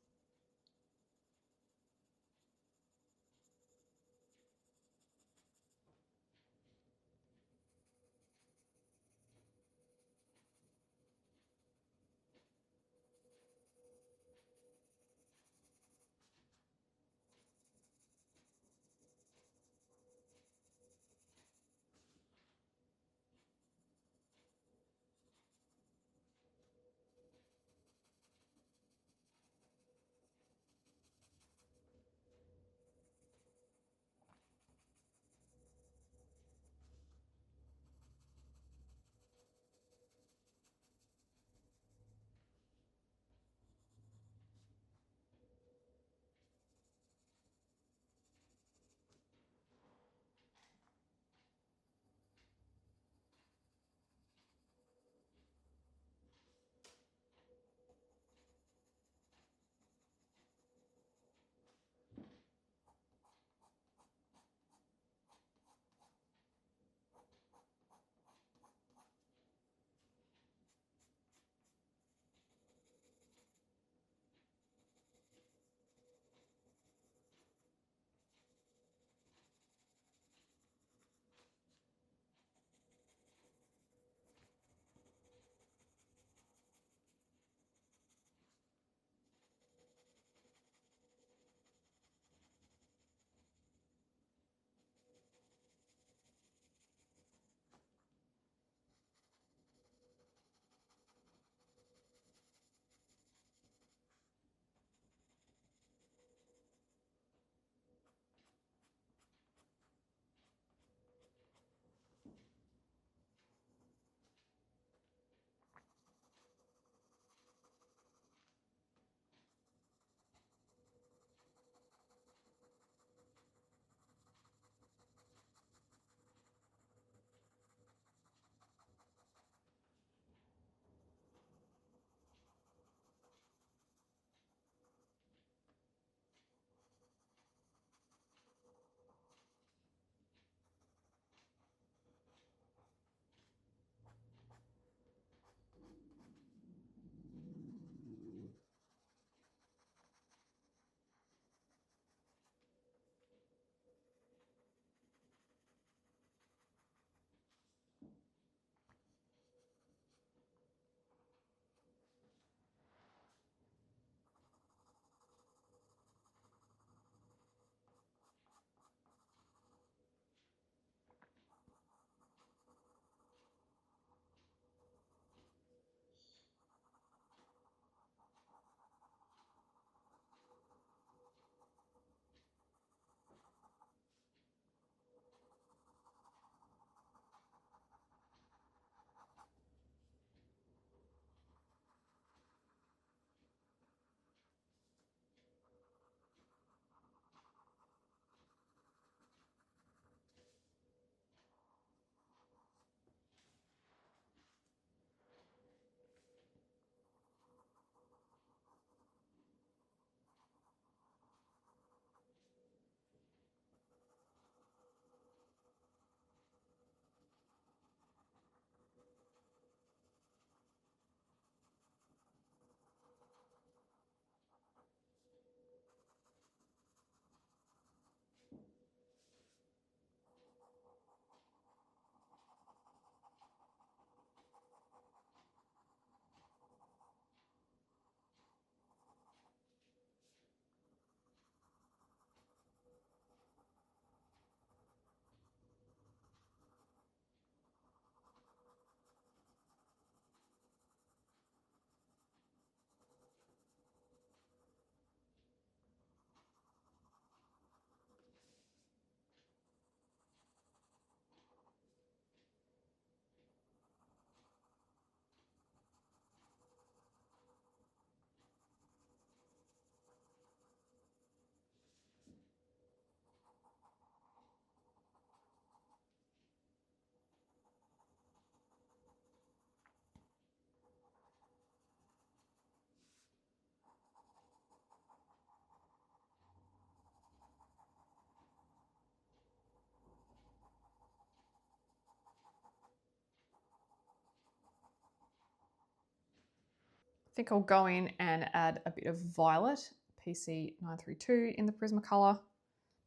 think I'll go in and add a bit of violet, PC932 in the Prismacolor,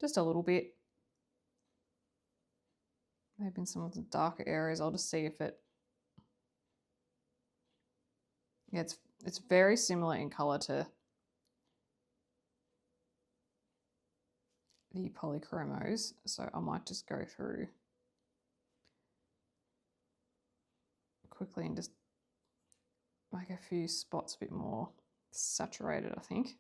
just a little bit. Maybe in some of the darker areas, I'll just see if it, yeah, it's very similar in color to the polychromos, so I might just go through quickly and just make a few spots a bit more saturated, I think.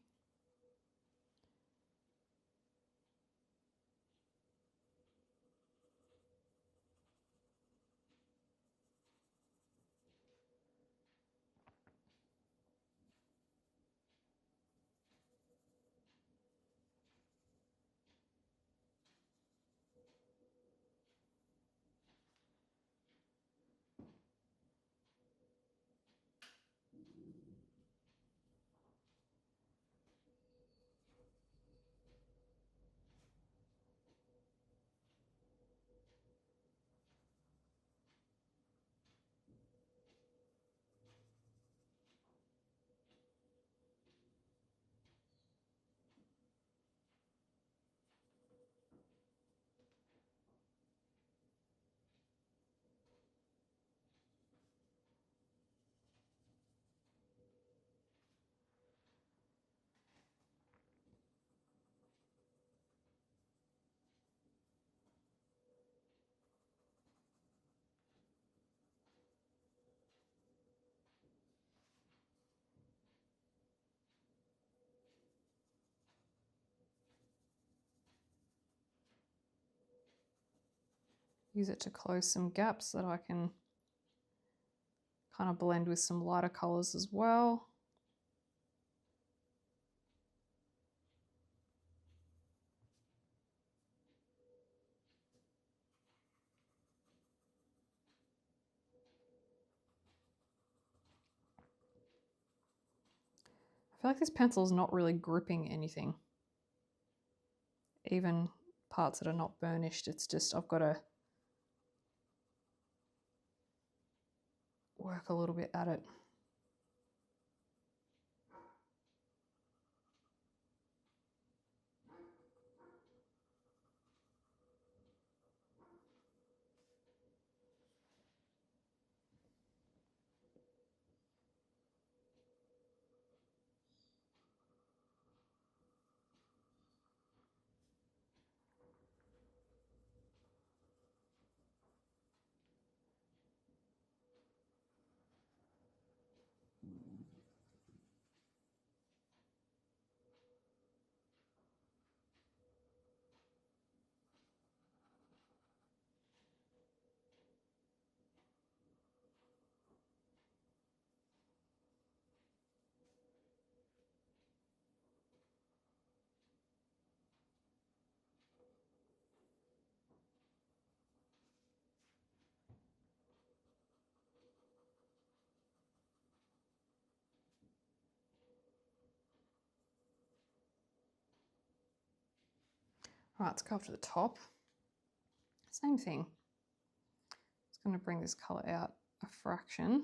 Use it to close some gaps that I can kind of blend with some lighter colors as well. I feel like this pencil is not really gripping anything. Even parts that are not burnished, it's just, I've got to work a little bit at it. All right, let's go up to the top. Same thing. Just going to bring this color out a fraction.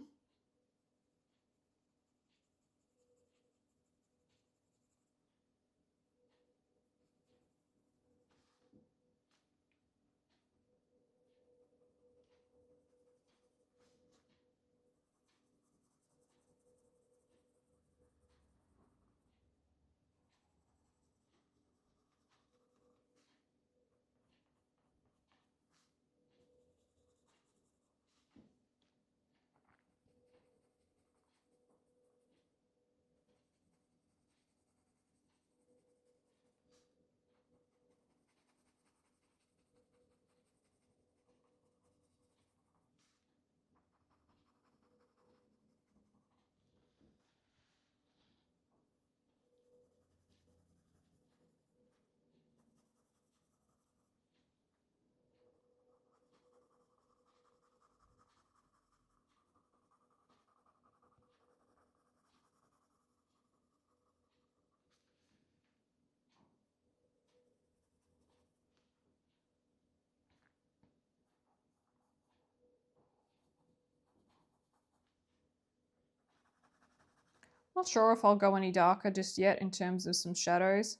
Not sure if I'll go any darker just yet in terms of some shadows.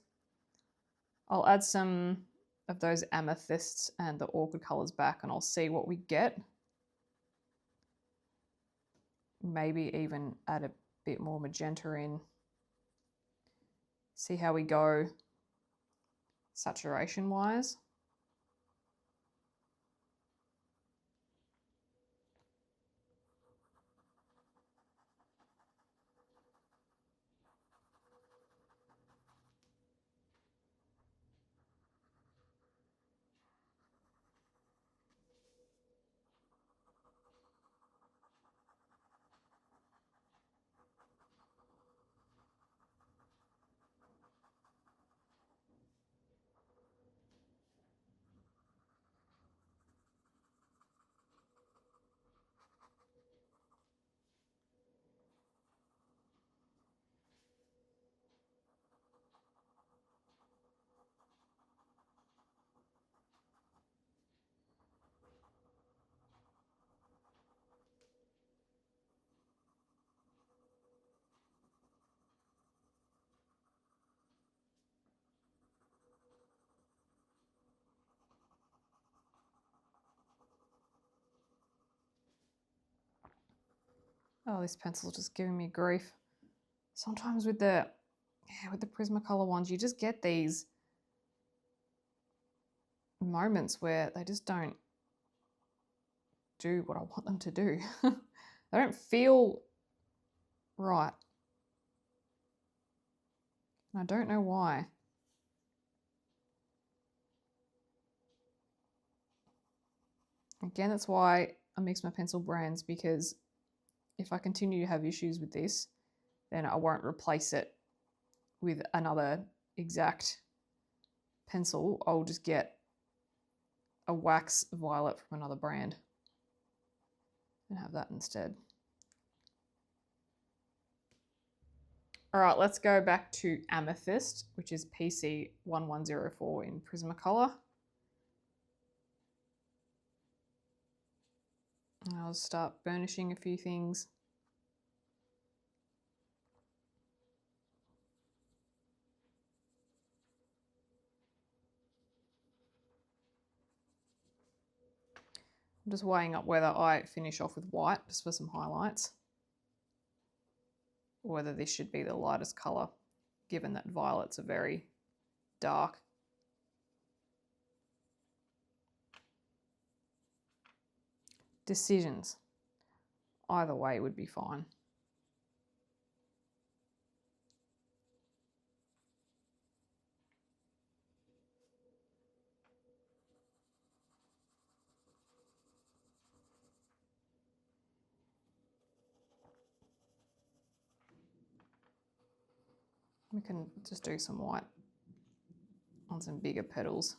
I'll add some of those amethysts and the orchid colors back and I'll see what we get. Maybe even add a bit more magenta in. See how we go saturation wise. Oh, this pencil's just giving me grief. Sometimes with the Prismacolor ones, you just get these moments where they just don't do what I want them to do. They don't feel right. And I don't know why. Again, that's why I mix my pencil brands, because if I continue to have issues with this, then I won't replace it with another exact pencil. I'll just get a wax violet from another brand and have that instead. All right, let's go back to Amethyst, which is PC1104 in Prismacolor. I'll start burnishing a few things. I'm just weighing up whether I finish off with white just for some highlights, or whether this should be the lightest color, given that violets are very dark. Decisions. Either way would be fine. We can just do some white on some bigger petals.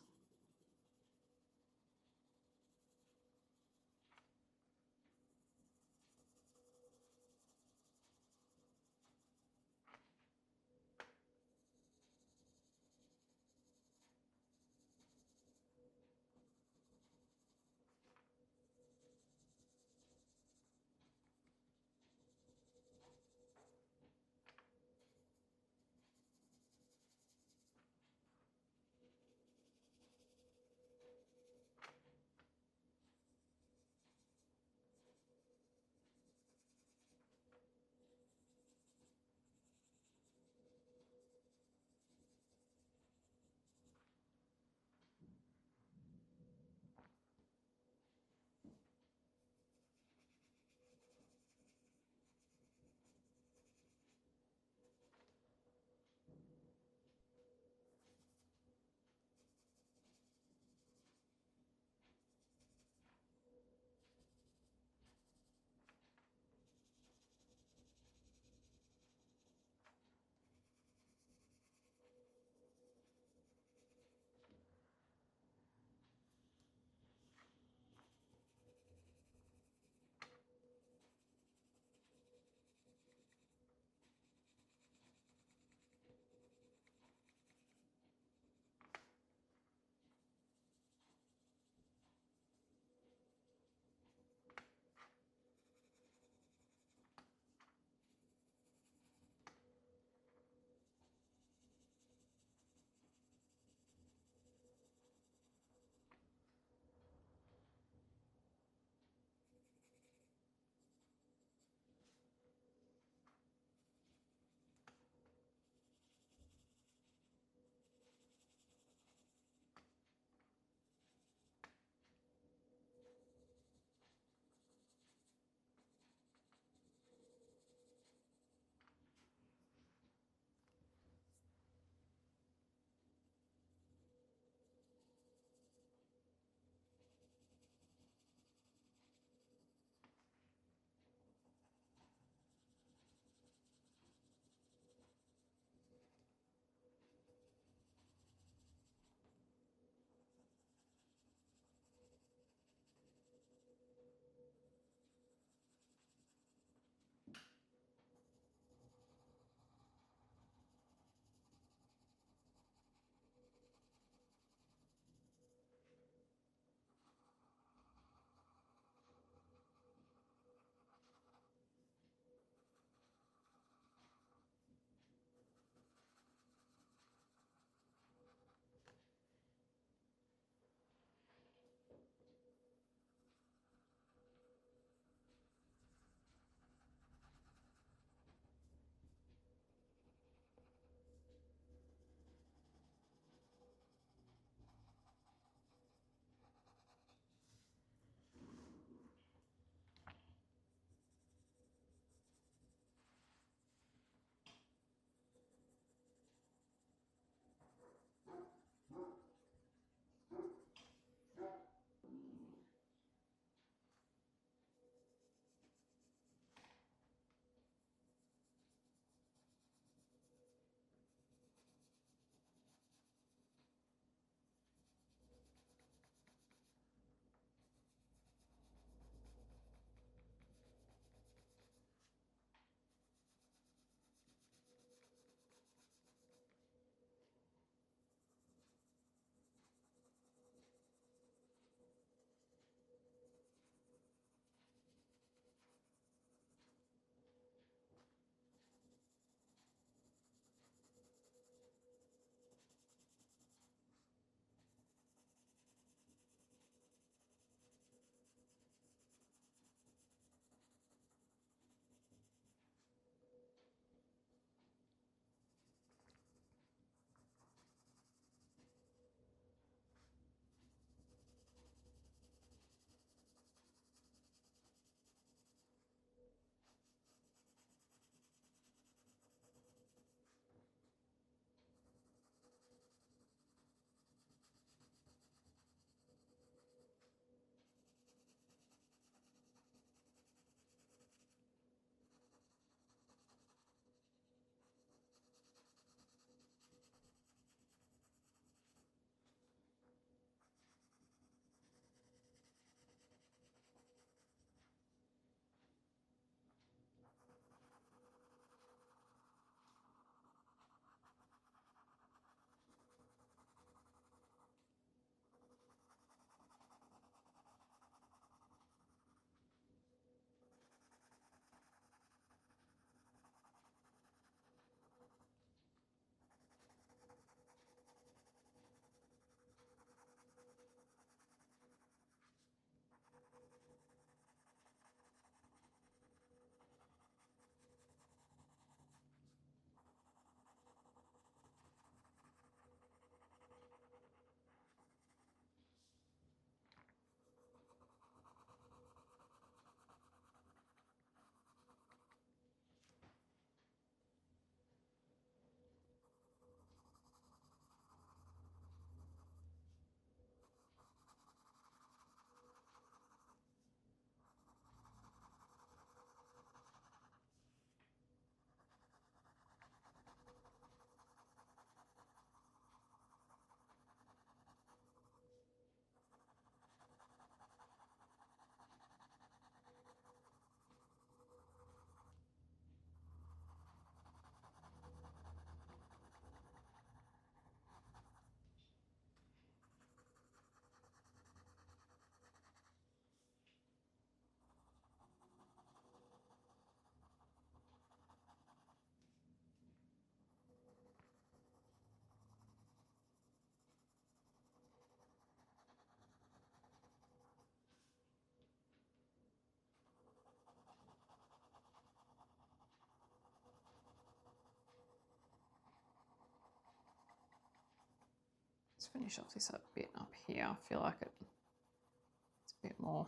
Let's finish off this up bit up here. I feel like it's a bit more.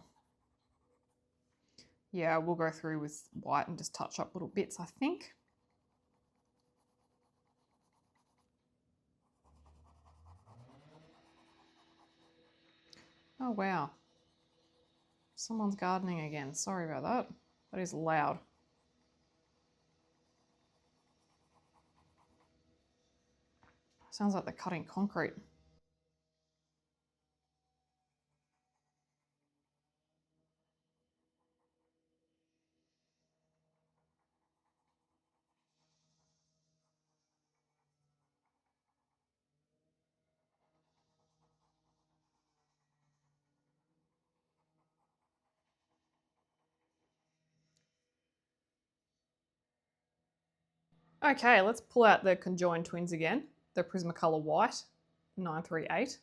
Yeah, we'll go through with white and just touch up little bits, I think. Oh, wow. Someone's gardening again. Sorry about that. That is loud. Sounds like they're cutting concrete. Okay, let's pull out the conjoined twins again, the Prismacolor White 938,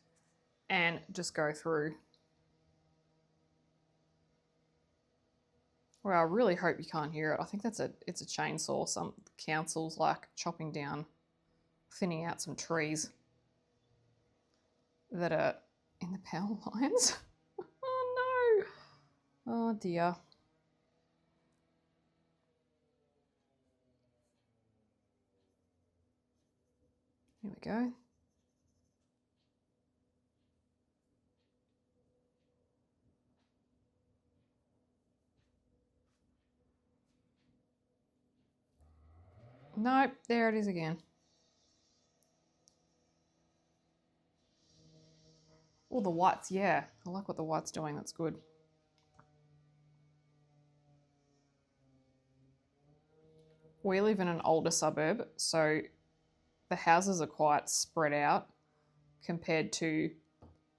and just go through. Well, I really hope you can't hear it. I think it's a chainsaw. Some council's like chopping down, thinning out some trees that are in the power lines. Oh no! Oh dear. Here we go. Nope, there it is again. Oh, the whites, yeah. I like what the white's doing, that's good. We live in an older suburb, so the houses are quite spread out compared to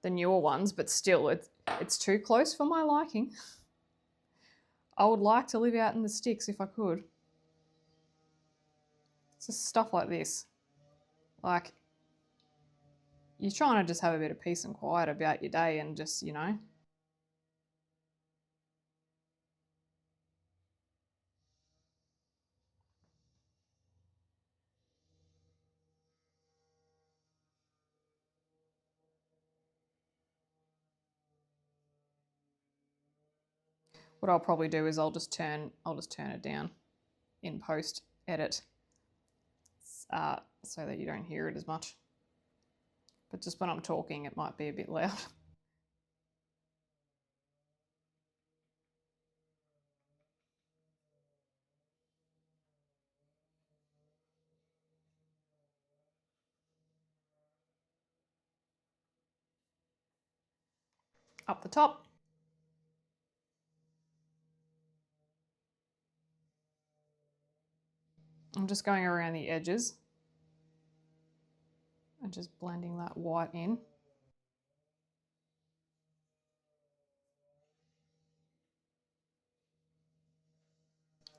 the newer ones, but still, it's too close for my liking. I would like to live out in the sticks if I could. It's just stuff like this. Like, you're trying to just have a bit of peace and quiet about your day and just, you know. What I'll probably do is I'll just turn it down in post edit so that you don't hear it as much. But just when I'm talking, it might be a bit loud. Up the top. I'm just going around the edges and just blending that white in.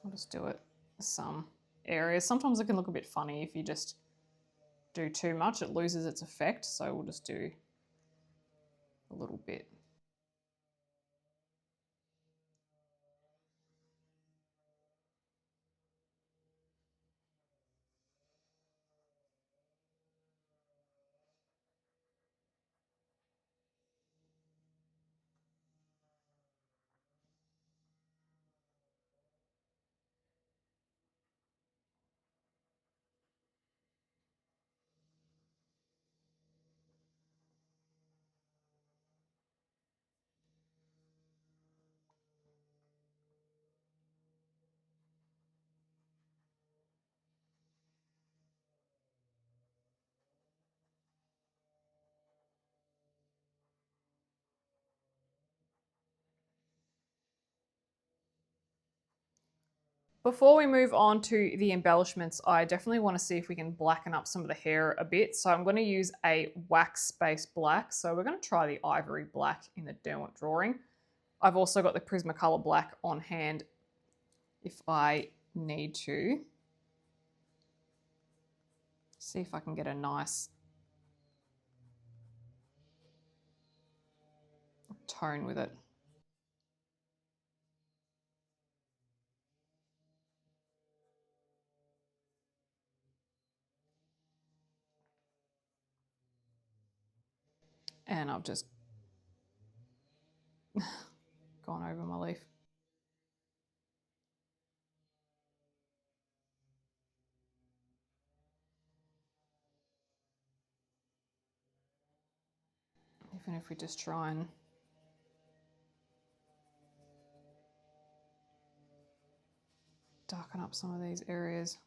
I'll just do it some areas. Sometimes it can look a bit funny if you just do too much, it loses its effect. So we'll just do a little bit. Before we move on to the embellishments, I definitely want to see if we can blacken up some of the hair a bit. So I'm going to use a wax-based black. So we're going to try the ivory black in the Derwent drawing. I've also got the Prismacolor black on hand if I need to. See if I can get a nice tone with it. And I've just gone over my leaf. Even if we just try and darken up some of these areas.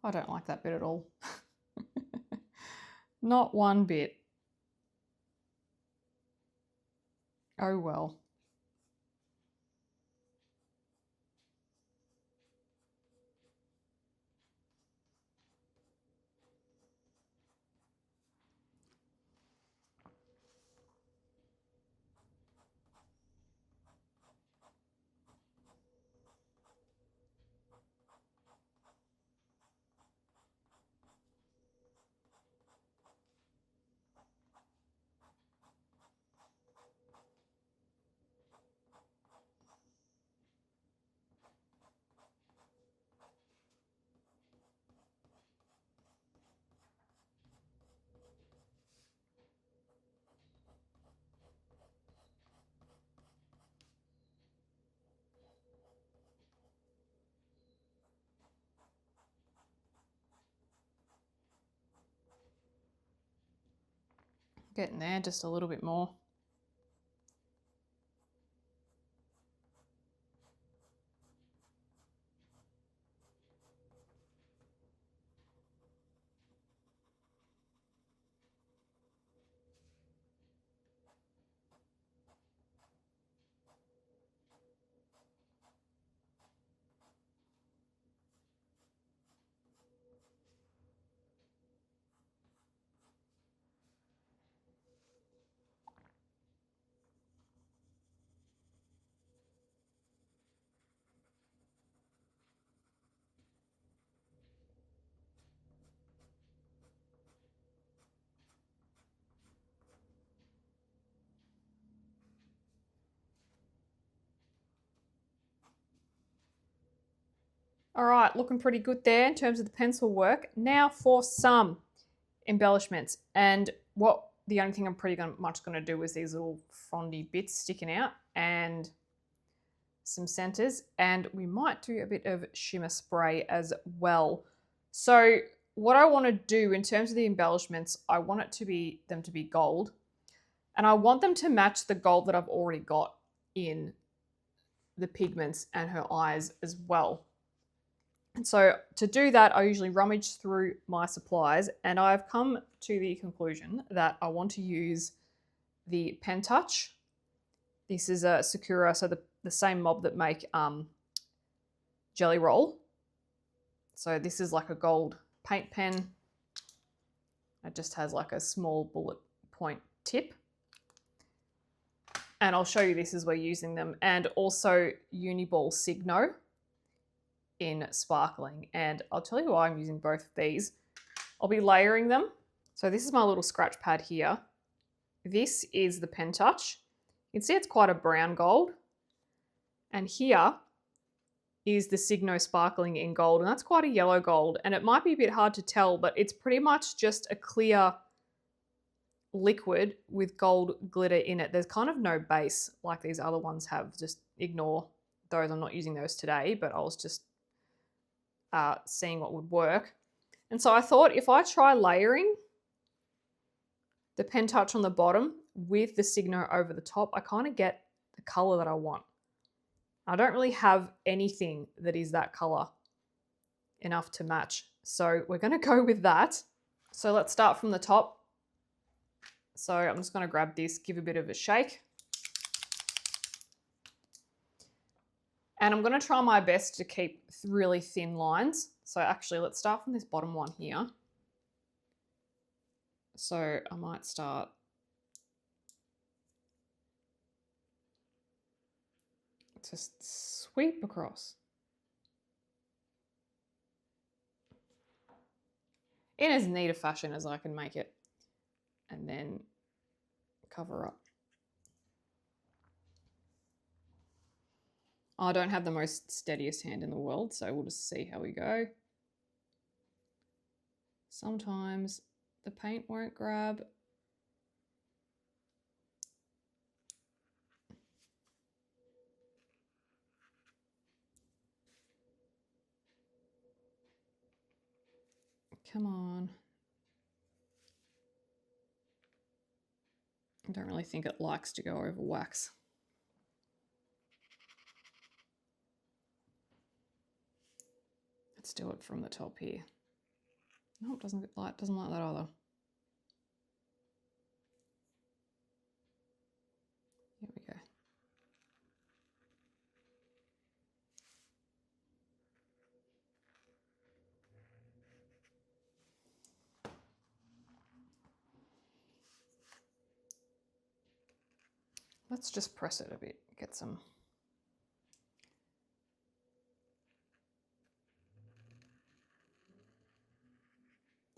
I don't like that bit at all. Not one bit. Oh well. Getting there, just a little bit more. All right, looking pretty good there in terms of the pencil work. Now for some embellishments. And the only thing I'm pretty much going to do is these little frondy bits sticking out and some centers. And we might do a bit of shimmer spray as well. So what I want to do in terms of the embellishments, I want them to be gold. And I want them to match the gold that I've already got in the pigments and her eyes as well. And so to do that, I usually rummage through my supplies, and I've come to the conclusion that I want to use the Pen Touch. This is a Sakura, so the same mob that make Jelly Roll. So this is like a gold paint pen. It just has like a small bullet point tip. And I'll show you this as we're using them. And also Uniball Signo in sparkling. And I'll tell you why I'm using both of these. I'll be layering them. So this is my little scratch pad here. This is the Pen Touch. You can see it's quite a brown gold. And here is the Signo Sparkling in gold. And that's quite a yellow gold. And it might be a bit hard to tell, but it's pretty much just a clear liquid with gold glitter in it. There's kind of no base like these other ones have. Just ignore those. I'm not using those today, but I was just seeing what would work. And so I thought if I try layering the Pen Touch on the bottom with the Signo over the top, I kind of get the color that I want. I don't really have anything that is that color enough to match. So we're going to go with that. So let's start from the top. So I'm just going to grab this, give a bit of a shake. And I'm going to try my best to keep really thin lines. So actually, let's start from this bottom one here. So I might start just sweep across. In as neat a fashion as I can make it. And then cover up. I don't have the most steadiest hand in the world, so we'll just see how we go. Sometimes the paint won't grab. Come on. I don't really think it likes to go over wax. Let's do it from the top here. No, it doesn't like that either. Here we go. Let's just press it a bit, get some.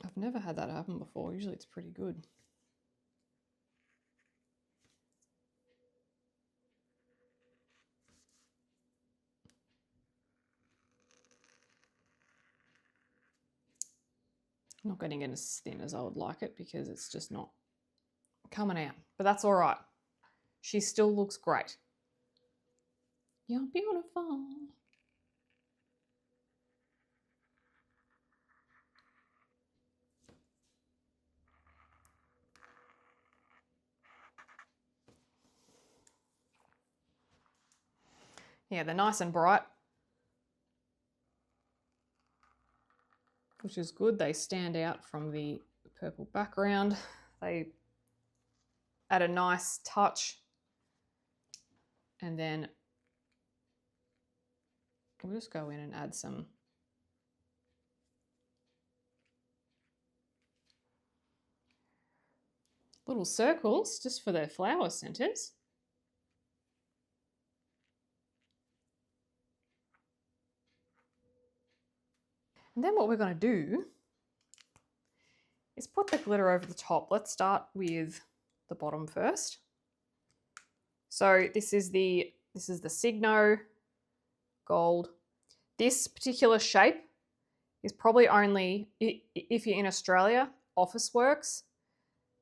I've never had that happen before. Usually it's pretty good. I'm not getting it as thin as I would like it because it's just not coming out, but that's all right. She still looks great. You're beautiful. Yeah, they're nice and bright, which is good. They stand out from the purple background. They add a nice touch. And then we'll just go in and add some little circles just for the flower centers. And then what we're going to do is put the glitter over the top. Let's start with the bottom first. So this is the Signo Gold. This particular shape is probably only, if you're in Australia, Officeworks.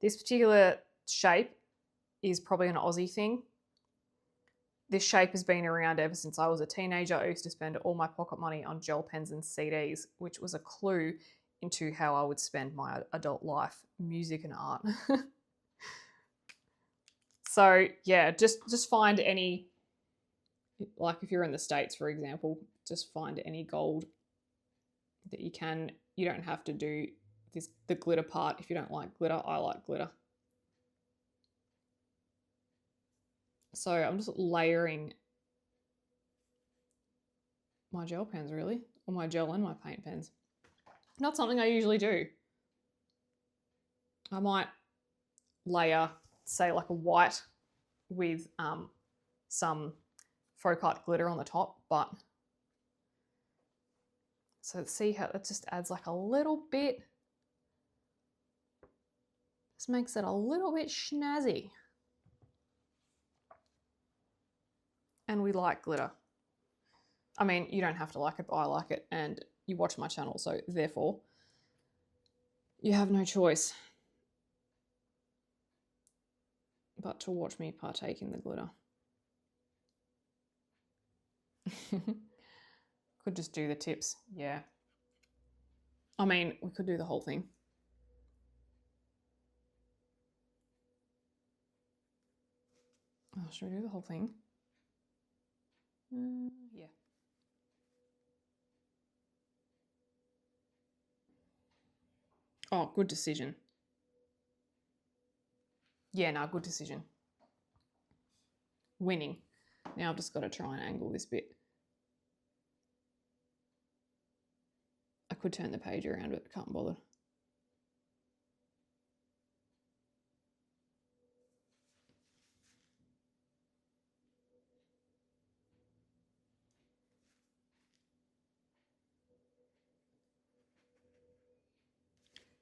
This particular shape is probably an Aussie thing. This shape has been around ever since I was a teenager. I used to spend all my pocket money on gel pens and CDs, which was a clue into how I would spend my adult life, music and art. So yeah, just find any, like if you're in the States, for example, just find any gold that you can. You don't have to do the glitter part if you don't like glitter. I like glitter. So I'm just layering my gel pens really, or my gel and my paint pens. Not something I usually do. I might layer, say like a white with some faux cut glitter on the top, but so see how it just adds like a little bit, just makes it a little bit snazzy. And we like glitter. I mean, you don't have to like it, but I like it, and you watch my channel, so therefore you have no choice but to watch me partake in the glitter. Could just do the tips, yeah. I mean, we could do the whole thing. Oh, should we do the whole thing? Yeah. Oh, good decision. Yeah, no, good decision. Winning. Now I've just got to try and angle this bit. I could turn the page around, but I can't bother.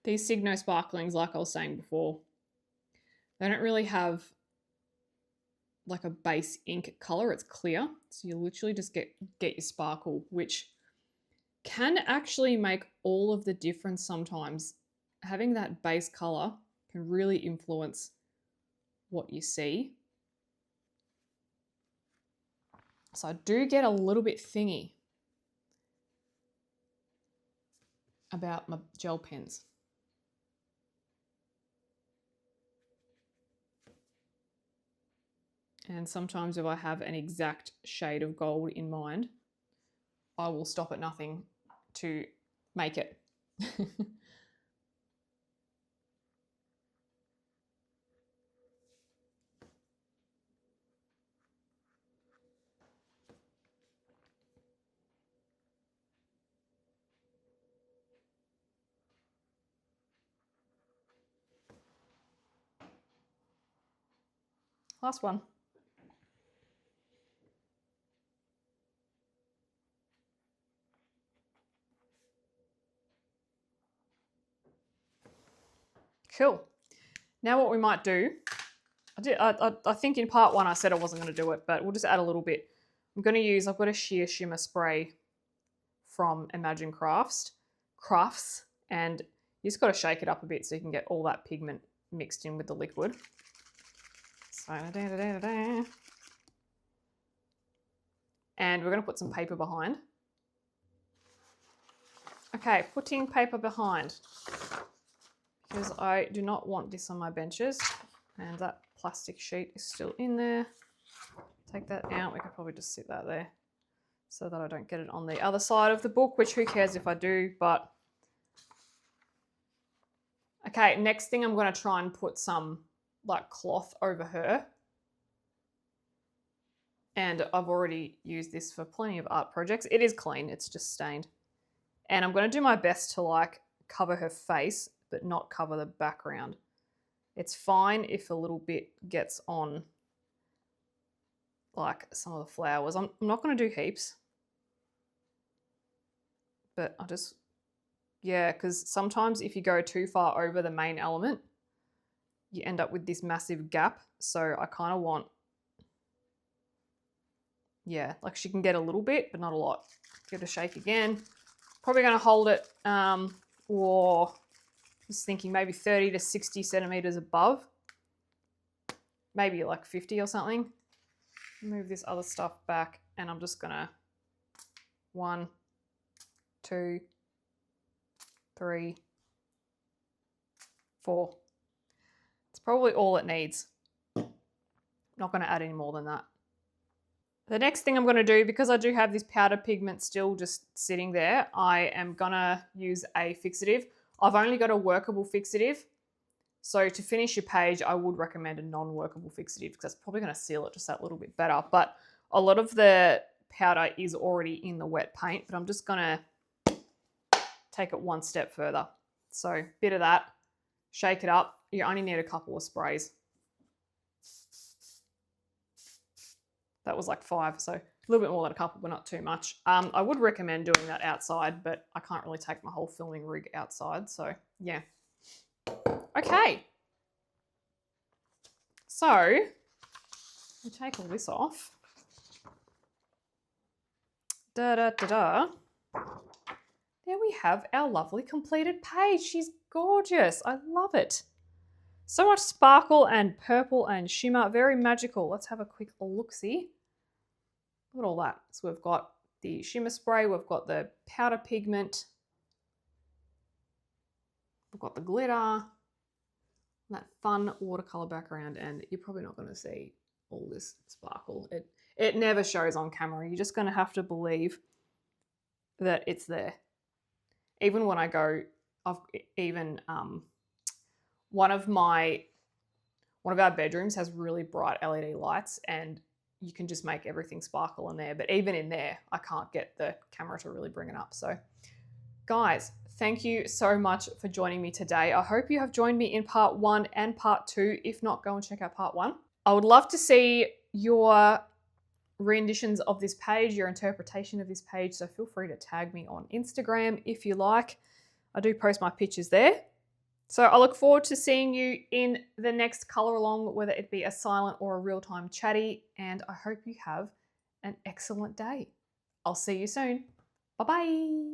These Signo Sparklings, like I was saying before, they don't really have like a base ink color. It's clear. So you literally just get your sparkle, which can actually make all of the difference sometimes. Having that base color can really influence what you see. So I do get a little bit thingy about my gel pens. And sometimes if I have an exact shade of gold in mind, I will stop at nothing to make it. Last one. Cool. Now what we might do, I think in part one I said I wasn't going to do it, but we'll just add a little bit. I've got a sheer shimmer spray from Imagine Crafts, and you just got to shake it up a bit so you can get all that pigment mixed in with the liquid. So, and we're going to put some paper behind. Okay, putting paper behind, because I do not want this on my benches, and that plastic sheet is still in there. Take that out. We could probably just sit that there so that I don't get it on the other side of the book, which who cares if I do, but okay, next thing I'm going to try and put some like cloth over her. And I've already used this for plenty of art projects. It is clean, it's just stained. And I'm going to do my best to like cover her face, but not cover the background. It's fine if a little bit gets on like some of the flowers. I'm not going to do heaps. But I just, yeah, because sometimes if you go too far over the main element, you end up with this massive gap. So I kind of want yeah, like she can get a little bit, but not a lot. Give it a shake again. Probably going to hold it, or just thinking maybe 30 to 60 centimeters above. Maybe like 50 or something. Move this other stuff back, and I'm just going to 1, 2, 3, 4. It's probably all it needs. Not going to add any more than that. The next thing I'm going to do, because I do have this powder pigment still just sitting there, I am going to use a fixative. I've only got a workable fixative. So to finish your page, I would recommend a non-workable fixative because that's probably going to seal it just that little bit better. But a lot of the powder is already in the wet paint, but I'm just going to take it one step further. So bit of that, shake it up. You only need a couple of sprays. That was like 5, so a little bit more than a couple, but not too much. I would recommend doing that outside, but I can't really take my whole filming rig outside, so yeah. Okay. So, we take all this off. Da-da-da-da. There we have our lovely completed page. She's gorgeous. I love it. So much sparkle and purple and shimmer. Very magical. Let's have a quick look-see. Look at all that. So we've got the shimmer spray. We've got the powder pigment. We've got the glitter. That fun watercolor background. And you're probably not going to see all this sparkle. It never shows on camera. You're just going to have to believe that it's there. Even when I go, I've even... One of our bedrooms has really bright LED lights, and you can just make everything sparkle in there. But even in there, I can't get the camera to really bring it up. So guys, thank you so much for joining me today. I hope you have joined me in part 1 and part 2. If not, go and check out part 1. I would love to see your renditions of this page, your interpretation of this page. So feel free to tag me on Instagram if you like. I do post my pictures there. So I look forward to seeing you in the next color along, whether it be a silent or a real-time chatty, and I hope you have an excellent day. I'll see you soon. Bye-bye.